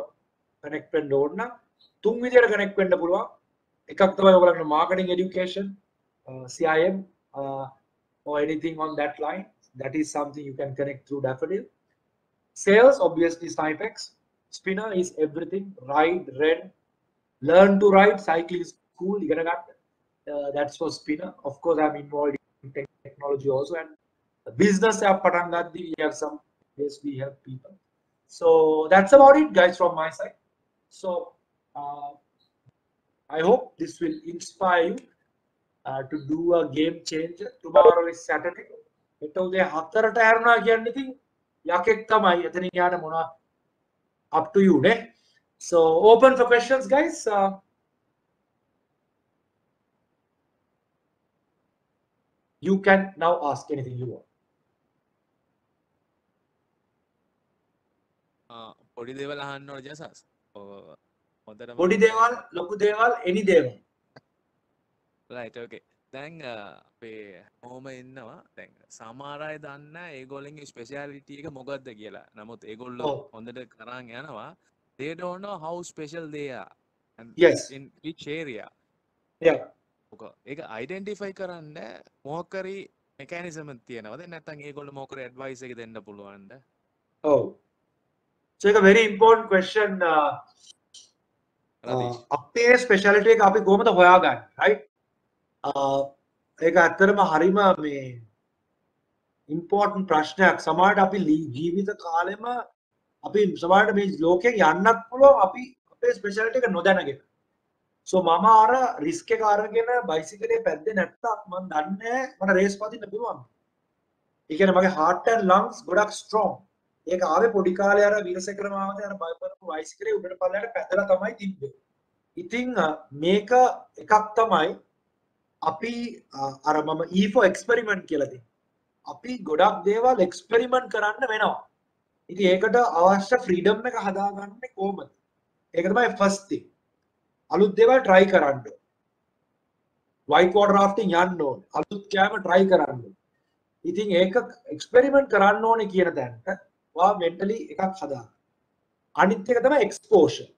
connect වෙන්න ඕන නම් තුන් විදියට connect වෙන්න පුළුවන් එකක් තමයි ඔයගොල්ලන්ගේ marketing education CIM or anything on that line, that is something you can connect through Daffodil. Sales, obviously Snipex. Spinner is everything. Ride, rent, learn to ride. Cycling is cool. You gotta got that's for Spinner. Of course, I'm involved in technology also, and the business app Patangadi, we have some. Yes, we have people. So that's about it, guys, from my side. So I hope this will inspire you to do a game changer. Tomorrow is Saturday. Up to you, ne? So open for questions, guys. You can now ask anything you want. පොඩි දේවල් අහන්න ඕන ජසස්. හොඳටම Podi Deval, Loku Deval, any Deval. right okay. දැන් අපේ මොහොම ඉන්නවා. දැන් සමහර අය දන්න ඒගොල්ලන්ගේ ස්පෙෂාලිටි එක මොකක්ද කියලා. නමුත් ඒගොල්ලෝ හොඳට කරන් යනවා. They don't know how special they are and yes, in which area. Yeah. ඒක identify කරන්න මොකක්කරි mechanism එකක් තියෙනවද? නැත්නම් ඒගොල්ලෝ මොකක්කරි advice එක දෙන්න පුළුවන්ද? Oh. So it's a very important question. අපේ ස්පෙෂාලිටි එක අපි කොහොමද හොයාගන්නේ, right? ඒක ඇත්තටම හරිම මේ important ප්‍රශ්නයක්. සමහරට අපි ජීවිත කාලෙම අපි සමහරට මේ ලෝකයෙන් යන්නත් පුළුවන් අපි අපේ ස්පෙෂාලිටි එක නොදැනගෙන. So මම අර රිස්ක් එක අරගෙන බයිසිකලේ පැද්දේ නැත්තම් මම දන්නේ මට රේස් පදින්න පුළුවන්. ඒ කියන්නේ මගේ heart and lungs ගොඩක් strong. ඒක ආවේ පොඩි කාලේ අර වීරසේකර මාමතේ අර බයිපරපු බයිසිකලේ උඩට පල්ලයට පැදලා තමයි තිබ්බේ. ඉතින් මේක එකක් තමයි අපි අර මම E for experiment කියලා දෙන්නේ. අපි ගොඩක් දේවල් එක්ස්පෙරිමන්ට් කරන්න වෙනවා. ඉතින් ඒකට අවශ්‍ය ෆ්‍රීඩම් එක හදාගන්නේ කොහොමද? ඒක තමයි ෆස්ට් thing. අලුත් දේවල් try කරන්න ඕනේ. white water rafting යන්න ඕනේ. අලුත් කෑම try කරන්න ඕනේ. ඉතින් ඒක එක්ස්පෙරිමන්ට් කරන්න ඕනේ කියන තැනට වා mentally එකක් හදාගන්න. අනිත් එක තමයි exposure.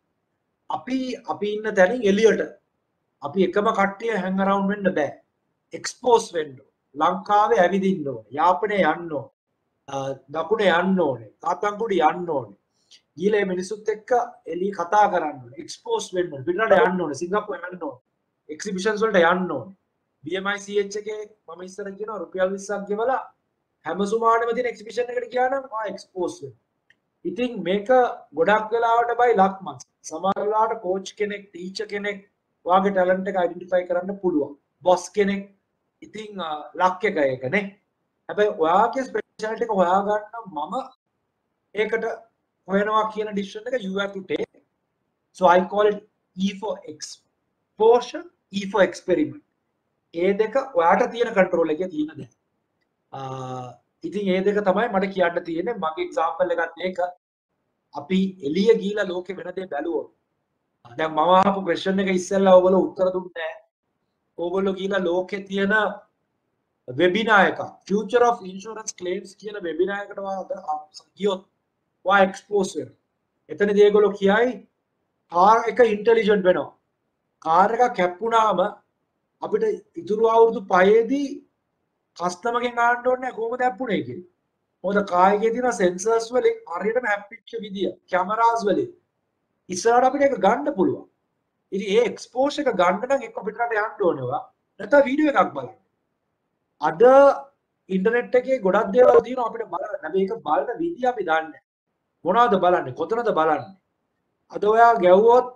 අපි ඉන්න තැනින් එළියට අපි එකම කට්ටිය hang around වෙන්න බෑ. expose වෙන්න ඕනේ. ලංකාවේ ඇවිදින්න ඕනේ. යාපනයේ යන්න ඕනේ. දකුණේ යන්න ඕනේ. තාත්තන්කුඩි යන්න ඕනේ. ගිහලා මේ මිනිස්සුත් එක්ක එළිය කතා කරන්න ඕනේ. expose වෙන්න ඕනේ. පිටරට යන්න ඕනේ. සිංගප්පූරු යන්න ඕනේ. exhibitions වලට යන්න ඕනේ. BMI CH එකේ මම ඉස්සර කියනවා රුපියල් 20ක් ගෙවලා හැම සුමානෙම තියෙන exhibition එකට ගියා නම් expose වෙන්න. ඉතින් මේක ගොඩක් වෙලාවට බයි ලක්මත්. සමහර වෙලාවට coach කෙනෙක්, teacher කෙනෙක් වාගේ talent එක identify කරන්න පුළුවන්. boss කෙනෙක් ඉතින් ලක් එක ඒකනේ. හැබැයි ඔයාගේ specialty එක හොයාගන්න මම ඒකට හොයනවා කියන decision එක you have to take. So I call it E for exposure, E for experiment. ඒ දෙක ඔයාට තියෙන control එකේ තියෙන දේ. ඉතින් ඒ දෙක තමයි මට කියන්න තියෙන්නේ. මගේ example එකත් මේක. අපි එළිය ගිහිලා ලෝකෙ වෙන දේ බැලුවොත් දැන් මම අහපු question එක ඉස්සෙල්ලා ඔයගොල්ලෝ උත්තර දුන්නේ නැහැ. ඕගොල්ලෝ ගිහිලා ලෝකේ තියෙන webinar එක future of insurance claims කියන webinar එකට ගියොත් වා expose වෙනවා. එතනදී ඒගොල්ලෝ කියයි කාර් එක intelligent වෙනවා. කාර් එක කැප්පුණාම අපිට ඉතුරු අවුරුදු 5ේදී කස්ටමර්ගෙන් අහන්න ඕනේ කොහොමද හැප්පුණේ කියලා. මොකද කායකේ තියෙන sensors වලින් හරියටම හැප්පිච්ච විදිය, cameras වලින් ඉස්සරහට අපිට ඒක ගන්න පුළුවන්. ඉතින් ඒ exposure එක ගන්න නම් එක්ක පිටරට යන්න ඕනේ ඔයා. නැත්නම් වීඩියෝ එකක් බලන්න. අද ඉන්ටර්නෙට් එකේ ගොඩක් දේවල් තියෙනවා අපිට බලන්න. හැබැයි ඒක බලන විදිය අපි දන්නේ නැහැ. මොනවද බලන්නේ? කොතනද බලන්නේ? අද ඔයා ගැව්වොත්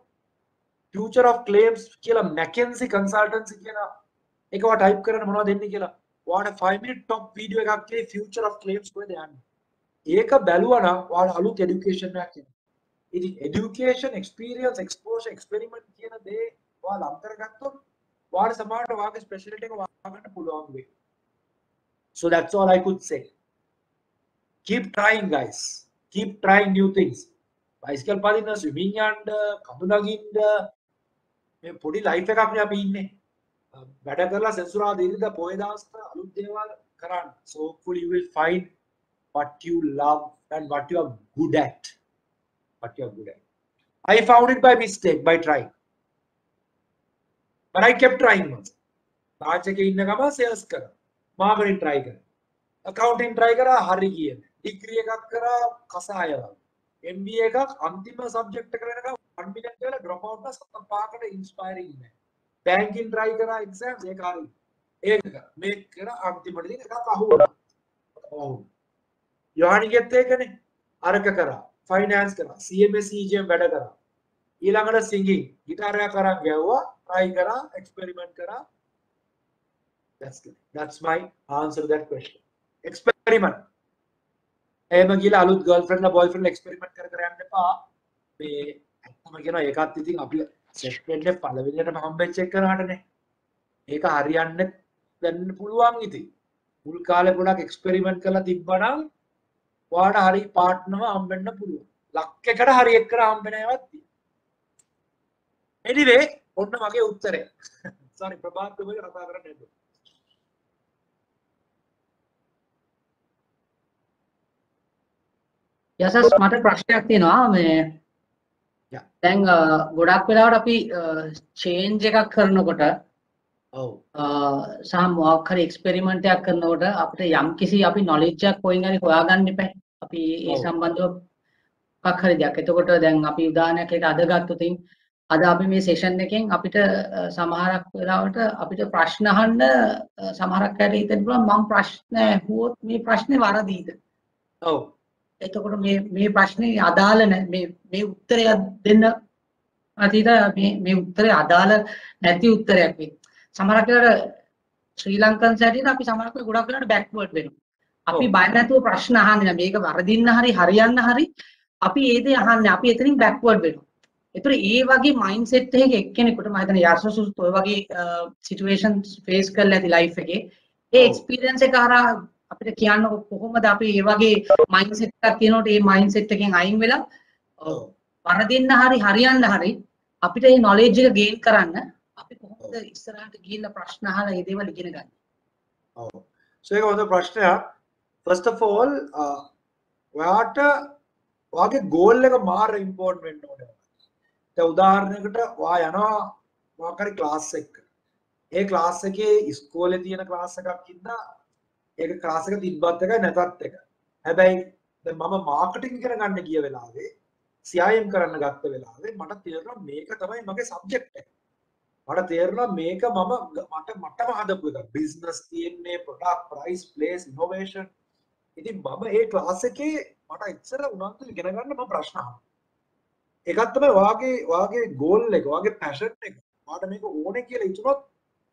future of claims කියලා McKinsey consultancy කියන එකව type කරන මොනවද එන්නේ කියලා. ඔයාට 5-minute top video එකක් තියෙයි future of claims කොහෙද යන්නේ. ඒක බැලුවා නම් ඔයාට අලුත් education එකක් එනවා. ඉතින් education, experience, exposure, experiment කියන දේ ඔයාලා අම් කරගත්තොත් ඔයාට සමහරට ඔයාගේ specialty එක වහගන්න පුළුවන් වෙයි. So that's all I could say. Keep trying, guys. Keep trying new things. Bicycle පදින්න, swimming යන්න, කඳු නගින්න මේ පොඩි life එකක් නේ අපි ඉන්නේ. වැඩ කරලා සෙන්සුරාදා ඉරිදා පොය දවස්වල අලුත් දේවල් කරන්න. So hopefully you will find what you love and what you are good at. What you are good at. I found it by mistake, by trying. But I kept trying. branch එකේ ඉන්න ගමන් sales කරා. Marketing try කරා. accounting try කරා හරි ගියේ. degree එකක් කරා කසාය වගේ. MBA එකක් අන්තිම subject එක වෙනකම් 1 million කියලා drop out ලා සත පහකට inspiring නෑ. banking try කරා exams ඒක හරි. ඒක මේක කරා අන්තිමට ඉතින් එකක් අහුවුණා. ඔව්. යෝහනිගෙත් ඒකනේ. අරක කරා. finance කරා. CMA CGM වැඩ කරා. ඊළඟට singing guitar එක කරන් ගැව්වා. try කරා experiment කරා. That's good. That's my answer to that question. Experiment. එහෙම ගිහලා අලුත් girlfriend ලා boyfriend ලා experiment කර කර යන්න එපා. මේ ඇත්තම කියනවා ඒකත් ඉතින් අපි set වෙන්නේ පළවෙනියටම හම්බෙච්ච එක කරාටනේ. ඒක හරියන්නේ වෙන්න පුළුවන් ඉතින්. මුල් කාලේ පොඩක් experiment කරලා තිබ්බනම් ඔයාලට හරි partnerව හම්බෙන්න පුළුවන්. ලක් එකට හරි එක්කර හම්බෙන ඒවාත් තියෙනවා. Anyway, ඔන්න මගේ උත්තරය. Sorry ප්‍රභාත් ඔබගේ කතා කරන්න නේද? යසස් මට ප්‍රශ්නයක් තියෙනවා මේ දැන් ගොඩක් වෙලාවට අපි චේන්ජ් එකක් කරනකොට ඔව් සහ මොකක් හරි එක්ස්පෙරිමන්ට් එකක් කරනකොට අපිට යම්කිසි අපි නොලෙජ් එකක් කොයින් හරි හොයාගන්න එපා. අපි ඒ සම්බන්ධව මොකක් හරි දෙයක්. එතකොට දැන් අපි උදාහරණයක් එක අද ගත්තොත් අද අපි මේ සෙෂන් එකෙන් අපිට සමහරක් වෙලාවට අපිට ප්‍රශ්න අහන්න සමහරක් අයට හිතෙන්න පුළුවන් මම ප්‍රශ්න ඇහුවොත් මේ ප්‍රශ්නේ වරදීද? ඔව්. එතකොට මේ ප්‍රශ්නේ අදාළ නැහැ මේ උත්තරය දෙන්න අතීත මේ උත්තරේ අදාළ නැති උත්තරයක් වෙයි. සමහරක් වෙලාවට ශ්‍රී ලංකන් සැටියට අපි සමහරක් වෙලාවට ගොඩක් වෙලාවට බෑක්වර්ඩ් වෙනවා. අපි බය නැතුව ප්‍රශ්න අහන්නේ මේක වරදින්න හරි හරියන්න හරි අපි ඒ දේ අහන්නේ අපි එතනින් බෑක්වර්ඩ් වෙනවා. ඒතර ඒ වගේ මයින්ඩ්සෙට් එකක එක්කෙනෙකුට මම හිතන්නේ යර්සසුත් ඔය වගේ සිටුේෂන්ස් ෆේස් කරලා ඇති ලයිෆ් එකේ ඒ එක්ස්පීරියන්ස් එක හරහා අපිට කියන්න කොහොමද අපි මේ වගේ මයින්ඩ්සෙට් එකක් තියෙනකොට මේ මයින්ඩ්සෙට් එකෙන් අයින් වෙලා වරදින්න හරි හරියන්න හරි අපිට මේ නොලෙජ් එක ගේන් කරන්න අපි කොහොමද ඉස්සරහට ගිහිල්ලා ප්‍රශ්න අහලා මේ දේවල් ඉගෙන ගන්න. ඔව්. So ඒක හොඳ ප්‍රශ්නයක්. First of all ඔයාට ඔයාගේ goal එක මාර important වෙන්න ඕනේ. දැන් උදාහරණයකට ඔයා යනවා මොකක් හරි class එකක. ඒ class එකේ ඉස්කෝලේ තියෙන class එකක් ඉඳලා ඒක ක්ලාස් එක තිබ්බත් එකයි නැතත් එක. හැබැයි දැන් මම මාකටිං ඉගෙන ගන්න ගිය වෙලාවේ CIM කරන්න ගත්ත වෙලාවේ මට තේරුණා මේක තමයි මගේ සබ්ජෙක්ට් එක. මට තේරුණා මේක මටම හදපු එක. බිස්නස් තියෙන්නේ, ප්‍රොඩක්ට්, ප්‍රයිස්, ප්ලේස්, ඉනෝවේෂන්. ඉතින් මම ඒ ක්ලාස් එකේ මට ඉස්සර උනන්දු ඉගෙන ගන්න මම ප්‍රශ්න අහනවා. ඒකත් තමයි ඔයාගේ ගෝල් එක, ඔයාගේ පැෂන් එක. ඔයාට මේක ඕනේ කියලා හිතුනොත්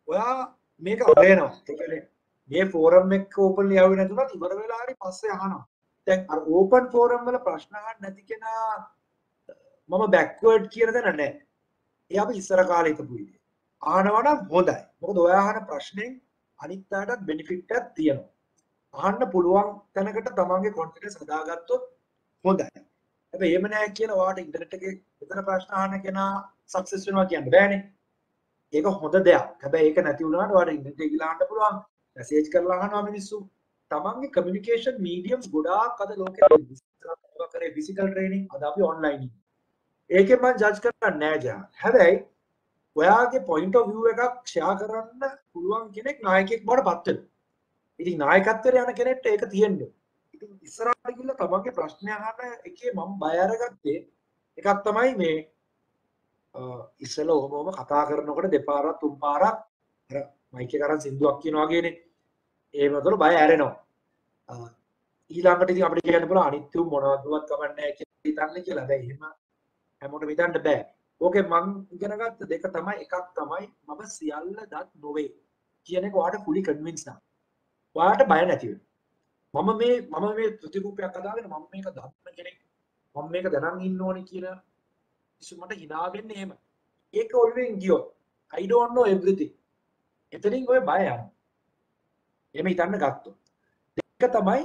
ඔයා මේක අරේනවා. ඒ කියන්නේ මේ ෆෝරම් එක ඕපන් ලියාවේ නැතුණත් ඉවර වෙලා හරි පස්සේ අහනවා. දැන් අර ඕපන් ෆෝරම් වල ප්‍රශ්න අහන්න නැති කෙනා මම බෑක්වර්ඩ් කියන දේ නැහැ. ඒ අපි ඉස්සර කාලේ හිටපු ඉතින්. අහනවා නම් හොඳයි. මොකද ඔයා අහන ප්‍රශ්නෙන් අනිත් අයටත් බෙනිෆිට් එකක් තියෙනවා. අහන්න පුළුවන් තැනකට තමන්ගේ කොන්ෆිඩන්ස් හදාගත්තොත් හොඳයි. හැබැයි එහෙම නැහැ කියලා ඔයාට ඉන්ටර්නෙට් එකේ විතර ප්‍රශ්න අහන කෙනා සක්සස් වෙනවා කියන්න බෑනේ. ඒක හොඳ දෙයක්. හැබැයි ඒක නැති වුණාට ඔයාට ඉන්ටර්නෙට් එකේ ගිහලා අහන්න පුළුවන්. මැසේජ් කරලා අහනවා මිනිස්සු. තමන්ගේ කමියුනිකේෂන් මීඩියම්ස් ගොඩාක් අද ලෝකෙට ඉස්සරහට කරේ ෆිසිකල් ට්‍රේනින් අද අපි ඔන්ලයින් ඉන්නේ. ඒකෙන් මම ජජ් කරන්නේ නැහැ ජා. හැබැයි ඔයාගේ පොයින්ට් ඔෆ් view එකක් ෂෙයා කරන්න පුළුවන් කෙනෙක් නායකයෙක් බවට පත් වෙනවා. ඉතින් නායකත්වයට යන කෙනෙක්ට ඒක තියෙන්නේ. ඉතින් ඉස්සරහට ගිහිල්ලා තමන්ගේ ප්‍රශ්න අහන එකේ මම බය අරගත්තේ එකක් තමයි මේ ඉස්සෙල්ලා ඔහොම කතා කරනකොට දෙපාරක් තුන් පාරක් අර මයික් එක අරන් සින්දුවක් කියනවා වගේනේ. ඒවතර බය ඇරෙනවා. ඊළඟට ඉතින් අපිට කියන්න පුළුවන් අනිත්‍ය මොනවදවත් කමක් නැහැ කියලා හිතන්නේ කියලා. දැන් එහෙම හැමෝටම හිතන්න බෑ. ඕකේ මං ඉගෙන ගත්ත දෙක තමයි එකක් තමයි මම සියල්ල දත් නොවේ කියන එක ඔයාලට fully convinced නම්. ඔයාලට බය නැති වෙනවා. මම මේ ප්‍රතිරූපයක් හදාගෙන මම මේක දන්න කෙනෙක් මම මේක දැනන් ඉන්න ඕනේ කියලා ඉස්සු මට hina වෙන්නේ එහෙම. ඒක ඔළුවෙන් ගියොත් I don't know everything. එතනින් ඔය බය යනවා. එහෙම හිතන්න ගත්තොත්. දෙක තමයි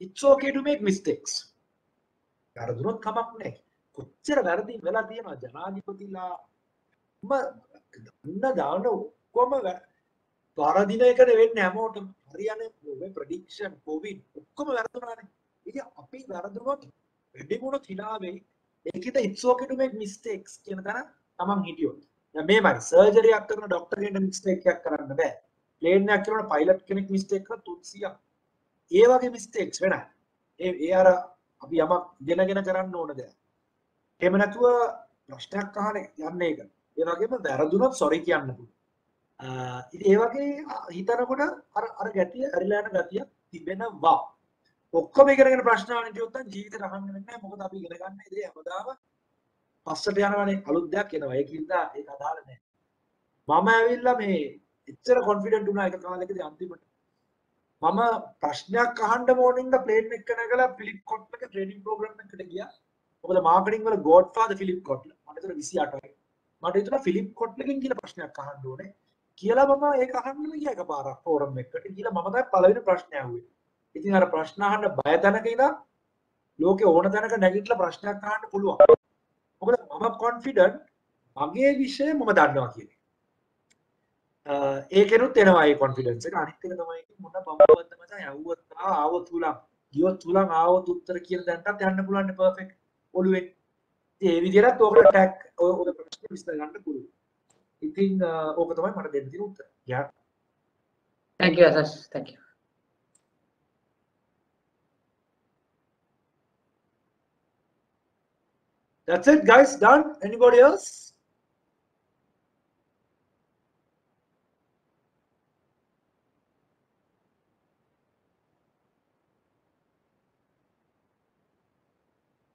it's okay to make mistakes. වැරදුනොත් කමක් නැහැ. කොච්චර වැරදි වෙලා තියෙනවා ජනාධිපතිලා දන්න දාන ඔක්කොම වරදින එක වෙන්නේ හැමෝටම. හරියන්නේ ඔය ප්‍රෙඩික්ෂන් කොවිඩ් ඔක්කොම වැරදුනානේ. ඉතින් අපි වැරදුනොත් වැඩි මොනොත් hina වෙයි. ඒකිට it's okay to make mistakes කියන තරම් තමන් හිටියොත්. දැන් මේමයි සර්ජරි එකක් කරන ડોක්ටර් කෙනෙක් මිස්ටේක් එකක් කරන්න බෑ. ප්ලේන් එකක් කරනකොට පයිලට් කෙනෙක් මිස්ටේක් කරා 300ක්. ඒ වගේ මිස්ටේක්ස් වෙනයි. ඒ අර අපි යමක් ඉගෙනගෙන කරන්න ඕන දෙයක්. එහෙම නැතුව ප්‍රශ්නයක් අහන යන්නේ ඒක. ඒ වගේම වැරදුනොත් සොරි කියන්න පුළුවන්. ඉතින් ඒ වගේ හිතනකොට අර ගැටිය ඇරිලා යන ගතිය තිබෙනවා. ඔක්කොම ඉගෙනගෙන ප්‍රශ්න අහන්න ගියොත් නම් ජීවිතේ රහන්න වෙන්නේ නැහැ. මොකද අපි ඉගෙන ගන්න ඉතින් හැමදාම පස්සට යනවනේ අලුත් දෙයක් එනවා. ඒකින්ද ඒක අදාළ නැහැ. මම ඇවිල්ලා මේ එච්චර කොන්ෆිඩන්ට් වුණා එක කාලෙකදී අන්තිමට. මම ප්‍රශ්නයක් අහන්න මොනින්ද ප්ලේන් එක නැගලා ෆිලිප් කොට්ලක ට්‍රේනින් ප්‍රෝග්‍රෑම් එකකට ගියා. මොකද මාකටිං වල ගෝඩ්ෆාදර් ෆිලිප් කොට්ල. මට ඒතර 28යි. මට හිතුණා ෆිලිප් කොට්ලකින් කියලා ප්‍රශ්නයක් අහන්න ඕනේ. කියලා මම ඒක අහන්නම ගියා එකපාරක් ෆෝරම් එකකට. කියලා මම තමයි පළවෙනි ප්‍රශ්නය අහුවේ. ඉතින් අර ප්‍රශ්න අහන්න බය තැනක ඉඳන් ලෝකේ ඕන තැනක නැගිටලා ප්‍රශ්නයක් අහන්න පුළුවන්. මොකද මම කොන්ෆිඩන්ට් මගේ විෂය මම දන්නවා කියන එක. ඒකෙනුත් එනවා ඒ කොන්ෆිඩන්ස් එක. අනිත් එක තමයි මොන බම්බවද්ද මචං යවුවත් ආවොත් උලම් ගියොත් උලම් ආවොත් උත්තර කියන දැනටත් යන්න පුළුවන් නේ පර්ෆෙක්ට් ඔළුවෙන්. ඉතින් ඒ විදිහට ඔකට ටැග් ඔය ප්‍රශ්න විසඳ ගන්න පුළුවන්. ඉතින් ඕක තමයි මට දෙන්න තියෙන උත්තර. යා. Thank you Asas. Thank you. That's it guys, done. Anybody else?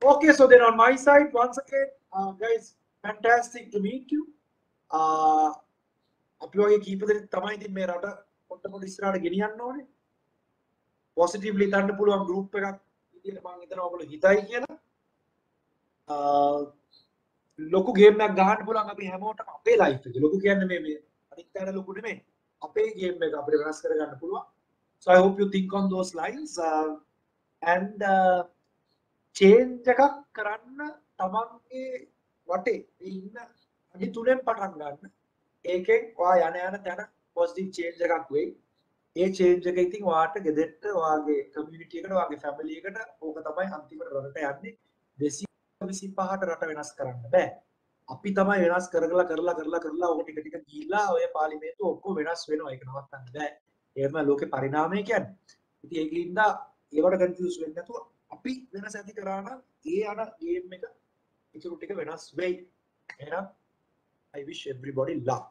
Okay, so then on my side, once again, guys, fantastic to meet you. අපි වගේ කීප දෙනෙක් තමයි ඉතින් මේ රට පොඩ්ඩක් ඉස්සරහට ගෙනියන්න ඕනේ. පොසිටිව්ලි හිතන්න පුළුවන් ගෲප් එකක් විදියට මම හිතනවා ඔයගොල්ලෝ හිතයි කියලා. ලොකු ගේම් එකක් ගහන්න පුළුවන් අපි හැමෝටම අපේ ලයිෆ් එකේ. ලොකු කියන්නේ මේ අනිත් අයට ලොකු නෙමෙයි. අපේ ගේම් එක අපිට වෙනස් කරගන්න පුළුවන්. So I hope you think on those lines and change එකක් කරන්න තමන්ගේ වටේ ඉන්න අඩි 3ෙන් පටන් ගන්න. ඒකෙන් ඔයා යන තැන පොසිටිව් චේන්ජ් එකක් වෙයි. ඒ චේන්ජ් එක ඉතින් ඔයාට ගෙදරට ඔයාගේ කමියුනිටි එකට ඔයාගේ ෆැමිලි එකට ඕක තමයි අන්තිමට රටට යන්නේ. 225ට රට වෙනස් කරන්න බෑ. අපි තමයි වෙනස් කරලා ඕක ටික ටික ගිහිල්ලා ඔය පාර්ලිමේන්තුව ඔක්කොම වෙනස් වෙනවා. ඒක නවත්තන්න බෑ. ඒකම ලෝකේ පරිණාමය කියන්නේ. ඉතින් ඒකින්ද ඒවට කන්ෆියුස් වෙන්නේ නැතුව අපි වෙනස ඇති කරා නම් ඒ යන ගේම් එක ඉතුරු ටික වෙනස් වෙයි. එහෙනම් I wish everybody luck.